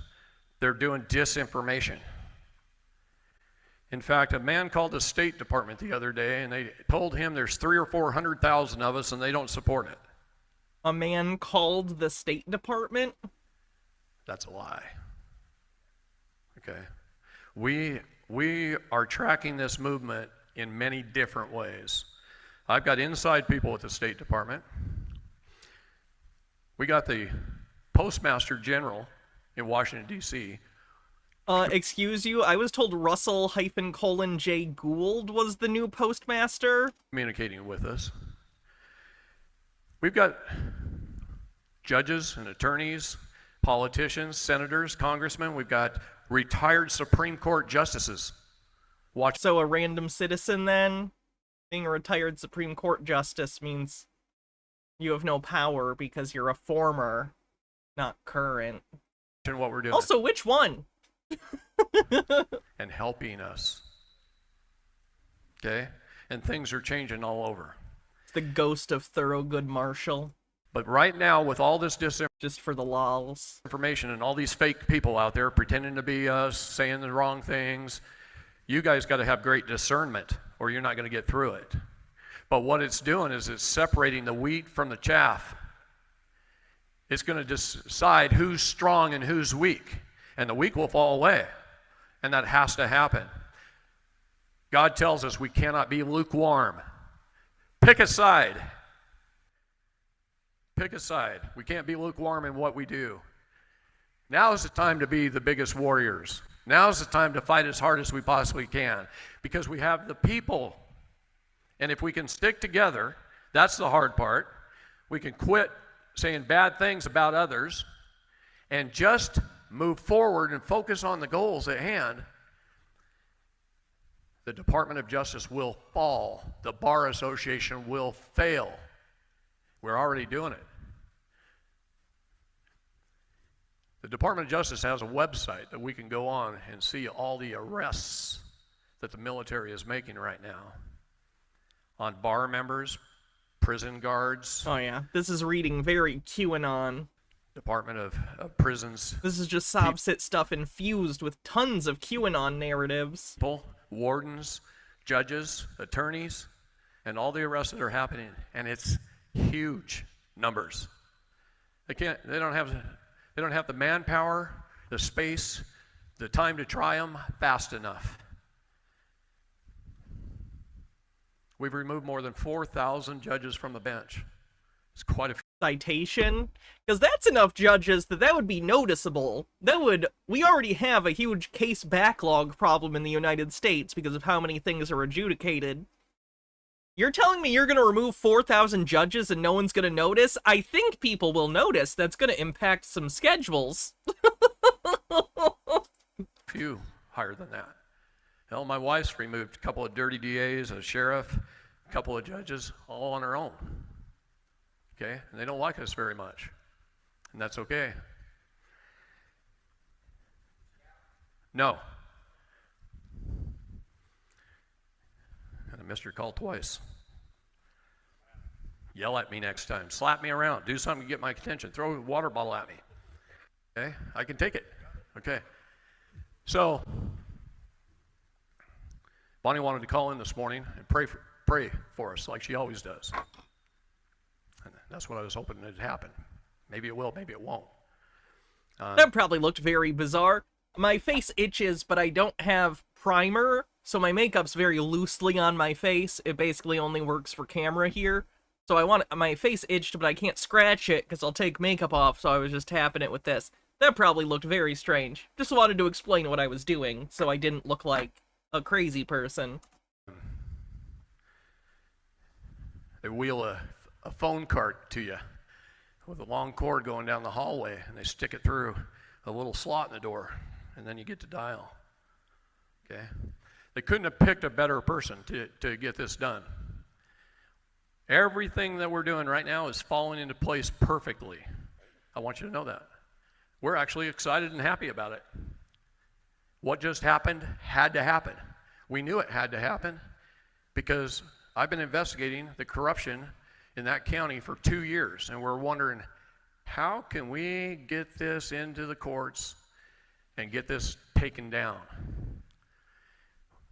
they're doing disinformation. In fact, a man called the State Department the other day and they told him there's 300,000 or 400,000 of us and they don't support it. A man called the State Department? That's a lie. Okay. We are tracking this movement in many different ways. I've got inside people at the State Department. We got the Postmaster General in Washington, D.C. Excuse you, I was told Russel-J. Gould was the new postmaster. Communicating with us. We've got judges and attorneys, politicians, senators, congressmen. We've got retired Supreme Court justices. So a random citizen then? Being a retired Supreme Court justice means you have no power because you're a former, not current. And what we're doing. Also, which one? And helping us. Okay? And things are changing all over. It's the ghost of Thurgood Marshall. But right now, with all this just for the lols, information and all these fake people out there pretending to be us, saying the wrong things, you guys got to have great discernment or you're not going to get through it. But what it's doing is it's separating the wheat from the chaff. It's going to decide who's strong and who's weak. And the weak will fall away. And that has to happen. God tells us we cannot be lukewarm. Pick a side. Pick a side. We can't be lukewarm in what we do. Now is the time to be the biggest warriors. Now is the time to fight as hard as we possibly can. Because we have the people. And if we can stick together, that's the hard part. We can quit saying bad things about others and just move forward and focus on the goals at hand. The Department of Justice will fall. The Bar Association will fail. We're already doing it. The Department of Justice has a website that we can go on and see all the arrests that the military is making right now on bar members, prison guards. Oh yeah, this is reading very QAnon. Department of Prisons. This is just sob-sit stuff infused with tons of QAnon narratives. People, wardens, judges, attorneys, and all the arrests that are happening, and it's huge numbers. They don't have the manpower, the space, the time to try them fast enough. We've removed more than 4,000 judges from the bench. It's quite a few. Citation, because that's enough judges that would be noticeable. We already have a huge case backlog problem in the United States because of how many things are adjudicated. You're telling me you're going to remove 4,000 judges and no one's going to notice? I think people will notice. That's going to impact some schedules. Few higher than that. Hell, my wife's removed a couple of dirty DAs, a sheriff, a couple of judges, all on her own. Okay? And they don't like us very much. And that's okay. No. And I missed your call twice. Yell at me next time. Slap me around. Do something to get my attention. Throw a water bottle at me. Okay? I can take it. Okay. So, Bonnie wanted to call in this morning and pray for us like she always does. And that's what I was hoping would happen. Maybe it will, maybe it won't. That probably looked very bizarre. My face itches, but I don't have primer, so my makeup's very loosely on my face. It basically only works for camera here. So my face itched, but I can't scratch it because I'll take makeup off, so I was just tapping it with this. That probably looked very strange. Just wanted to explain what I was doing, so I didn't look like a crazy person. They wheel a phone cart to you with a long cord going down the hallway, and they stick it through a little slot in the door, and then you get to dial. Okay? They couldn't have picked a better person to get this done. Everything that we're doing right now is falling into place perfectly. I want you to know that. We're actually excited and happy about it. What just happened had to happen. We knew it had to happen because I've been investigating the corruption in that county for 2 years, and we're wondering, how can we get this into the courts and get this taken down?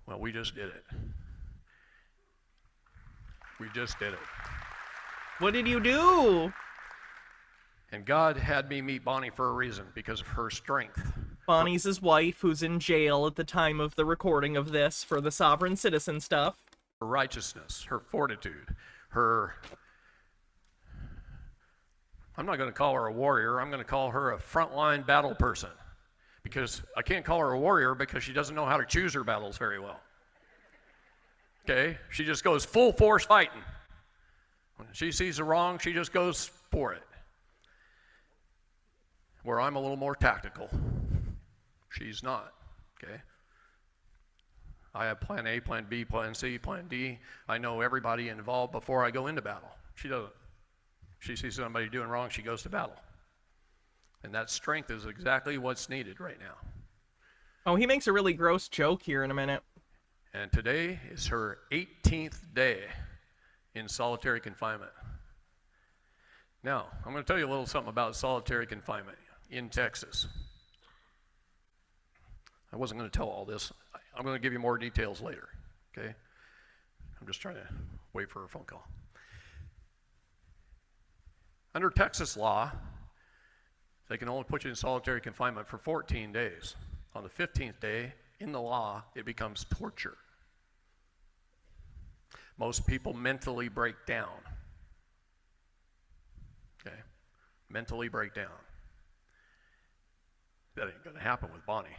Well, we just did it. We just did it. What did you do? And God had me meet Bonnie for a reason, because of her strength. Bonnie's his wife, who's in jail at the time of the recording of this for the sovereign citizen stuff. Her righteousness, her fortitude, her... I'm not going to call her a warrior, I'm going to call her a frontline battle person. Because I can't call her a warrior because she doesn't know how to choose her battles very well. Okay? She just goes full force fighting. When she sees a wrong, she just goes for it. Where I'm a little more tactical. She's not, okay? I have plan A, plan B, plan C, plan D. I know everybody involved before I go into battle. She doesn't. She sees somebody doing wrong, she goes to battle. And that strength is exactly what's needed right now. Oh, he makes a really gross joke here in a minute. And today is her 18th day in solitary confinement. Now, I'm going to tell you a little something about solitary confinement in Texas. I wasn't going to tell all this. I'm going to give you more details later, okay? I'm just trying to wait for a phone call. Under Texas law, they can only put you in solitary confinement for 14 days. On the 15th day, in the law, it becomes torture. Most people mentally break down. Okay? Mentally break down. That ain't going to happen with Bonnie.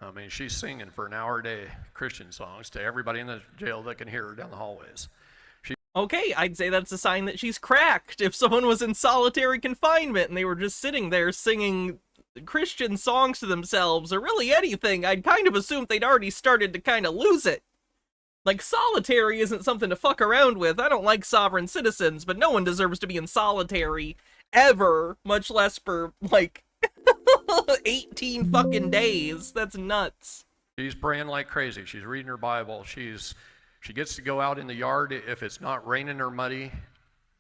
I mean, she's singing for an hour a day Christian songs to everybody in the jail that can hear her down the hallways. Okay, I'd say that's a sign that she's cracked. If someone was in solitary confinement and they were just sitting there singing Christian songs to themselves, or really anything, I'd kind of assume they'd already started to kind of lose it. Like, solitary isn't something to fuck around with. I don't like sovereign citizens, but no one deserves to be in solitary ever, much less for, like, 18 fucking days. That's nuts. She's praying like crazy. She's reading her Bible. She gets to go out in the yard if it's not raining or muddy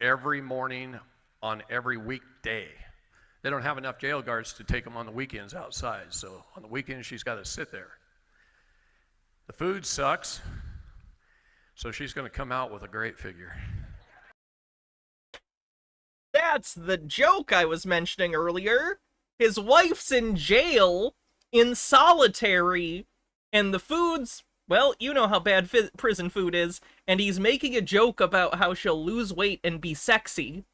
every morning on every weekday. They don't have enough jail guards to take them on the weekends outside, so on the weekends she's got to sit there. The food sucks, so she's going to come out with a great figure. That's the joke I was mentioning earlier. His wife's in jail, in solitary, and the food's, well, you know how bad prison food is, and he's making a joke about how she'll lose weight and be sexy.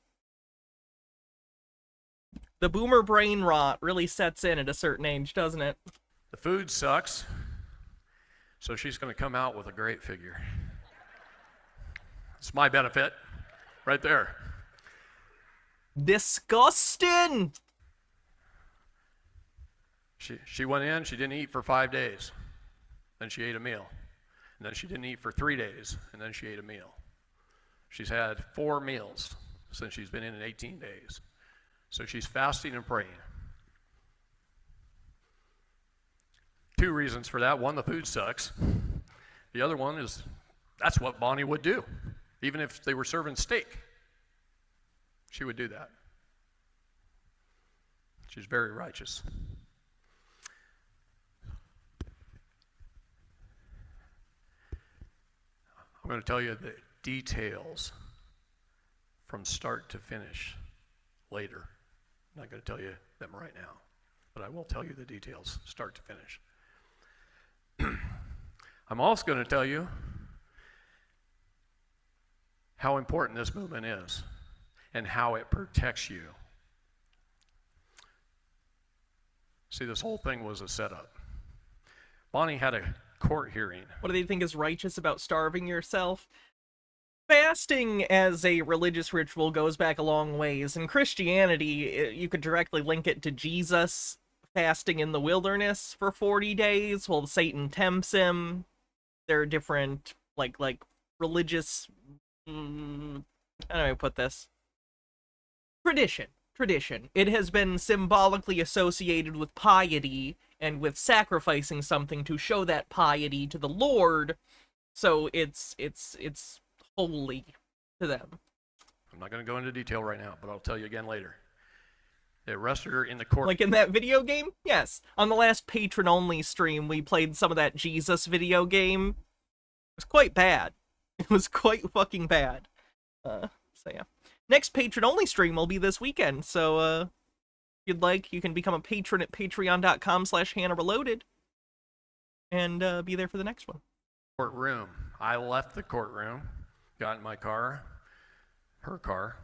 The boomer brain rot really sets in at a certain age, doesn't it? The food sucks, so she's going to come out with a great figure. It's my benefit, right there. Disgusting! She went in, she didn't eat for 5 days. Then she ate a meal. And then she didn't eat for 3 days, and then she ate a meal. She's had 4 meals since she's been in 18 days. So she's fasting and praying. 2 reasons for that. One, the food sucks. The other one is that's what Bonnie would do. Even if they were serving steak, she would do that. She's very righteous. I'm going to tell you the details from start to finish later. I'm not going to tell you them right now, but I will tell you the details, start to finish. I'm also going to tell you how important this movement is and how it protects you. See, this whole thing was a setup. Bonnie had a court hearing. What do they think is righteous about starving yourself? Fasting as a religious ritual goes back a long ways. In Christianity, you could directly link it to Jesus fasting in the wilderness for 40 days while Satan tempts him. There are different, like religious, how do I put this? Tradition. It has been symbolically associated with piety and with sacrificing something to show that piety to the Lord. So it's holy to them. I'm not going to go into detail right now, but I'll tell you again later. They arrested her in the court. Like in that video game? Yes. On the last patron-only stream, we played some of that Jesus video game. It was quite bad. It was quite fucking bad. So yeah. Next patron-only stream will be this weekend, so if you'd like, you can become a patron at patreon.com/HannahReloaded and be there for the next one. Courtroom. I left the courtroom, got in my car, her car,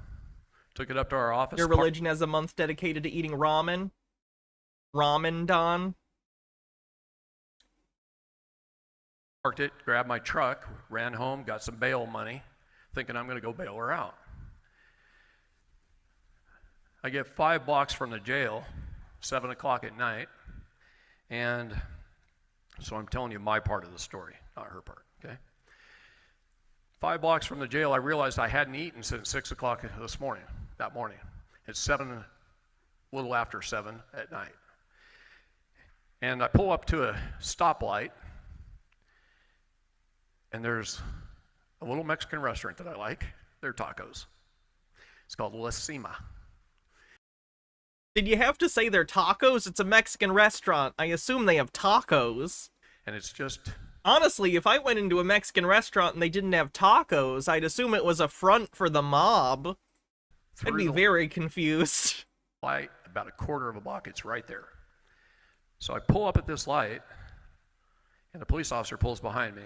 took it up to our office. Your religion has a month dedicated to eating ramen. Ramen Don. Parked it, grabbed my truck, ran home, got some bail money, thinking I'm going to go bail her out. I get 5 blocks from the jail, 7 o'clock at night, and so I'm telling you my part of the story, not her part, okay? 5 blocks from the jail, I realized I hadn't eaten since 6 o'clock that morning. It's a little after 7 at night. And I pull up to a stoplight, and there's a little Mexican restaurant that I like. They're tacos. It's called La Cima. Did you have to say they're tacos? It's a Mexican restaurant. I assume they have tacos. And it's just... Honestly, if I went into a Mexican restaurant and they didn't have tacos, I'd assume it was a front for the mob. I'd be very confused. Light, about a quarter of a block, it's right there. So I pull up at this light, and a police officer pulls behind me.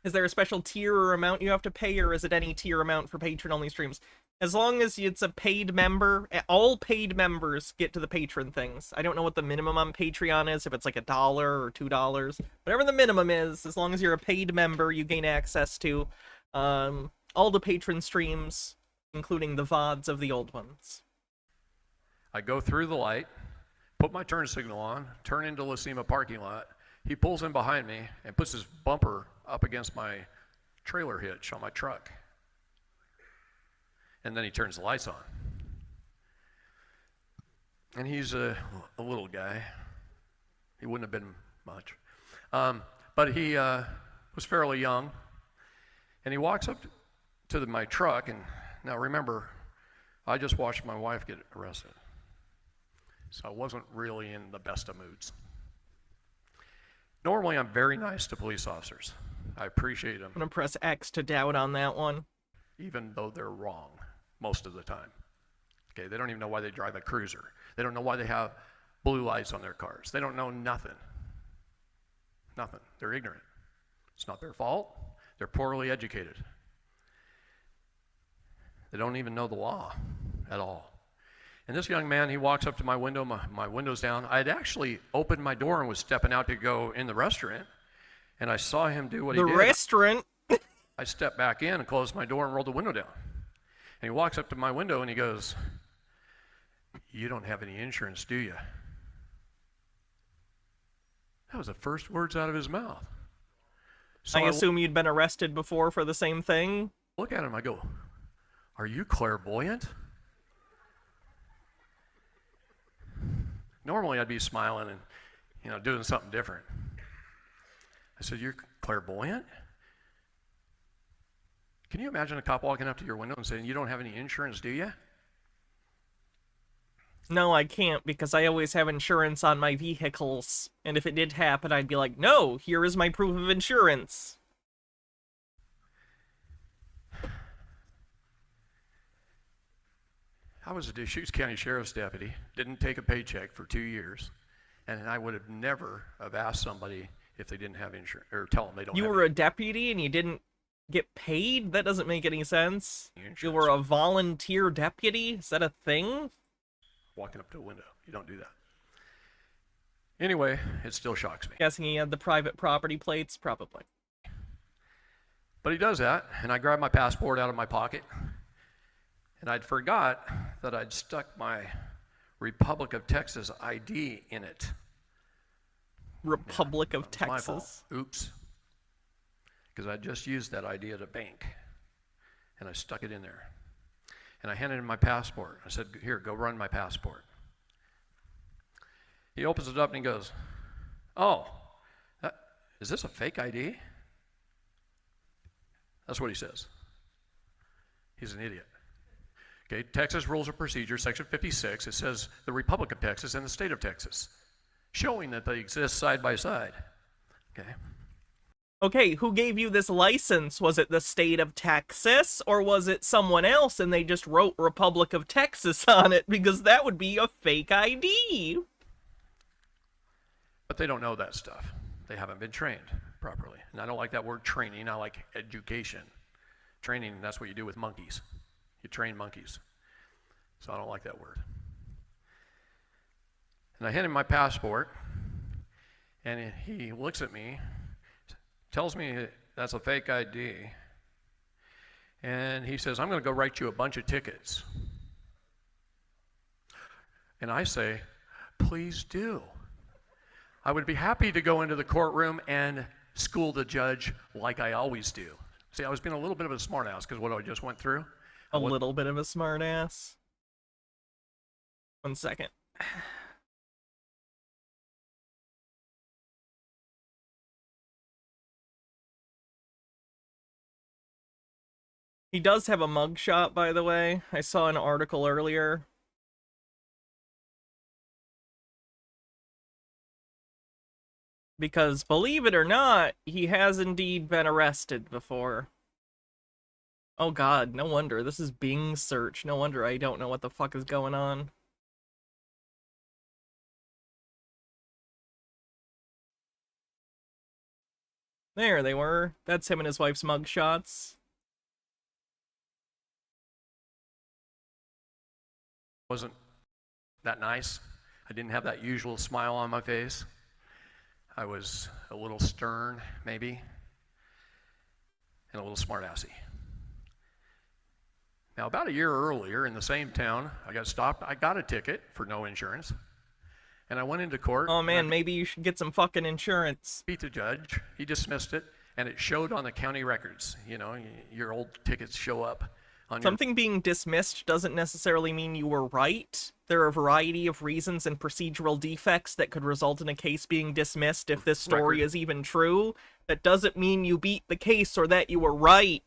Is there a special tier or amount you have to pay, or is it any tier amount for patron-only streams? As long as it's a paid member, all paid members get to the patron things. I don't know what the minimum on Patreon is, if it's like $1 or $2. Whatever the minimum is, as long as you're a paid member, you gain access to all the patron streams, including the VODs of the old ones. I go through the light, put my turn signal on, turn into La Cima parking lot. He pulls in behind me and puts his bumper up against my trailer hitch on my truck. And then he turns the lights on. And he's a little guy. He wouldn't have been much. But he was fairly young. And he walks up to my truck. And now remember, I just watched my wife get arrested. So I wasn't really in the best of moods. Normally, I'm very nice to police officers. I appreciate them. I'm gonna press X to doubt on that one. Even though they're wrong most of the time. Okay, they don't even know why they drive a cruiser. They don't know why they have blue lights on their cars. They don't know nothing. Nothing. They're ignorant. It's not their fault. They're poorly educated. They don't even know the law at all. And this young man, he walks up to my window, my window's down. I had actually opened my door and was stepping out to go in the restaurant, and I saw him do what he did. The restaurant? I stepped back in and closed my door and rolled the window down. And he walks up to my window and he goes, "You don't have any insurance, do you?" That was the first words out of his mouth. So I assume you'd been arrested before for the same thing? Look at him, I go, "Are you clairvoyant?" Normally I'd be smiling and, doing something different. I said, "You're clairvoyant?" Can you imagine a cop walking up to your window and saying, "You don't have any insurance, do you?" No, I can't, because I always have insurance on my vehicles. And if it did happen, I'd be like, "No, here is my proof of insurance." I was a Deschutes County Sheriff's deputy, didn't take a paycheck for 2 years, and I would have never have asked somebody if they didn't have insurance, or tell them they don't have You were a deputy and you didn't get paid? That doesn't make any sense. You were a volunteer deputy? Is that a thing? Walking up to a window. You don't do that. Anyway, it still shocks me. Guessing he had the private property plates? Probably. But he does that, and I grab my passport out of my pocket, and I'd forgot that I'd stuck my Republic of Texas ID in it. Republic of My fault. Texas? Oops. Because I just used that ID at a bank, and I stuck it in there. And I handed him my passport. I said, "Here, go run my passport." He opens it up and he goes, "Oh, is this a fake ID?" That's what he says. He's an idiot. Okay, Texas Rules of Procedure, Section 56, it says the Republic of Texas and the State of Texas, showing that they exist side by side. Okay. Okay, who gave you this license? Was it the state of Texas, or was it someone else and they just wrote Republic of Texas on it? Because that would be a fake ID. But they don't know that stuff. They haven't been trained properly. And I don't like that word training, I like education. Training, that's what you do with monkeys. You train monkeys. So I don't like that word. And I hand him my passport, and he looks at me, tells me that's a fake ID, and he says, "I'm going to go write you a bunch of tickets." And I say, "Please do. I would be happy to go into the courtroom and school the judge like I always do." See, I was being a little bit of a smartass because what I just went through. A little bit of a smartass. 1 second. He does have a mugshot, by the way. I saw an article earlier. Because, believe it or not, he has indeed been arrested before. Oh god, no wonder. This is Bing search. No wonder I don't know what the fuck is going on. There they were. That's him and his wife's mugshots. Wasn't that nice. I didn't have that usual smile on my face. I was a little stern, maybe, and a little smartassy. Now, about a year earlier in the same town, I got stopped. I got a ticket for no insurance, and I went into court. Oh man, maybe you should get some fucking insurance. Beat the judge. He dismissed it, and it showed on the county records. You know, your old tickets show up on Something being dismissed doesn't necessarily mean you were right. There are a variety of reasons and procedural defects that could result in a case being dismissed if this story is even true. That doesn't mean you beat the case or that you were right.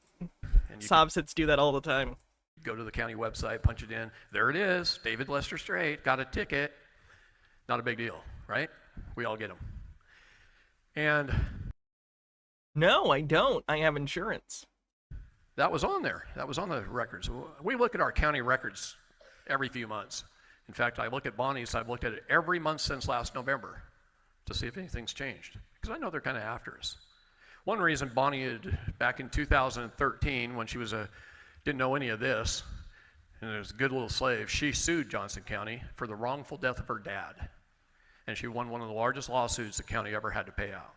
Sobsits do that all the time. Go to the county website, punch it in. There it is. David Lester Strait got a ticket. Not a big deal, right? We all get them. And no, I don't. I have insurance. that was on there. That was on the records. We look at our county records every few months. In fact, I look at Bonnie's. I've looked at it every month since last November to see if anything's changed, because I know they're kind of after us. One reason Bonnie had, back in 2013, when she was didn't know any of this, and was a good little slave, she sued Johnson County for the wrongful death of her dad. And she won one of the largest lawsuits the county ever had to pay out.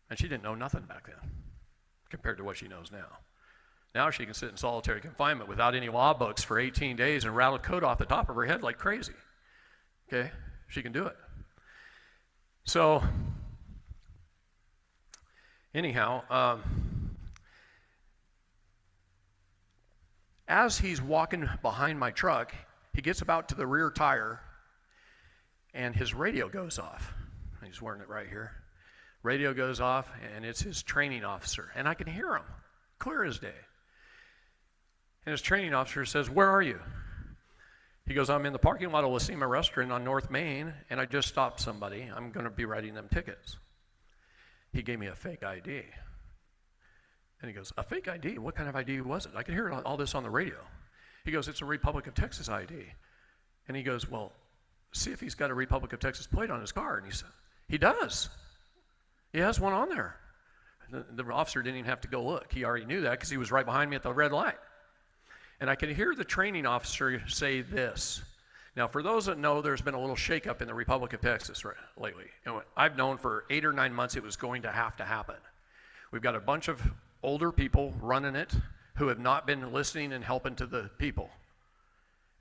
And she didn't know nothing back then, compared to what she knows now. Now she can sit in solitary confinement without any law books for 18 days and rattle code off the top of her head like crazy. Okay, she can do it. So, anyhow, as he's walking behind my truck, he gets about to the rear tire and his radio goes off. He's wearing it right here. Radio goes off, and it's his training officer, and I can hear him, clear as day. And his training officer says, "Where are you?" He goes, "I'm in the parking lot of Lacima Restaurant on North Main, and I just stopped somebody. I'm going to be writing them tickets." He gave me a fake ID. And he goes, "A fake ID? What kind of ID was it? I can hear all this on the radio." He goes, "It's a Republic of Texas ID." And he goes, "Well, see if he's got a Republic of Texas plate on his car." And he said, "He does. He has one on there." The officer didn't even have to go look. He already knew that because he was right behind me at the red light. And I could hear the training officer say this. Now, for those that know, there's been a little shakeup in the Republic of Texas lately. And I've known for 8 or 9 months it was going to happen. We've got a bunch of older people running it who have not been listening and helping to the people.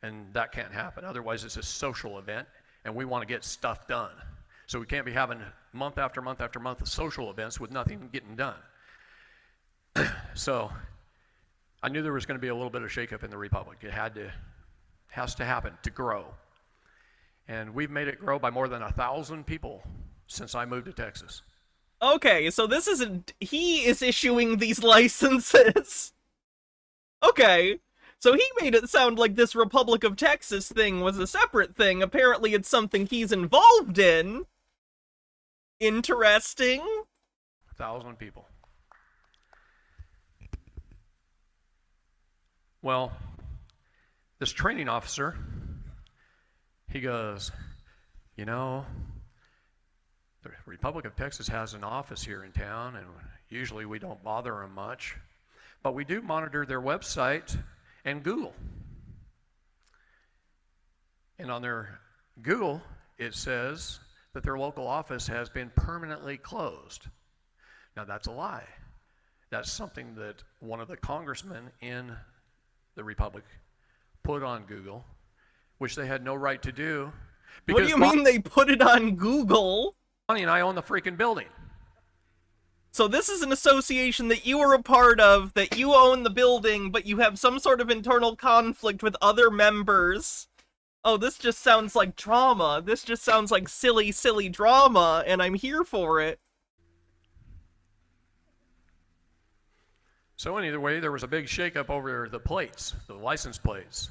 And that can't happen. Otherwise, it's a social event, and we want to get stuff done. So we can't be having month after month after month of social events with nothing getting done. So I knew there was going to be a little bit of shakeup in the Republic. It has to happen to grow. And we've made it grow by more than 1,000 people since I moved to Texas. Okay, so this isn't... He is issuing these licenses. Okay. So he made it sound like this Republic of Texas thing was a separate thing. Apparently it's something he's involved in. Interesting. 1,000 people. Well, this training officer, he goes, "You know, the Republic of Texas has an office here in town, and usually we don't bother them much, but we do monitor their website and Google. And on their Google, it says that their local office has been permanently closed." Now, that's a lie. That's something that one of the congressmen in the Republic put on Google, which they had no right to do. What do you mean they put it on Google? Bonnie and I own the freaking building. So this is an association that you are a part of, that you own the building, but you have some sort of internal conflict with other members. Oh, this just sounds like drama. This just sounds like silly, silly drama, and I'm here for it. So anyway, there was a big shakeup over the plates, the license plates.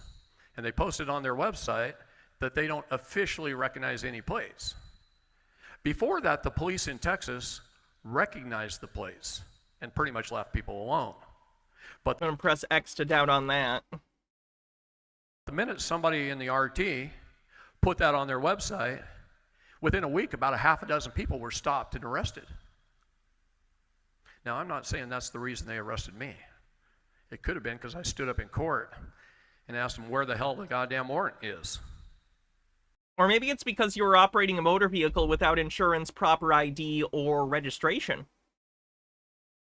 And they posted on their website that they don't officially recognize any plates. Before that, the police in Texas recognized the plates and pretty much left people alone. But I'm gonna press X to doubt on that. The minute somebody in the RT put that on their website, within a week, about 6 people were stopped and arrested. Now, I'm not saying that's the reason they arrested me. It could have been because I stood up in court and asked them where the hell the goddamn warrant is. Or maybe it's because you were operating a motor vehicle without insurance, proper ID, or registration. I'm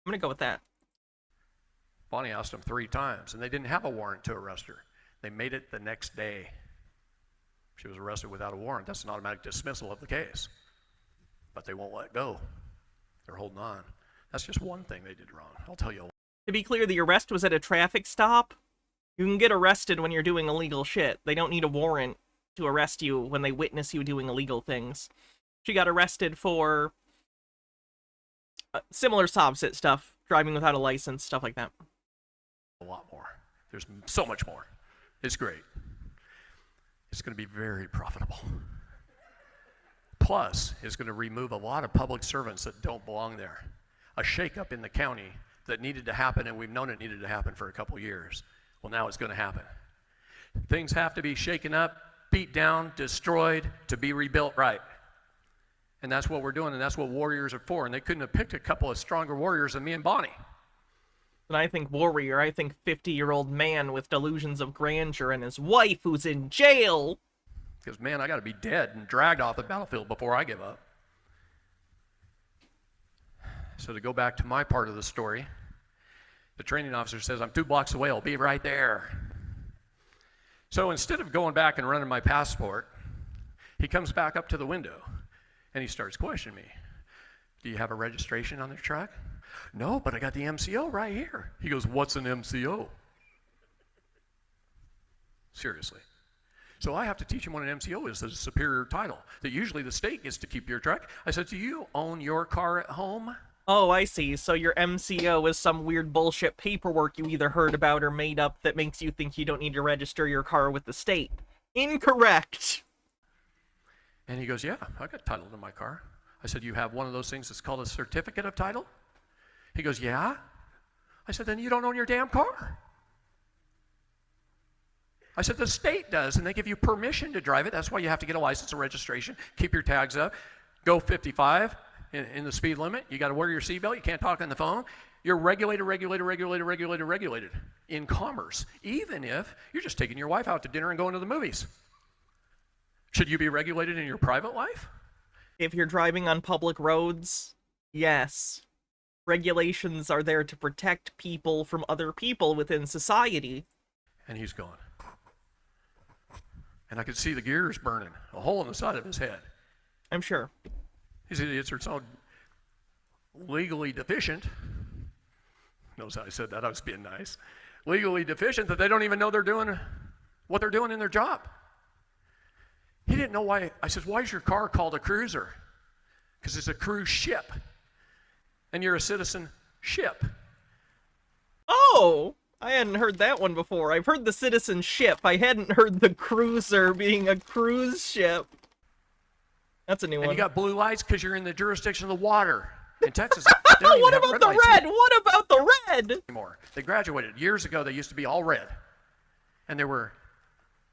gonna go with that. Bonnie asked them 3 times, and they didn't have a warrant to arrest her. They made it the next day. She was arrested without a warrant. That's an automatic dismissal of the case. But they won't let go. They're holding on. That's just one thing they did wrong. I'll tell you. To be clear, the arrest was at a traffic stop. You can get arrested when you're doing illegal shit. They don't need a warrant to arrest you when they witness you doing illegal things. She got arrested for similar Sobsit stuff, driving without a license, stuff like that. A lot more. There's so much more. It's great. It's going to be very profitable. Plus, it's going to remove a lot of public servants that don't belong there. A shakeup in the county that needed to happen, and we've known it needed to happen for a couple years. Well, now it's going to happen. Things have to be shaken up, beat down, destroyed to be rebuilt right. And that's what we're doing, and that's what warriors are for. And they couldn't have picked a couple of stronger warriors than me and Bonnie. When I think warrior, I think 50-year-old man with delusions of grandeur and his wife who's in jail. Because, man, I got to be dead and dragged off the battlefield before I give up. So to go back to my part of the story, the training officer says, I'm 2 blocks away, I'll be right there. So instead of going back and running my passport, he comes back up to the window and he starts questioning me. Do you have a registration on the truck? No, but I got the MCO right here. He goes, what's an MCO? Seriously. So I have to teach him what an MCO is, a superior title, that usually the state gets to keep your truck. I said, do you own your car at home? Oh, I see. So your MCO is some weird bullshit paperwork you either heard about or made up that makes you think you don't need to register your car with the state. Incorrect. And he goes, yeah, I got title to my car. I said, you have one of those things that's called a certificate of title? He goes, yeah. I said, then you don't own your damn car. I said, the state does, and they give you permission to drive it. That's why you have to get a license and registration, keep your tags up, go 55 in the speed limit. You got to wear your seatbelt. You can't talk on the phone. You're regulated in commerce, even if you're just taking your wife out to dinner and going to the movies. Should you be regulated in your private life? If you're driving on public roads, yes. Regulations are there to protect people from other people within society. And he's gone. And I could see the gears burning, a hole in the side of his head. I'm sure. These idiots are so legally deficient. Notice how I said that, I was being nice. Legally deficient that they don't even know they're doing what they're doing in their job. He didn't know why. I said, why is your car called a cruiser? Because it's a cruise ship. And you're a citizen ship. Oh! I hadn't heard that one before. I've heard the citizenship. I hadn't heard the cruiser being a cruise ship. That's a new one. And you got blue lights because you're in the jurisdiction of the water. In Texas, what about the red? What about the red? Anymore. They graduated. Years ago, they used to be all red. And they were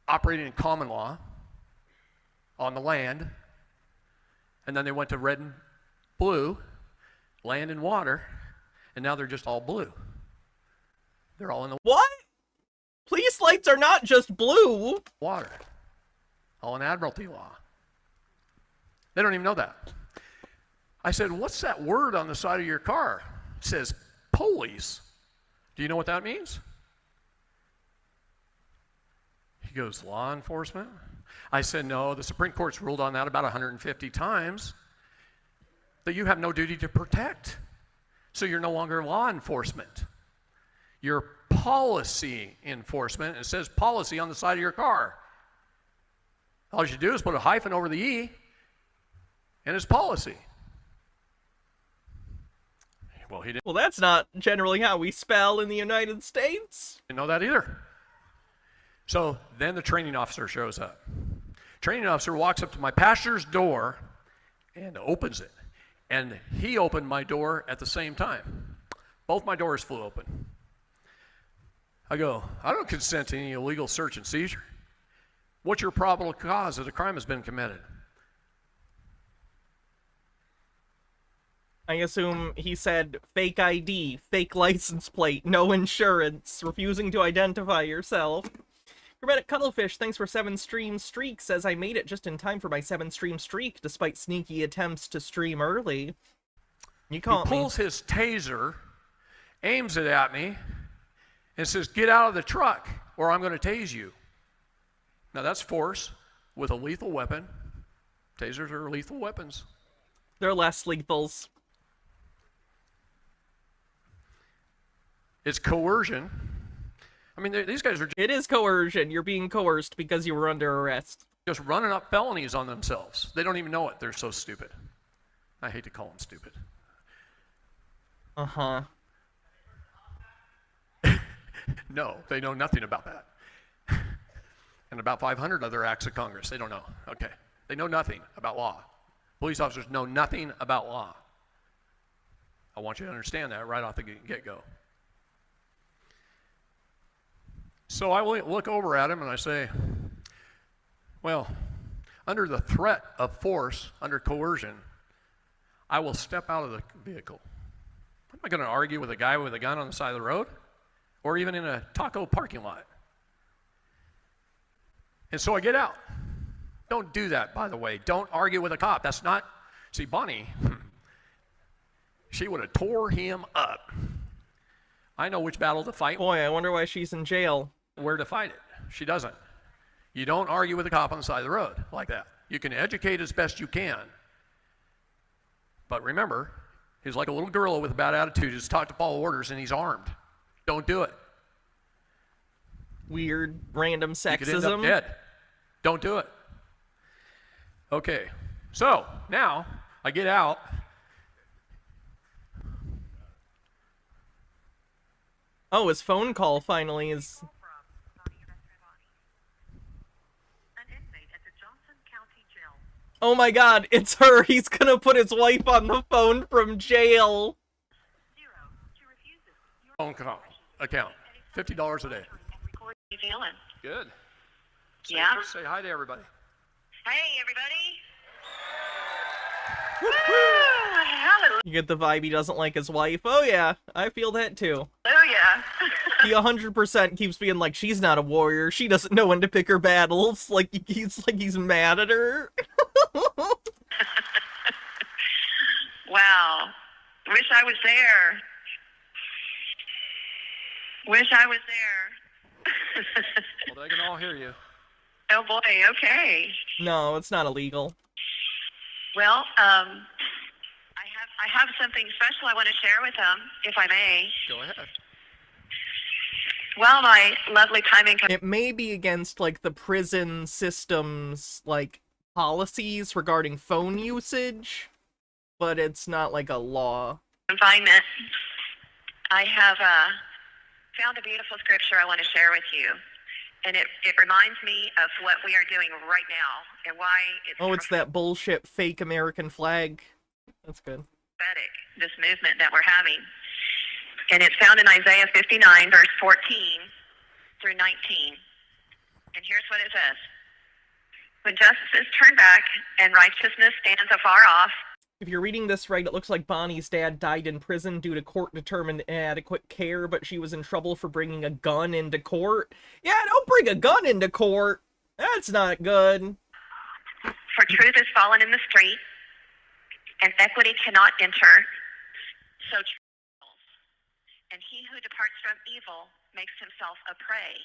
operating in common law on the land. And then they went to red and blue, land and water. And now they're just all blue. They're all in the what? Police lights are not just blue. Water. All in admiralty law. They don't even know that. I said, what's that word on the side of your car? It says police. Do you know what that means? He goes, law enforcement? I said, no, the Supreme Court's ruled on that about 150 times, that you have no duty to protect. So you're no longer law enforcement. You're policy enforcement. It says policy on the side of your car. All you do is put a hyphen over the E, and it's policy. Well, he didn't. Well, that's not generally how we spell in the United States. Didn't know that either. So then the training officer shows up. Training officer walks up to my passenger door and opens it. And he opened my door at the same time. Both my doors flew open. I go, I don't consent to any illegal search and seizure. What's your probable cause that a crime has been committed? I assume he said fake ID, fake license plate, no insurance, refusing to identify yourself. Hermetic Cuttlefish, thanks for 7 stream streak, says I made it just in time for my 7 stream streak, despite sneaky attempts to stream early. You caught me. He pulls his taser, aims it at me, and says, get out of the truck, or I'm going to tase you. Now that's force with a lethal weapon. Tasers are lethal weapons. They're less lethals. It's coercion. I mean, these guys are... It is coercion. You're being coerced because you were under arrest. Just running up felonies on themselves. They don't even know it. They're so stupid. I hate to call them stupid. Uh-huh. No, they know nothing about that. And about 500 other acts of Congress. They don't know. Okay. They know nothing about law. Police officers know nothing about law. I want you to understand that right off the get-go. So I look over at him and I say, well, under the threat of force, under coercion, I will step out of the vehicle. I'm not going to argue with a guy with a gun on the side of the road or even in a taco parking lot. And so I get out. Don't do that, by the way. Don't argue with a cop. That's not, see, Bonnie, she would have tore him up. I know which battle to fight. Boy, I wonder why she's in jail. Where to fight it. She doesn't. You don't argue with a cop on the side of the road like that. You can educate as best you can. But remember, he's like a little gorilla with a bad attitude. Just talk to follow orders and he's armed. Don't do it. Weird, random sexism. You could end up dead. Don't do it. Okay, so now I get out. Oh, his phone call finally is... Oh my god, it's her! He's gonna put his wife on the phone from jail! Phone call account. $50 a day. How you feeling? Good. Yeah? Say hi to everybody. Hey, everybody! You get the vibe he doesn't like his wife. Oh yeah, I feel that too. Oh yeah. He 100% keeps being like, she's not a warrior, she doesn't know when to pick her battles. Like he's mad at her. Wow. Wish I was there. Wish I was there. Well, they can all hear you. Oh boy, okay. No, it's not illegal. Well, I have something special I want to share with them, if I may. Go ahead. Well, my lovely timing... It may be against, like, the prison system's, like, policies regarding phone usage, but it's not, like, a law. Confinement. I have found a beautiful scripture I want to share with you. And it reminds me of what we are doing right now and why it's... Oh, it's that bullshit fake American flag. That's good. Prophetic, this movement that we're having. And it's found in Isaiah 59, verse 14 through 19. And here's what it says. When justice is turned back and righteousness stands afar off. If you're reading this right, it looks like Bonnie's dad died in prison due to court-determined inadequate care, but she was in trouble for bringing a gun into court. Yeah, don't bring a gun into court. That's not good. For truth is fallen in the street, and equity cannot enter. So and he who departs from evil makes himself a prey.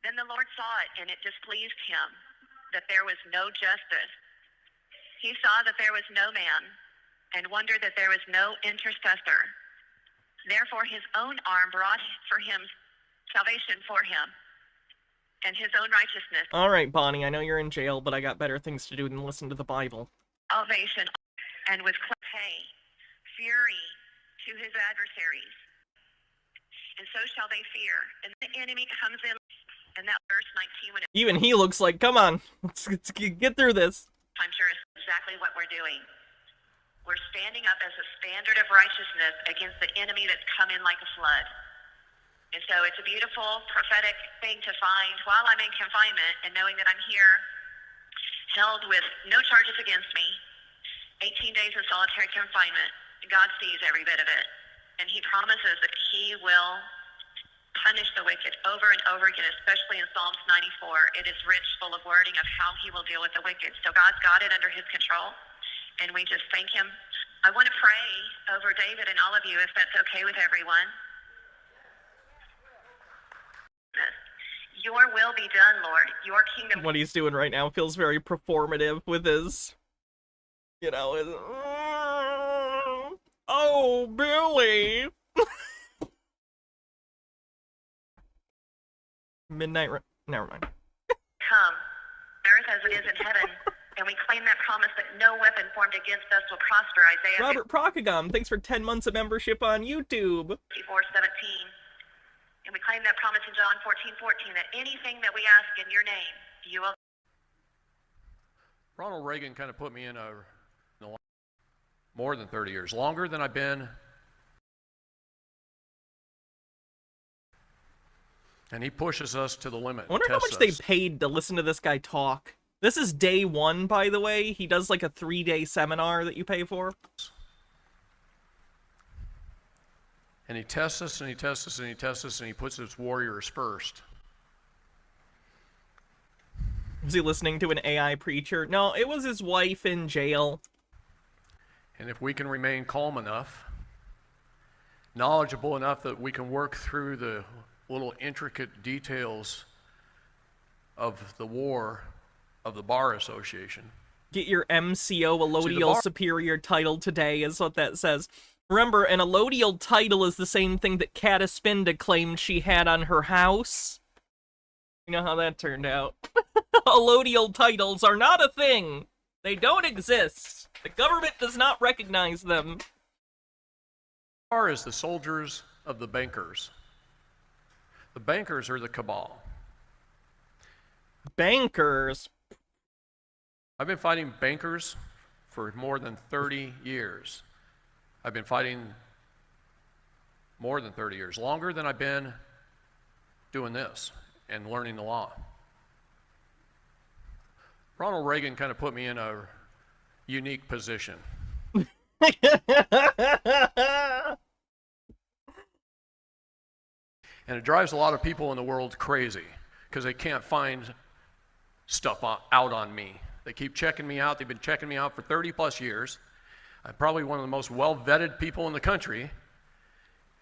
Then the Lord saw it, and it displeased him that there was no justice. He saw that there was no man, and wondered that there was no intercessor. Therefore his own arm brought for him salvation for him, and his own righteousness. All right, Bonnie, I know you're in jail, but I got better things to do than listen to the Bible. Salvation, and with pay, fury to his adversaries. And so shall they fear. And the enemy comes in, and that verse 19, when it... Even he looks like, come on, let's get through this. I'm sure it's exactly what we're doing. We're standing up as a standard of righteousness against the enemy that's come in like a flood. And so it's a beautiful, prophetic thing to find while I'm in confinement and knowing that I'm here, held with no charges against me, 18 days in solitary confinement. God sees every bit of it. And he promises that he will punish the wicked over and over again, especially in Psalms 94. It is rich, full of wording of how he will deal with the wicked. So God's got it under his control, and we just thank him. I want to pray over David and all of you, if that's okay with everyone. Your will be done, Lord. Your kingdom... What he's doing right now feels very performative with his, you know, his... Oh, Billy! Midnight... Never mind. Come, earth as it is in heaven, and we claim that promise that no weapon formed against us will prosper. Isaiah Robert Procagam, thanks for 10 months of membership on YouTube. 54:17. And we claim that promise in John 14:14, that anything that we ask in your name, you will... Ronald Reagan kind of put me in more than 30 years, longer than I've been. And he pushes us to the limit. I wonder how much they paid to listen to this guy talk. This is day one, by the way. He does like a 3-day seminar that you pay for. And he tests us, and he tests us, and he tests us, and he puts his warriors first. Was he listening to an AI preacher? No, it was his wife in jail. And if we can remain calm enough, knowledgeable enough that we can work through the little intricate details of the war of the Bar Association. Get your MCO allodial superior title today is what that says. Remember, an allodial title is the same thing that Cataspinda claimed she had on her house. You know how that turned out. Allodial titles are not a thing. They don't exist. The government does not recognize them. Bar is the soldiers of the bankers. The bankers are the cabal. Bankers? I've been fighting bankers for more than 30 years. I've been fighting more than 30 years, longer than I've been doing this and learning the law. Ronald Reagan kind of put me in a unique position. And it drives a lot of people in the world crazy because they can't find stuff out on me. They keep checking me out. They've been checking me out for 30 plus years. I'm probably one of the most well-vetted people in the country.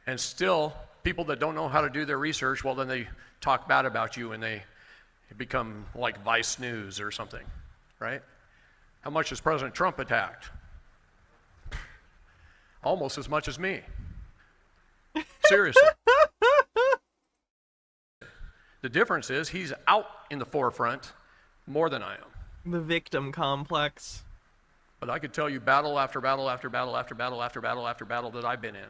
And still, people that don't know how to do their research, well, then they talk bad about you and they become like Vice News or something, right? How much has President Trump attacked? Almost as much as me. Seriously. The difference is he's out in the forefront more than I am. The victim complex. But I could tell you battle after battle after battle after battle after battle after battle that I've been in.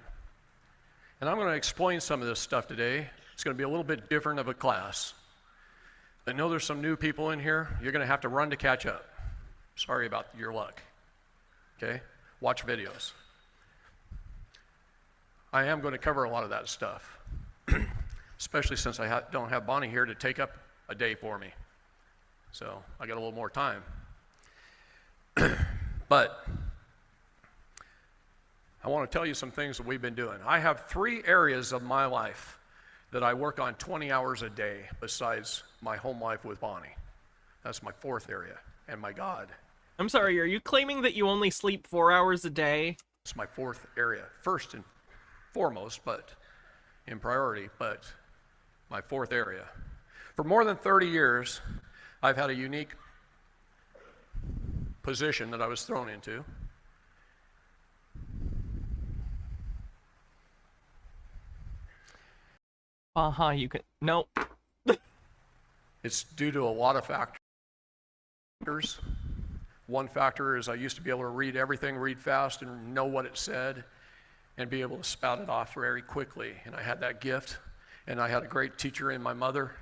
And I'm going to explain some of this stuff today. It's going to be a little bit different of a class. I know there's some new people in here. You're going to have to run to catch up. Sorry about your luck. Okay? Watch videos. I am going to cover a lot of that stuff. Especially since I don't have Bonnie here to take up a day for me. So I got a little more time. But I want to tell you some things that we've been doing. I have 3 areas of my life that I work on 20 hours a day besides my home life with Bonnie. That's my 4th area, and my God. I'm sorry, are you claiming that you only sleep 4 hours a day? It's my 4th area, first and foremost, but in priority, but my 4th area. For more than 30 years, I've had a unique position that I was thrown into. You can, nope. It's due to a lot of factors. One factor is I used to be able to read everything, read fast, and know what it said, and be able to spout it off very quickly. And I had that gift, and I had a great teacher in my mother,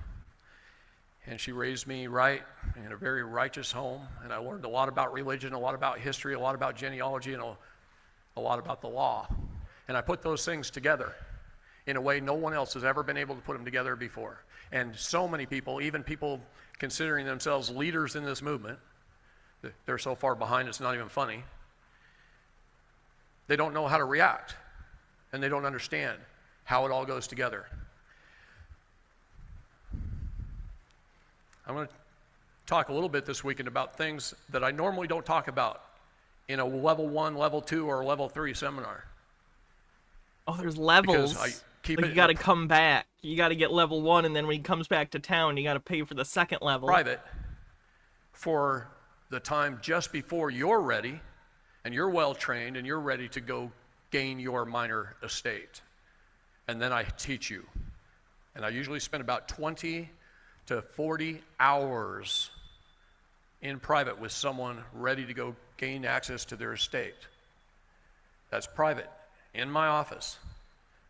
and she raised me right in a very righteous home, and I learned a lot about religion, a lot about history, a lot about genealogy, and a lot about the law. And I put those things together in a way no one else has ever been able to put them together before. And so many people, even people considering themselves leaders in this movement, they're so far behind it's not even funny. They don't know how to react, and they don't understand how it all goes together. I'm going to talk a little bit this weekend about things that I normally don't talk about in a level 1, level 2, or level 3 seminar. Oh, there's levels. You got to come back. You got to get level 1, and then when he comes back to town, you got to pay for the 2nd level. Private for the time just before you're ready, and you're well trained, and you're ready to go gain your minor estate. And then I teach you. And I usually spend about 20 to 40 hours in private with someone ready to go gain access to their estate. That's private, in my office,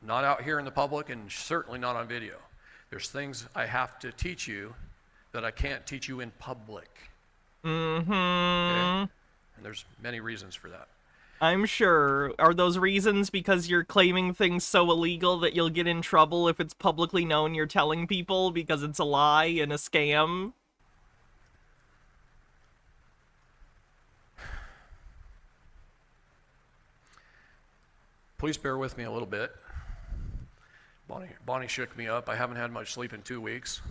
not out here in the public, and certainly not on video. There's things I have to teach you that I can't teach you in public. Mm-hmm. Okay? And there's many reasons for that. I'm sure. Are those reasons because you're claiming things so illegal that you'll get in trouble if it's publicly known you're telling people because it's a lie and a scam? Please bear with me a little bit. Bonnie shook me up. I haven't had much sleep in 2 weeks.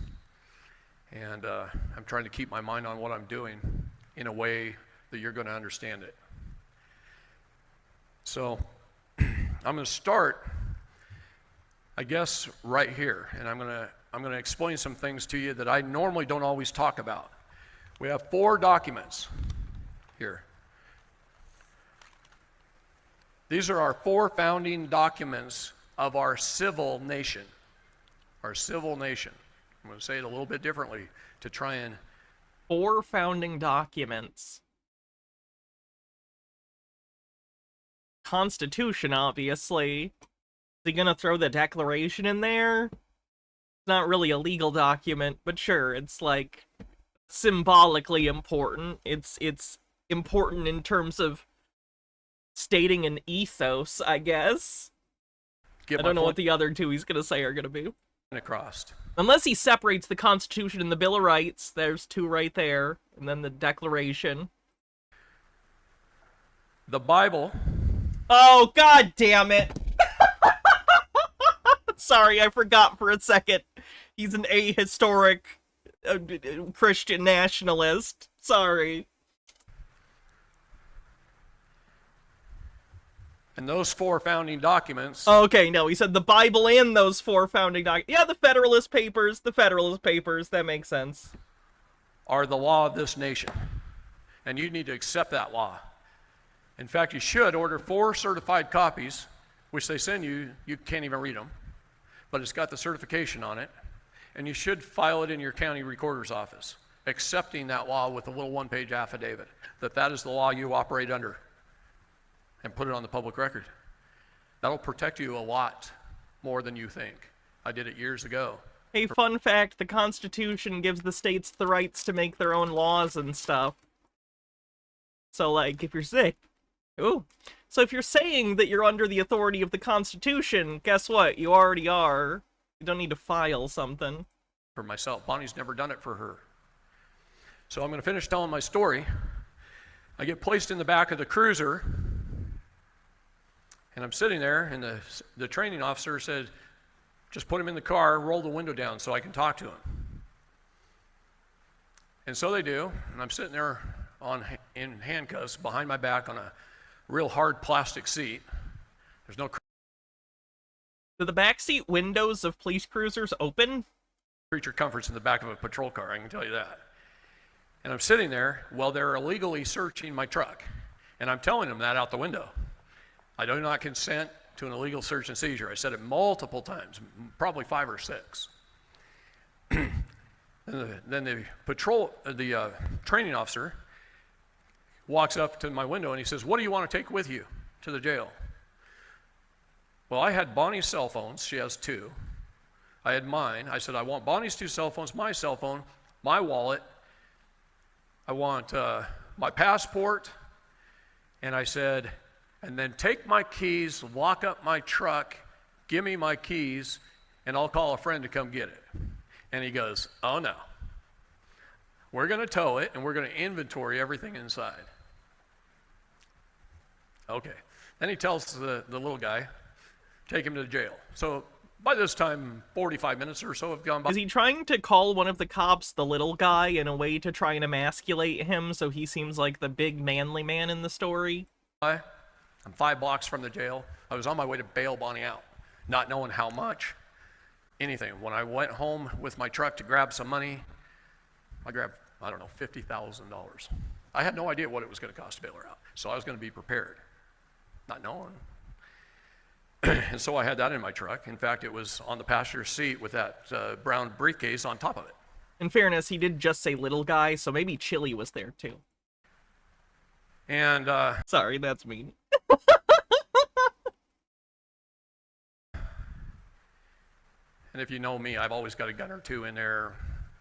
And I'm trying to keep my mind on what I'm doing in a way that you're going to understand it. So I'm going to start, I guess, right here. And I'm going to explain some things to you that I normally don't always talk about. We have 4 documents here. These are our 4 founding documents of our civil nation. Our civil nation. I'm going to say it a little bit differently to try and... 4 founding documents. Constitution, obviously. Is he gonna throw the Declaration in there? It's not really a legal document, but sure, it's like symbolically important. It's important in terms of stating an ethos, I guess. I don't know what the other 2 he's gonna say are gonna be. Across. Unless he separates the Constitution and the Bill of Rights, there's 2 right there, and then the Declaration. The Bible. Oh, god damn it! Sorry, I forgot for a second. He's an ahistoric Christian nationalist. Sorry. And those 4 founding documents... Okay, no, he said the Bible and those 4 founding documents. Yeah, the Federalist Papers, that makes sense. Are the law of this nation. And you need to accept that law. In fact, you should order 4 certified copies, which they send you. You can't even read them, but it's got the certification on it. And you should file it in your county recorder's office, accepting that law with a little 1-page affidavit, that is the law you operate under, and put it on the public record. That'll protect you a lot more than you think. I did it years ago. Hey, fun fact, the Constitution gives the states the rights to make their own laws and stuff. So, like, if you're sick... Ooh. So if you're saying that you're under the authority of the Constitution, guess what? You already are. You don't need to file something. For myself. Bonnie's never done it for her. So I'm going to finish telling my story. I get placed in the back of the cruiser, and I'm sitting there, and the training officer said, just put him in the car, roll the window down so I can talk to him. And so they do, and I'm sitting there in handcuffs behind my back on a real hard plastic seat. There's no... Do the backseat windows of police cruisers open? Creature comforts in the back of a patrol car, I can tell you that. And I'm sitting there while they're illegally searching my truck. And I'm telling them that out the window. I do not consent to an illegal search and seizure. I said it multiple times, probably 5 or 6. Then the training officer walks up to my window and he says, what do you want to take with you to the jail? Well, I had Bonnie's cell phones. She has 2. I had mine. I said, I want Bonnie's 2 cell phones, my cell phone, my wallet. I want my passport. And I said, and then take my keys, lock up my truck, give me my keys, and I'll call a friend to come get it. And he goes, oh no. We're going to tow it, and we're going to inventory everything inside. Okay. Then he tells the little guy, take him to jail. So by this time, 45 minutes or so have gone by. Is he trying to call one of the cops the little guy in a way to try and emasculate him so he seems like the big manly man in the story? I'm 5 blocks from the jail. I was on my way to bail Bonnie out, not knowing how much, anything. When I went home with my truck to grab some money, I grabbed, I don't know, $50,000. I had no idea what it was going to cost to bail her out, so I was going to be prepared, not knowing. And so I had that in my truck. In fact, it was on the passenger seat with that brown briefcase on top of it. In fairness, he did just say little guy, so maybe Chili was there too. And sorry, that's mean. And if you know me, I've always got a gun or 2 in there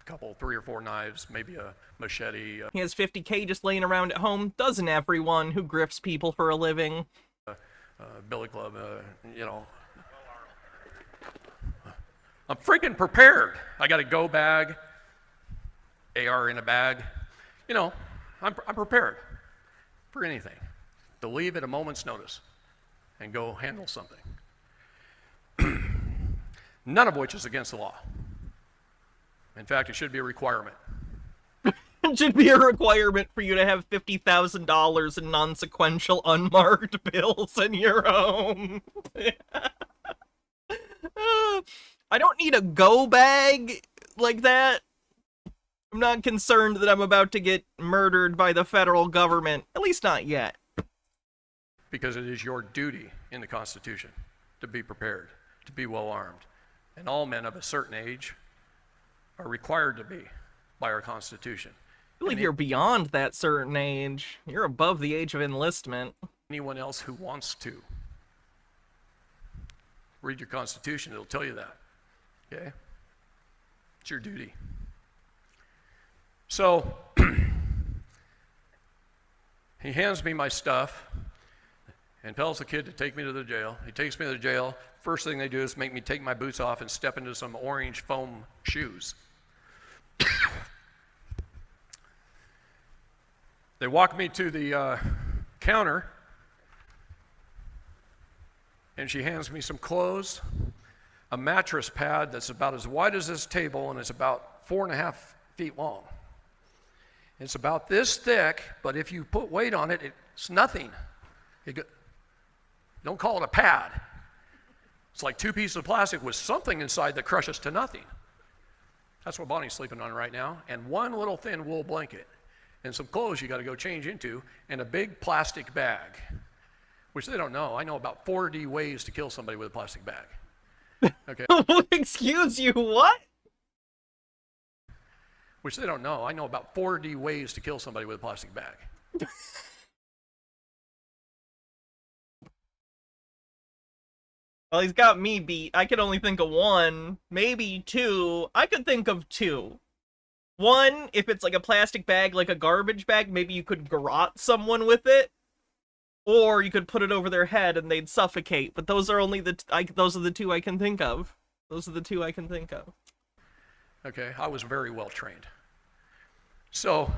couple, 3 or 4 knives, maybe a machete. He has $50K just laying around at home. Doesn't everyone who grifts people for a living? Billy club, you know. I'm freaking prepared. I got a go bag, AR in a bag. You know, I'm prepared for anything. To leave at a moment's notice and go handle something. None of which is against the law. In fact, it should be a requirement. It should be a requirement for you to have $50,000 in non-sequential unmarked bills in your home. I don't need a go bag like that. I'm not concerned that I'm about to get murdered by the federal government. At least not yet. Because it is your duty in the Constitution to be prepared, to be well armed. And all men of a certain age are required to be by our Constitution. I believe you're beyond that certain age. You're above the age of enlistment. Anyone else who wants to. Read your Constitution, it'll tell you that. Okay? It's your duty. So, he hands me my stuff and tells the kid to take me to the jail. He takes me to the jail. First thing they do is make me take my boots off and step into some orange foam shoes. They walk me to the counter, and she hands me some clothes, a mattress pad that's about as wide as this table, and it's about 4.5 feet long. It's about this thick, but if you put weight on it, it's nothing. Don't call it a pad. It's like 2 pieces of plastic with something inside that crushes to nothing. That's what Bonnie's sleeping on right now, and one little thin wool blanket, and some clothes you got to go change into, and a big plastic bag, which they don't know. I know about 40 ways to kill somebody with a plastic bag. Okay. Excuse you, what? Which they don't know. I know about 40 ways to kill somebody with a plastic bag. Well, he's got me beat. I can only think of 1, maybe 2. I could think of 2. 1, if it's like a plastic bag, like a garbage bag, maybe you could garrote someone with it. Or you could put it over their head and they'd suffocate. But those are only those are the 2 I can think of. Those are the 2 I can think of. Okay, I was very well trained. So,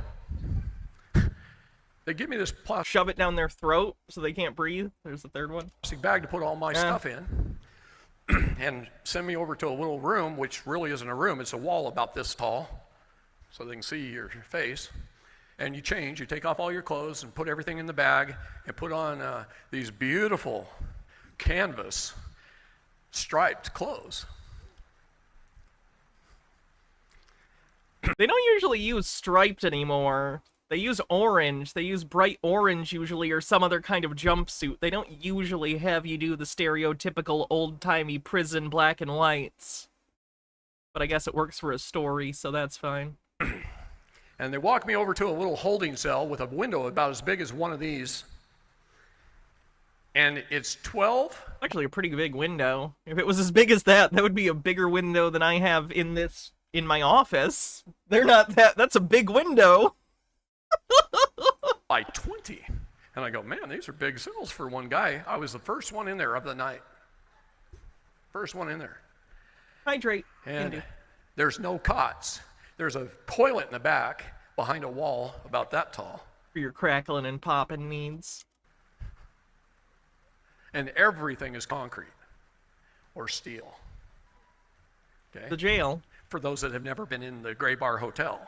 they give me this plastic... Shove it down their throat so they can't breathe. There's the 3rd one. Plastic bag to put all my stuff in. And send me over to a little room, which really isn't a room. It's a wall about this tall. So they can see your face. And you change. You take off all your clothes and put everything in the bag. And put on these beautiful canvas striped clothes. They don't usually use striped anymore. They use orange. They use bright orange usually, or some other kind of jumpsuit. They don't usually have you do the stereotypical old-timey prison black and whites. But I guess it works for a story, so that's fine. And they walk me over to a little holding cell with a window about as big as one of these. And it's 12? Actually, a pretty big window. If it was as big as that, that would be a bigger window than I have in my office. They're not that's a big window. By 20. And I go, man, these are big cells for one guy. I was the first one in there of the night. First one in there. Hydrate. And there's no cots. There's a toilet in the back behind a wall about that tall. For your crackling and popping needs. And everything is concrete or steel. Okay? The jail. For those that have never been in the Gray Bar Hotel.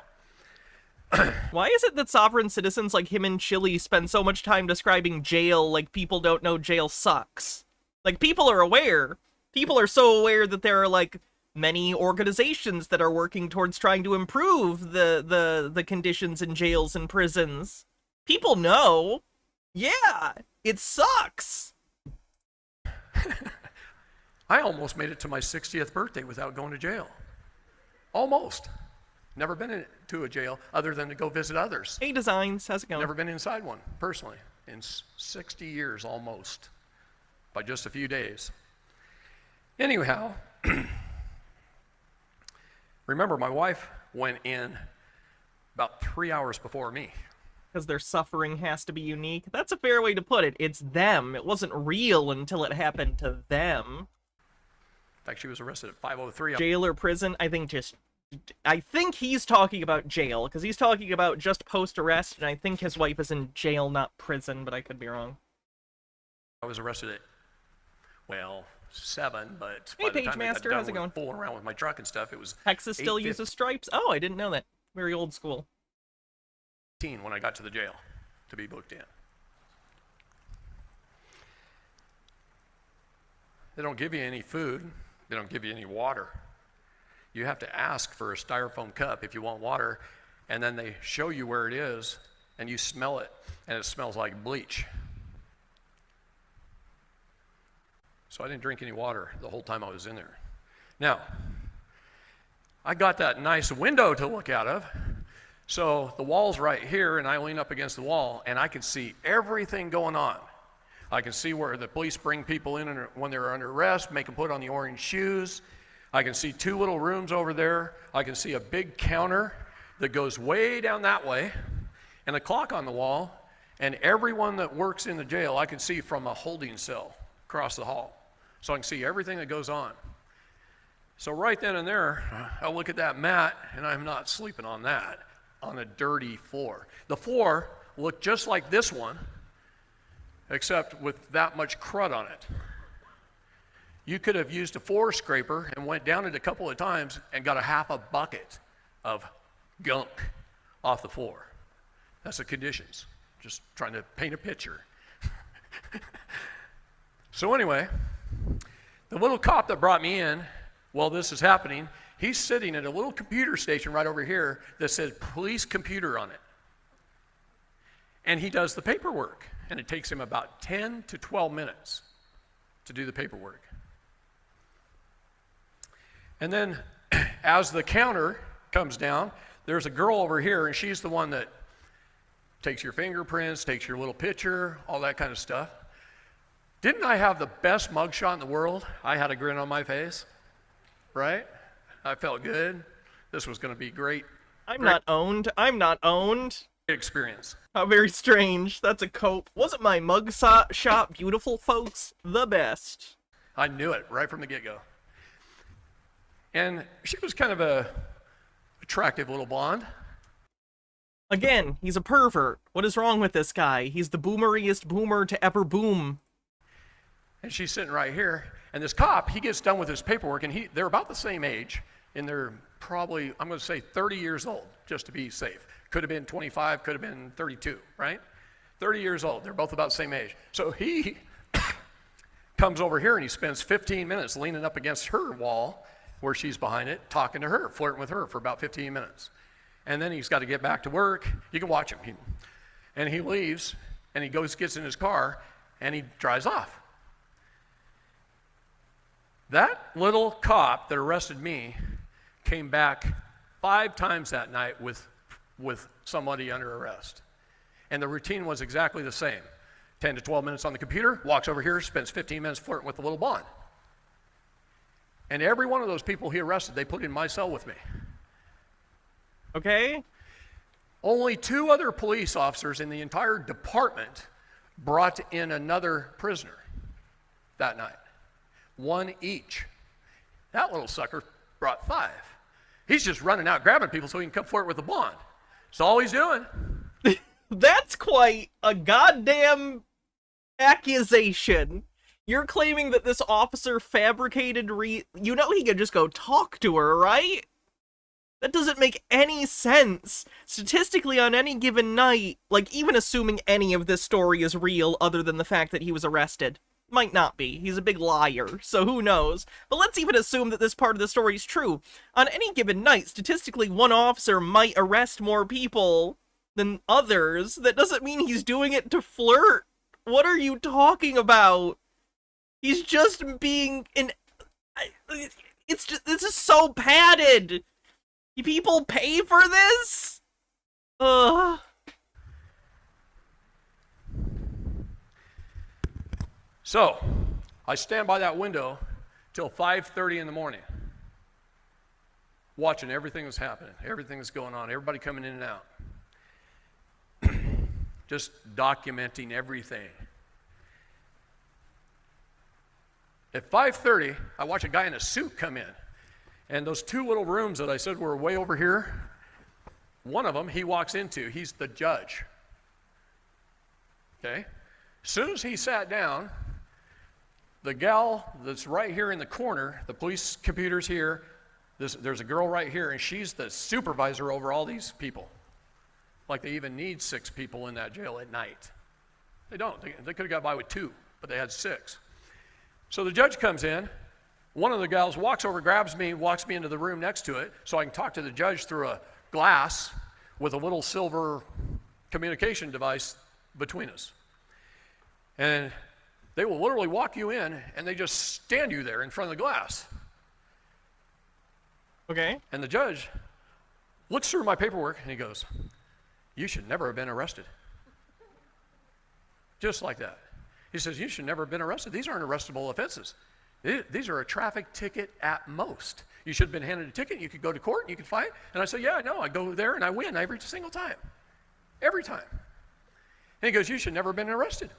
Why is it that sovereign citizens like him and Chile spend so much time describing jail like people don't know jail sucks? Like, people are aware. People are so aware that there are, like, many organizations that are working towards trying to improve the conditions in jails and prisons. People know. Yeah, it sucks. I almost made it to my 60th birthday without going to jail. Almost. Never been to a jail other than to go visit others. Hey, Designs, how's it going? Never been inside one, personally, in 60 years almost, by just a few days. Anyhow, remember my wife went in about 3 hours before me. Because their suffering has to be unique. That's a fair way to put it. It's them. It wasn't real until it happened to them. In fact, she was arrested at 5:03. Jail or prison? I think he's talking about jail, because he's talking about just post-arrest, and I think his wife is in jail, not prison, but I could be wrong. I was arrested at, well, 7, but Hey, by the time I got Pagemaster, done how's it with going? fooling around with my truck and stuff, it was Texas still 8:15 uses stripes? Oh, I didn't know that. Very old school. when I got to the jail to be booked in. They don't give you any food. They don't give you any water. You have to ask for a styrofoam cup if you want water, and then they show you where it is, and you smell it, and it smells like bleach. So I didn't drink any water the whole time I was in there. Now, I got that nice window to look out of, so the wall's right here, and I lean up against the wall, and I can see everything going on. I can see where the police bring people in when they're under arrest, make them put on the orange shoes. I can see 2 little rooms over there. I can see a big counter that goes way down that way, and a clock on the wall, and everyone that works in the jail I can see from a holding cell across the hall. So I can see everything that goes on. So right then and there, I look at that mat, and I'm not sleeping on that, on a dirty floor. The floor looked just like this one, except with that much crud on it. You could have used a floor scraper and went down it a couple of times and got a half a bucket of gunk off the floor. That's the conditions. Just trying to paint a picture. So anyway, the little cop that brought me in while this is happening, he's sitting at a little computer station right over here that says police computer on it. And he does the paperwork, and it takes him about 10 to 12 minutes to do the paperwork. And then as the counter comes down, there's a girl over here, and she's the one that takes your fingerprints, takes your little picture, all that kind of stuff. Didn't I have the best mugshot in the world? I had a grin on my face, right? I felt good. This was going to be great. I'm not owned. I'm not owned. Experience. How very strange. That's a cope. Wasn't my mug shot beautiful, folks? The best. I knew it right from the get-go. And she was kind of a attractive little blonde. Again, he's a pervert. What is wrong with this guy? He's the boomeriest boomer to ever boom. And she's sitting right here. And this cop, he gets done with his paperwork, and they're about the same age. And they're probably, I'm going to say 30 years old, just to be safe. Could have been 25, could have been 32, right? 30 years old. They're both about the same age. So he comes over here, and he spends 15 minutes leaning up against her wall, where she's behind it, talking to her, flirting with her for about 15 minutes. And then he's got to get back to work. You can watch him. And he leaves, and he gets in his car, and he drives off. That little cop that arrested me came back 5 times that night with somebody under arrest. And the routine was exactly the same. 10 to 12 minutes on the computer, walks over here, spends 15 minutes flirting with the little blonde. And every one of those people he arrested, they put in my cell with me. Okay. Only 2 other police officers in the entire department brought in another prisoner that night. 1 each. That little sucker brought 5. He's just running out grabbing people so he can come flirt with the blonde. That's all he's doing. That's quite a goddamn accusation. You're claiming that this officer fabricated you know he could just go talk to her, right? That doesn't make any sense. Statistically, on any given night, like, even assuming any of this story is real other than the fact that he was arrested. Might not be. He's a big liar, so who knows? But let's even assume that this part of the story is true. On any given night, statistically, one officer might arrest more people than others. That doesn't mean he's doing it to flirt. What are you talking about? He's just being it's just, this is so padded. People pay for this? Ugh. So, I stand by that window till 5:30 in the morning. watching everything that's happening, everything that's going on, everybody coming in and out. Just documenting everything. At 5:30, I watch a guy in a suit come in. And those two little rooms that I said were way over here, one of them he walks into, he's the judge. Okay? As soon as he sat down, the gal that's right here in the corner, the police computer's here, there's a girl right here, and she's the supervisor over all these people. Like they even need 6 people in that jail at night. They don't. They could have got by with 2, but they had 6. So the judge comes in. One of the gals walks over, grabs me, walks me into the room next to it so I can talk to the judge through a glass with a little silver communication device between us. And they will literally walk you in and they just stand you there in front of the glass. Okay. And the judge looks through my paperwork and he goes, "You should never have been arrested." Just like that. He says, "You should never have been arrested. These aren't arrestable offenses. These are a traffic ticket at most. You should have been handed a ticket. You could go to court and you could fight." And I said, "Yeah, I know. I go there and I win every single time. Every time." And he goes, "You should never have been arrested.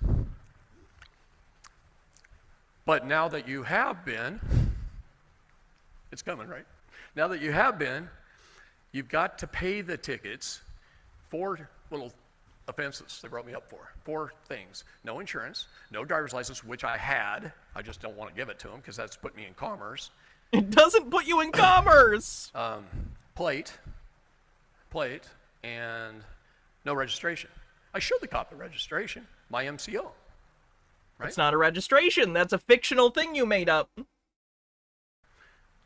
But now that you have been," it's coming, right? "Now that you have been, you've got to pay the tickets. 4 little offenses they brought me up for. 4 things. No insurance, no driver's license, which I had. I just don't want to give it to them because that's put me in commerce. It doesn't put you in commerce. Plate, and no registration. I showed the cop the registration, my MCO. Right? It's not a registration. That's a fictional thing you made up.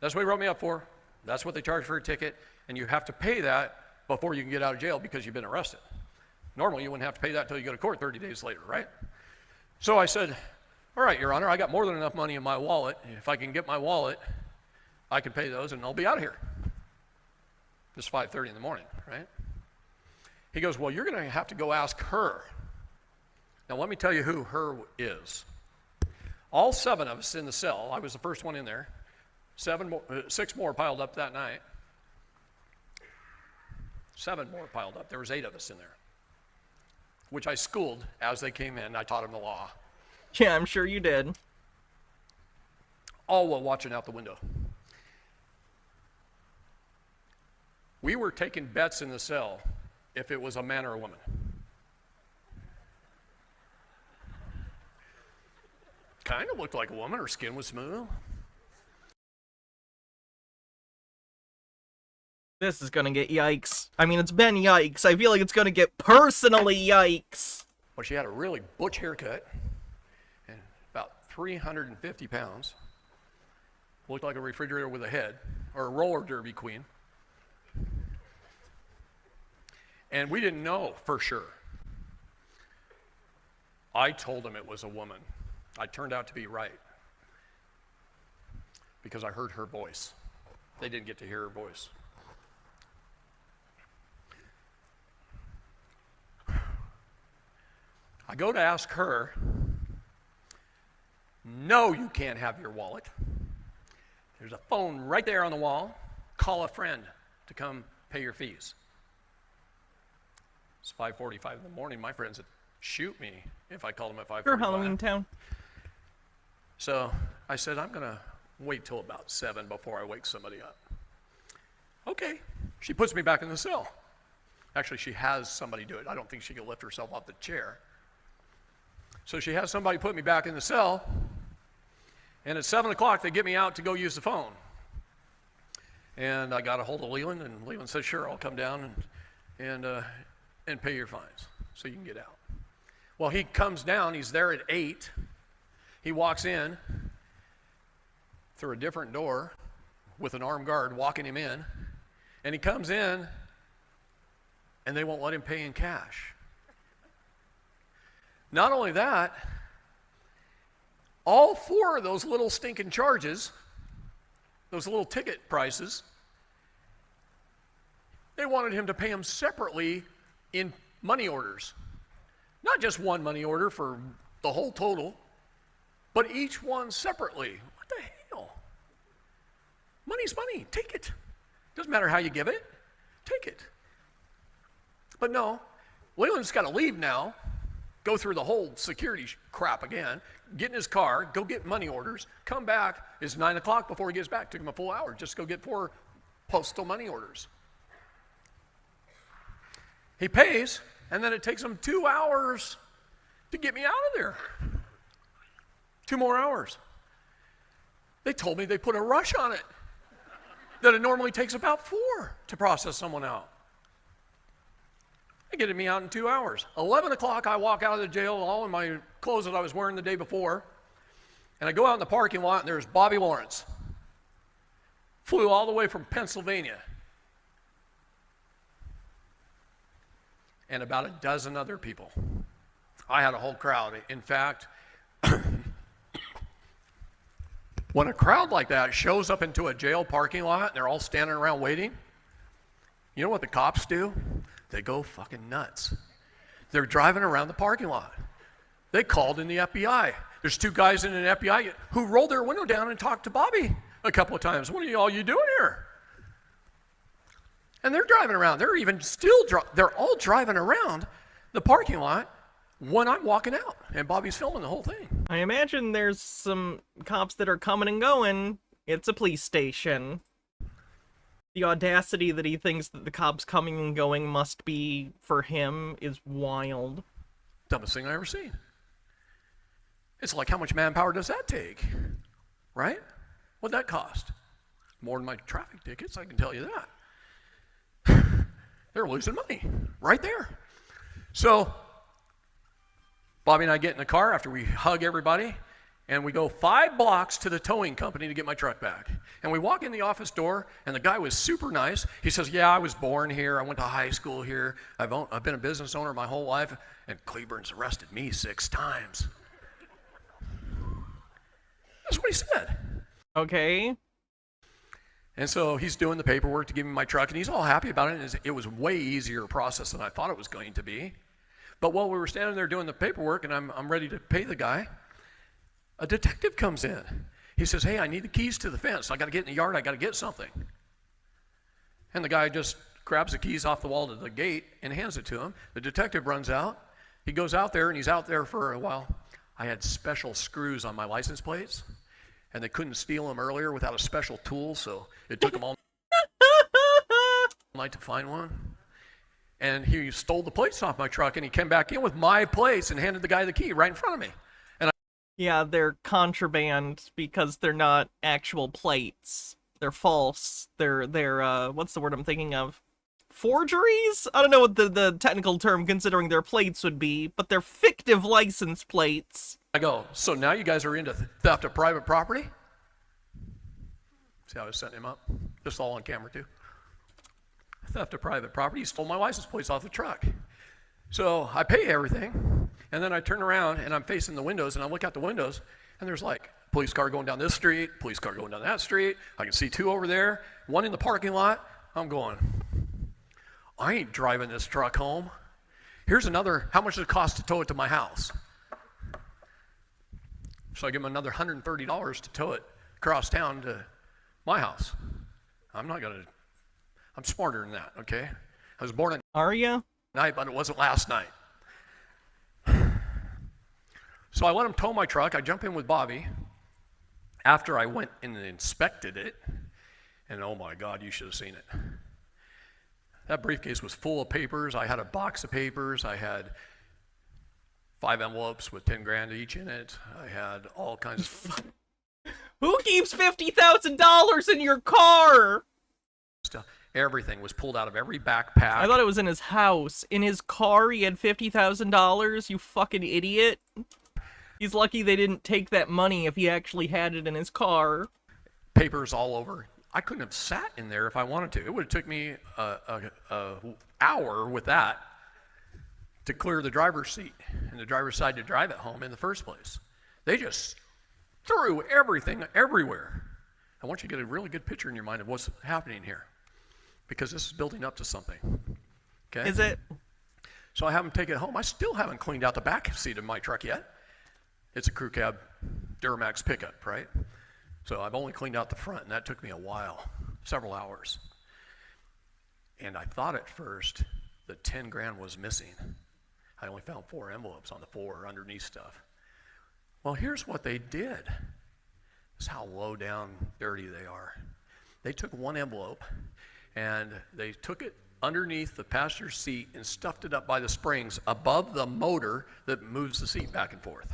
That's what he wrote me up for. That's what they charge for a ticket, and you have to pay that before you can get out of jail because you've been arrested. Normally, you wouldn't have to pay that until you go to court 30 days later, right? So I said, "All right, Your Honor, I got more than enough money in my wallet. If I can get my wallet, I can pay those and I'll be out of here." It's 5:30 in the morning, right? He goes, "Well, you're going to have to go ask her." Now, let me tell you who her is. All 7 of us in the cell, I was the first one in there. 6 more piled up that night. 7 more piled up. There was 8 of us in there, which I schooled as they came in. I taught them the law. Yeah, I'm sure you did. All while watching out the window. We were taking bets in the cell if it was a man or a woman. Kind of looked like a woman. Her skin was smooth. This is gonna get yikes. I mean, it's been yikes. I feel like it's gonna get personally yikes. Well, she had a really butch haircut and about 350 pounds. Looked like a refrigerator with a head, or a roller derby queen. And we didn't know for sure. I told them it was a woman. I turned out to be right because I heard her voice. They didn't get to hear her voice. I go to ask her, "No, you can't have your wallet. There's a phone right there on the wall. Call a friend to come pay your fees." It's 5:45 in the morning. My friends would shoot me if I called them at 5:45. For Halloween Town. So I said, "I'm going to wait till about 7 before I wake somebody up." Okay. She puts me back in the cell. Actually, she has somebody do it. I don't think she can lift herself off the chair. So she has somebody put me back in the cell, and at 7 o'clock, they get me out to go use the phone. And I got a hold of Leland, and Leland said, "Sure, I'll come down and pay your fines so you can get out." Well, he comes down. He's there at 8. He walks in through a different door with an armed guard walking him in, and he comes in, and they won't let him pay in cash. Not only that, all 4 of those little stinking charges, those little ticket prices, they wanted him to pay them separately in money orders. Not just one money order for the whole total, but each one separately. What the hell? Money's money. Take it. Doesn't matter how you give it, take it. But no, Leland's got to leave now, go through the whole security crap again, get in his car, go get money orders, come back. It's 9 o'clock before he gets back. Took him a full hour just to go get 4 postal money orders. He pays, and then it takes him 2 hours to get me out of there. 2 more hours. They told me they put a rush on it, that it normally takes about 4 to process someone out. They get me out in 2 hours. 11 o'clock, I walk out of the jail all in my clothes that I was wearing the day before, and I go out in the parking lot, and there's Bobby Lawrence. Flew all the way from Pennsylvania. And about a dozen other people. I had a whole crowd. In fact, when a crowd like that shows up into a jail parking lot and they're all standing around waiting, you know what the cops do? They go fucking nuts. They're driving around the parking lot. They called in the FBI. There's 2 guys in an FBI who rolled their window down and talked to Bobby a couple of times. What are all you doing here? And they're driving around. They're even still, they're all driving around the parking lot when I'm walking out, and Bobby's filming the whole thing. I imagine there's some cops that are coming and going. It's a police station. The audacity that he thinks that the cops coming and going must be for him is wild. Dumbest thing I ever seen. It's like, how much manpower does that take? Right? What'd that cost? More than my traffic tickets, I can tell you that. They're losing money right there. So Bobby and I get in the car after we hug everybody, and we go 5 blocks to the towing company to get my truck back. And we walk in the office door, and the guy was super nice. He says, yeah, I was born here. I went to high school here. I've been a business owner my whole life, and Cleburne's arrested me 6 times. That's what he said. Okay. And so he's doing the paperwork to give me my truck, and he's all happy about it. And it was way easier process than I thought it was going to be. But while we were standing there doing the paperwork, and I'm ready to pay the guy, a detective comes in. He says, hey, I need the keys to the fence. I got to get in the yard. I got to get something. And the guy just grabs the keys off the wall to the gate and hands it to him. The detective runs out. He goes out there, and he's out there for a while. I had special screws on my license plates, and they couldn't steal them earlier without a special tool, so it took them all night to find one. And he stole the plates off my truck, and he came back in with my plates and handed the guy the key right in front of me. And yeah, they're contraband because they're not actual plates. They're false. They're what's the word I'm thinking of? Forgeries? I don't know what the technical term considering their plates would be, but they're fictive license plates. I go, so now you guys are into theft of private property? See how I was setting him up? This is all on camera too. Theft of private property. He stole my license plates off the truck. So I pay everything, and then I turn around and I'm facing the windows, and I look out the windows, and there's like police car going down this street, police car going down that street. I can see 2 over there, 1 in the parking lot. I'm going, I ain't driving this truck home. Here's another, how much does it cost to tow it to my house? So I give him another $130 to tow it across town to my house. I'm smarter than that, okay? I was born at night, but it wasn't last night. So I let him tow my truck. I jump in with Bobby after I went and inspected it. And oh my God, you should have seen it. That briefcase was full of papers. I had a box of papers. I had 5 envelopes with 10 grand each in it. I had all kinds of Who keeps $50,000 in your car? Stuff. Everything was pulled out of every backpack. I thought it was in his house. In his car, he had $50,000. You fucking idiot. He's lucky they didn't take that money if he actually had it in his car. Papers all over. I couldn't have sat in there if I wanted to. It would have took me an hour with that to clear the driver's seat and the driver's side to drive it home in the first place. They just threw everything everywhere. I want you to get a really good picture in your mind of what's happening here, because this is building up to something. Okay? Is it? So I have them take it home. I still haven't cleaned out the back seat of my truck yet. It's a crew cab Duramax pickup, right? So I've only cleaned out the front, and that took me a while, several hours. And I thought at first that 10 grand was missing. I only found 4 envelopes on the floor underneath stuff. Well, here's what they did. This is how low down dirty they are. They took one envelope and they took it underneath the passenger's seat and stuffed it up by the springs above the motor that moves the seat back and forth.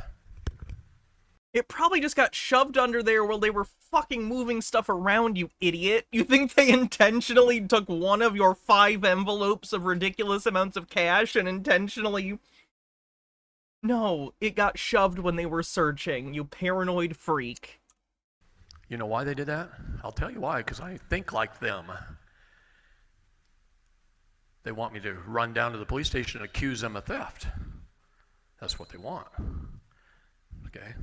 It probably just got shoved under there while they were fucking moving stuff around, you idiot. You think they intentionally took one of your 5 envelopes of ridiculous amounts of cash and intentionally... No, it got shoved when they were searching, you paranoid freak. You know why they did that? I'll tell you why, because I think like them. They want me to run down to the police station and accuse them of theft. That's what they want. Okay?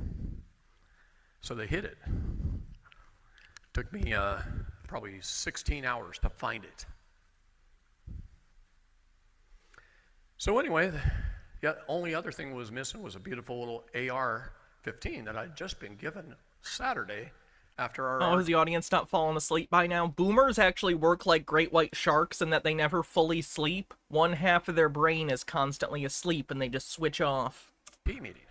So they hid it. Took me probably 16 hours to find it. So anyway, the only other thing that was missing was a beautiful little AR-15 that I'd just been given Saturday after our... Oh, is the audience not falling asleep by now? Boomers actually work like great white sharks in that they never fully sleep. One half of their brain is constantly asleep and they just switch off. meeting.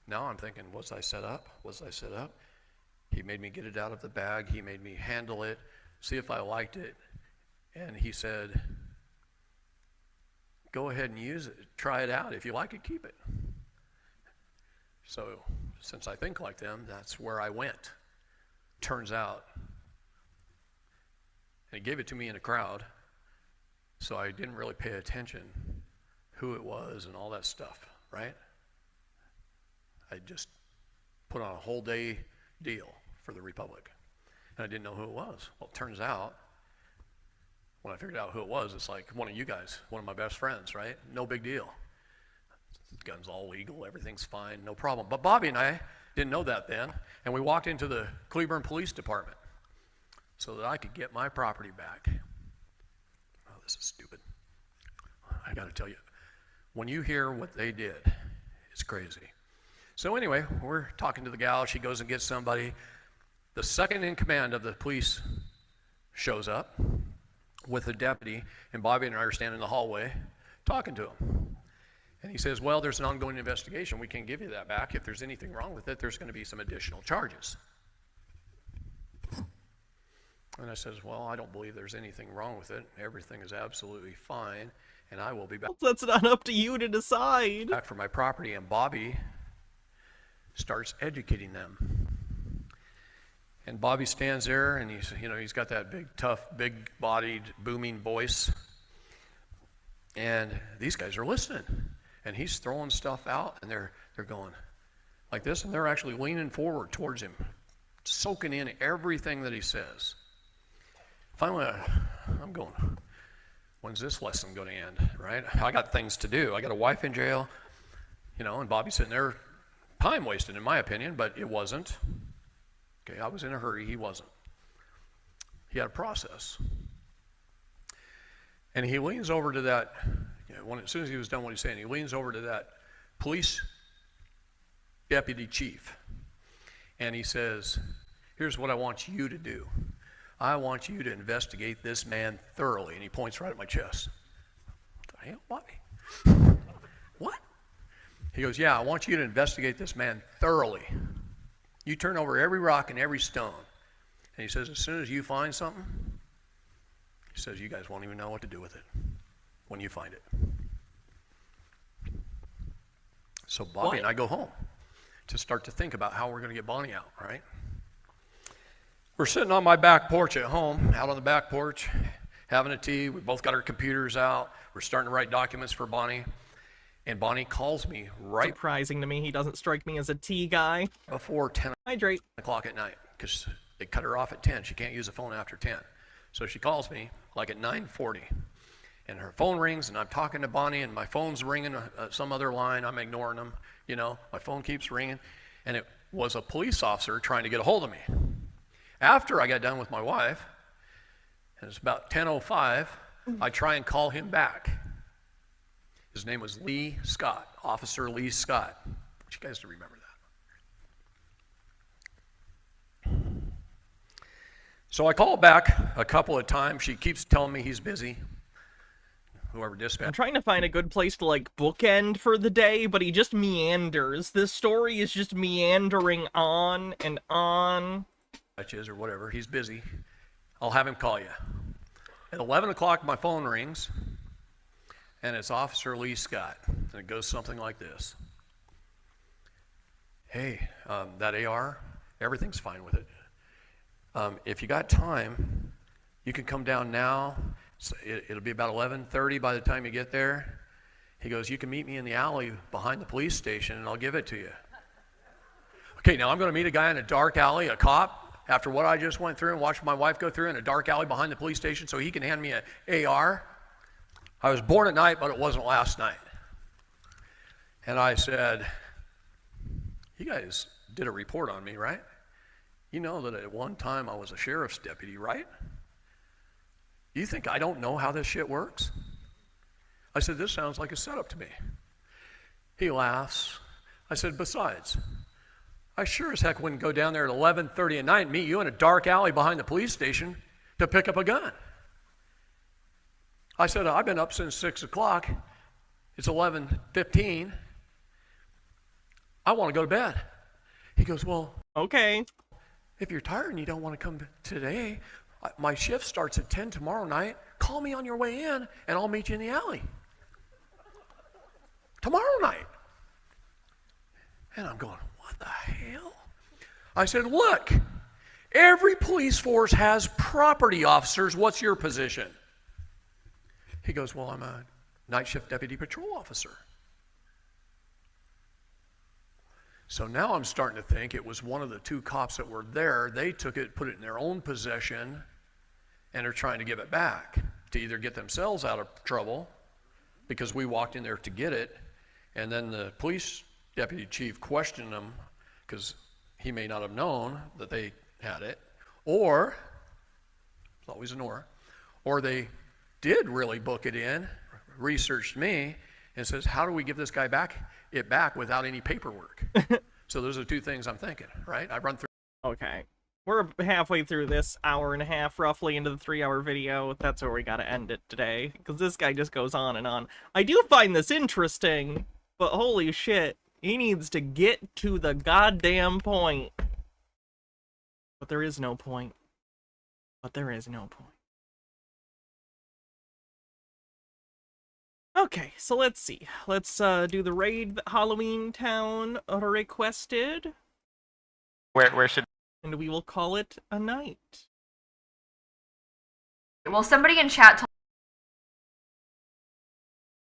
Now I'm thinking, was I set up? Was I set up? He made me get it out of the bag. He made me handle it, see if I liked it. And he said, go ahead and use it. Try it out. If you like it, keep it. So since I think like them, that's where I went. Turns out, and he gave it to me in a crowd, so I didn't really pay attention who it was and all that stuff, right? I just put on a whole day deal for the Republic, and I didn't know who it was. Well, it turns out, when I figured out who it was, it's like one of you guys, one of my best friends, right? No big deal. The gun's all legal, everything's fine, no problem. But Bobby and I didn't know that then, and we walked into the Cleburne Police Department so that I could get my property back. Oh, this is stupid. I gotta tell you, when you hear what they did, it's crazy. So anyway, we're talking to the gal, she goes and gets somebody. The second in command of the police shows up with a deputy, and Bobby and I are standing in the hallway talking to him. And he says, well, there's an ongoing investigation. We can't give you that back. If there's anything wrong with it, there's going to be some additional charges. And I says, well, I don't believe there's anything wrong with it. Everything is absolutely fine, and I will be back. That's not up to you to decide. Back for my property, and Bobby starts educating them. And Bobby stands there, and he's got that big, tough, big-bodied, booming voice. And these guys are listening. And he's throwing stuff out, and they're going like this, and they're actually leaning forward towards him, soaking in everything that he says. Finally, I'm going, when's this lesson going to end, right? I got things to do. I got a wife in jail, and Bobby's sitting there, time wasted in my opinion, but it wasn't. Okay, I was in a hurry, he wasn't. He had a process. And he leans over to that, as soon as he was done what he's saying, he leans over to that police deputy chief. And he says, here's what I want you to do. I want you to investigate this man thoroughly. And he points right at my chest. What the hell, Bobby? What? He goes, yeah, I want you to investigate this man thoroughly. You turn over every rock and every stone. And he says, as soon as you find something, he says, you guys won't even know what to do with it when you find it. So Bobby and I go home to start to think about how we're going to get Bonnie out, right? We're sitting on my back porch at home, out on the back porch, having a tea. We both got our computers out. We're starting to write documents for Bonnie. And Bonnie calls me right... Surprising to me, he doesn't strike me as a tea guy. Before 10 Hydrate. o'clock at night, because they cut her off at 10. She can't use the phone after 10. So she calls me like at 9:40, and her phone rings, and I'm talking to Bonnie, and my phone's ringing some other line. I'm ignoring them, my phone keeps ringing, and it was a police officer trying to get a hold of me. After I got done with my wife, and it's about 10:05, I try and call him back. His name was Lee Scott, Officer Lee Scott. I want you guys to remember that. So I call back a couple of times. She keeps telling me he's busy. Whoever dispatched. I'm trying to find a good place to, like, bookend for the day, but he just meanders. This story is just meandering on and on. Or whatever. He's busy. I'll have him call you. At 11 o'clock, my phone rings, and it's Officer Lee Scott. And it goes something like this. Hey, that AR, everything's fine with it. If you got time, you can come down now. So it'll be about 11:30 by the time you get there. He goes, you can meet me in the alley behind the police station and I'll give it to you. Okay, now I'm going to meet a guy in a dark alley, a cop, after what I just went through and watched my wife go through in a dark alley behind the police station so he can hand me an AR. I was born at night, but it wasn't last night. And I said, you guys did a report on me, right? You know that at one time I was a sheriff's deputy, right? You think I don't know how this shit works? I said, this sounds like a setup to me. He laughs. I said, besides, I sure as heck wouldn't go down there at 11:30 at night and meet you in a dark alley behind the police station to pick up a gun. I said, I've been up since 6 o'clock. It's 11:15. I want to go to bed. He goes, well, okay. If you're tired and you don't want to come today, my shift starts at 10 tomorrow night. Call me on your way in, and I'll meet you in the alley. Tomorrow night. And I'm going, what the hell? I said, look, every police force has property officers. What's your position? He goes, well, I'm a night shift deputy patrol officer. So now I'm starting to think it was one of the two cops that were there. They took it, put it in their own possession, and are trying to give it back to either get themselves out of trouble because we walked in there to get it, and then the police deputy chief questioned them because he may not have known that they had it, or, it's always an or they did really book it in, researched me, and says, how do we give this guy it back without any paperwork? So those are two things I'm thinking, right? I run through. Okay. We're halfway through this hour and a half, roughly, into the 3-hour video. That's where we gotta end it today, because this guy just goes on and on. I do find this interesting, but holy shit, he needs to get to the goddamn point. But there is no point. But there is no point. Okay, so let's see. Let's do the raid that Halloween Town requested. Where should... And we will call it a night. Well, somebody in chat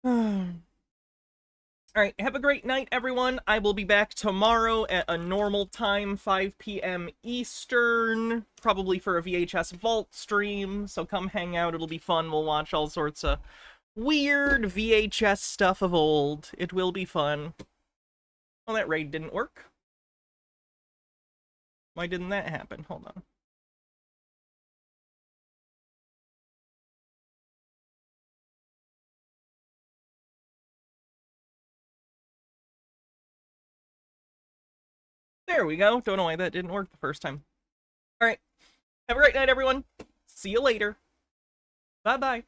Alright, have a great night, everyone. I will be back tomorrow at a normal time, 5 p.m. Eastern, probably for a VHS Vault stream, so come hang out. It'll be fun. We'll watch all sorts of weird VHS stuff of old. It will be fun. Well, that raid didn't work. Why didn't that happen? Hold on. There we go. Don't know why that didn't work the first time. Alright. Have a great night, everyone. See you later. Bye-bye.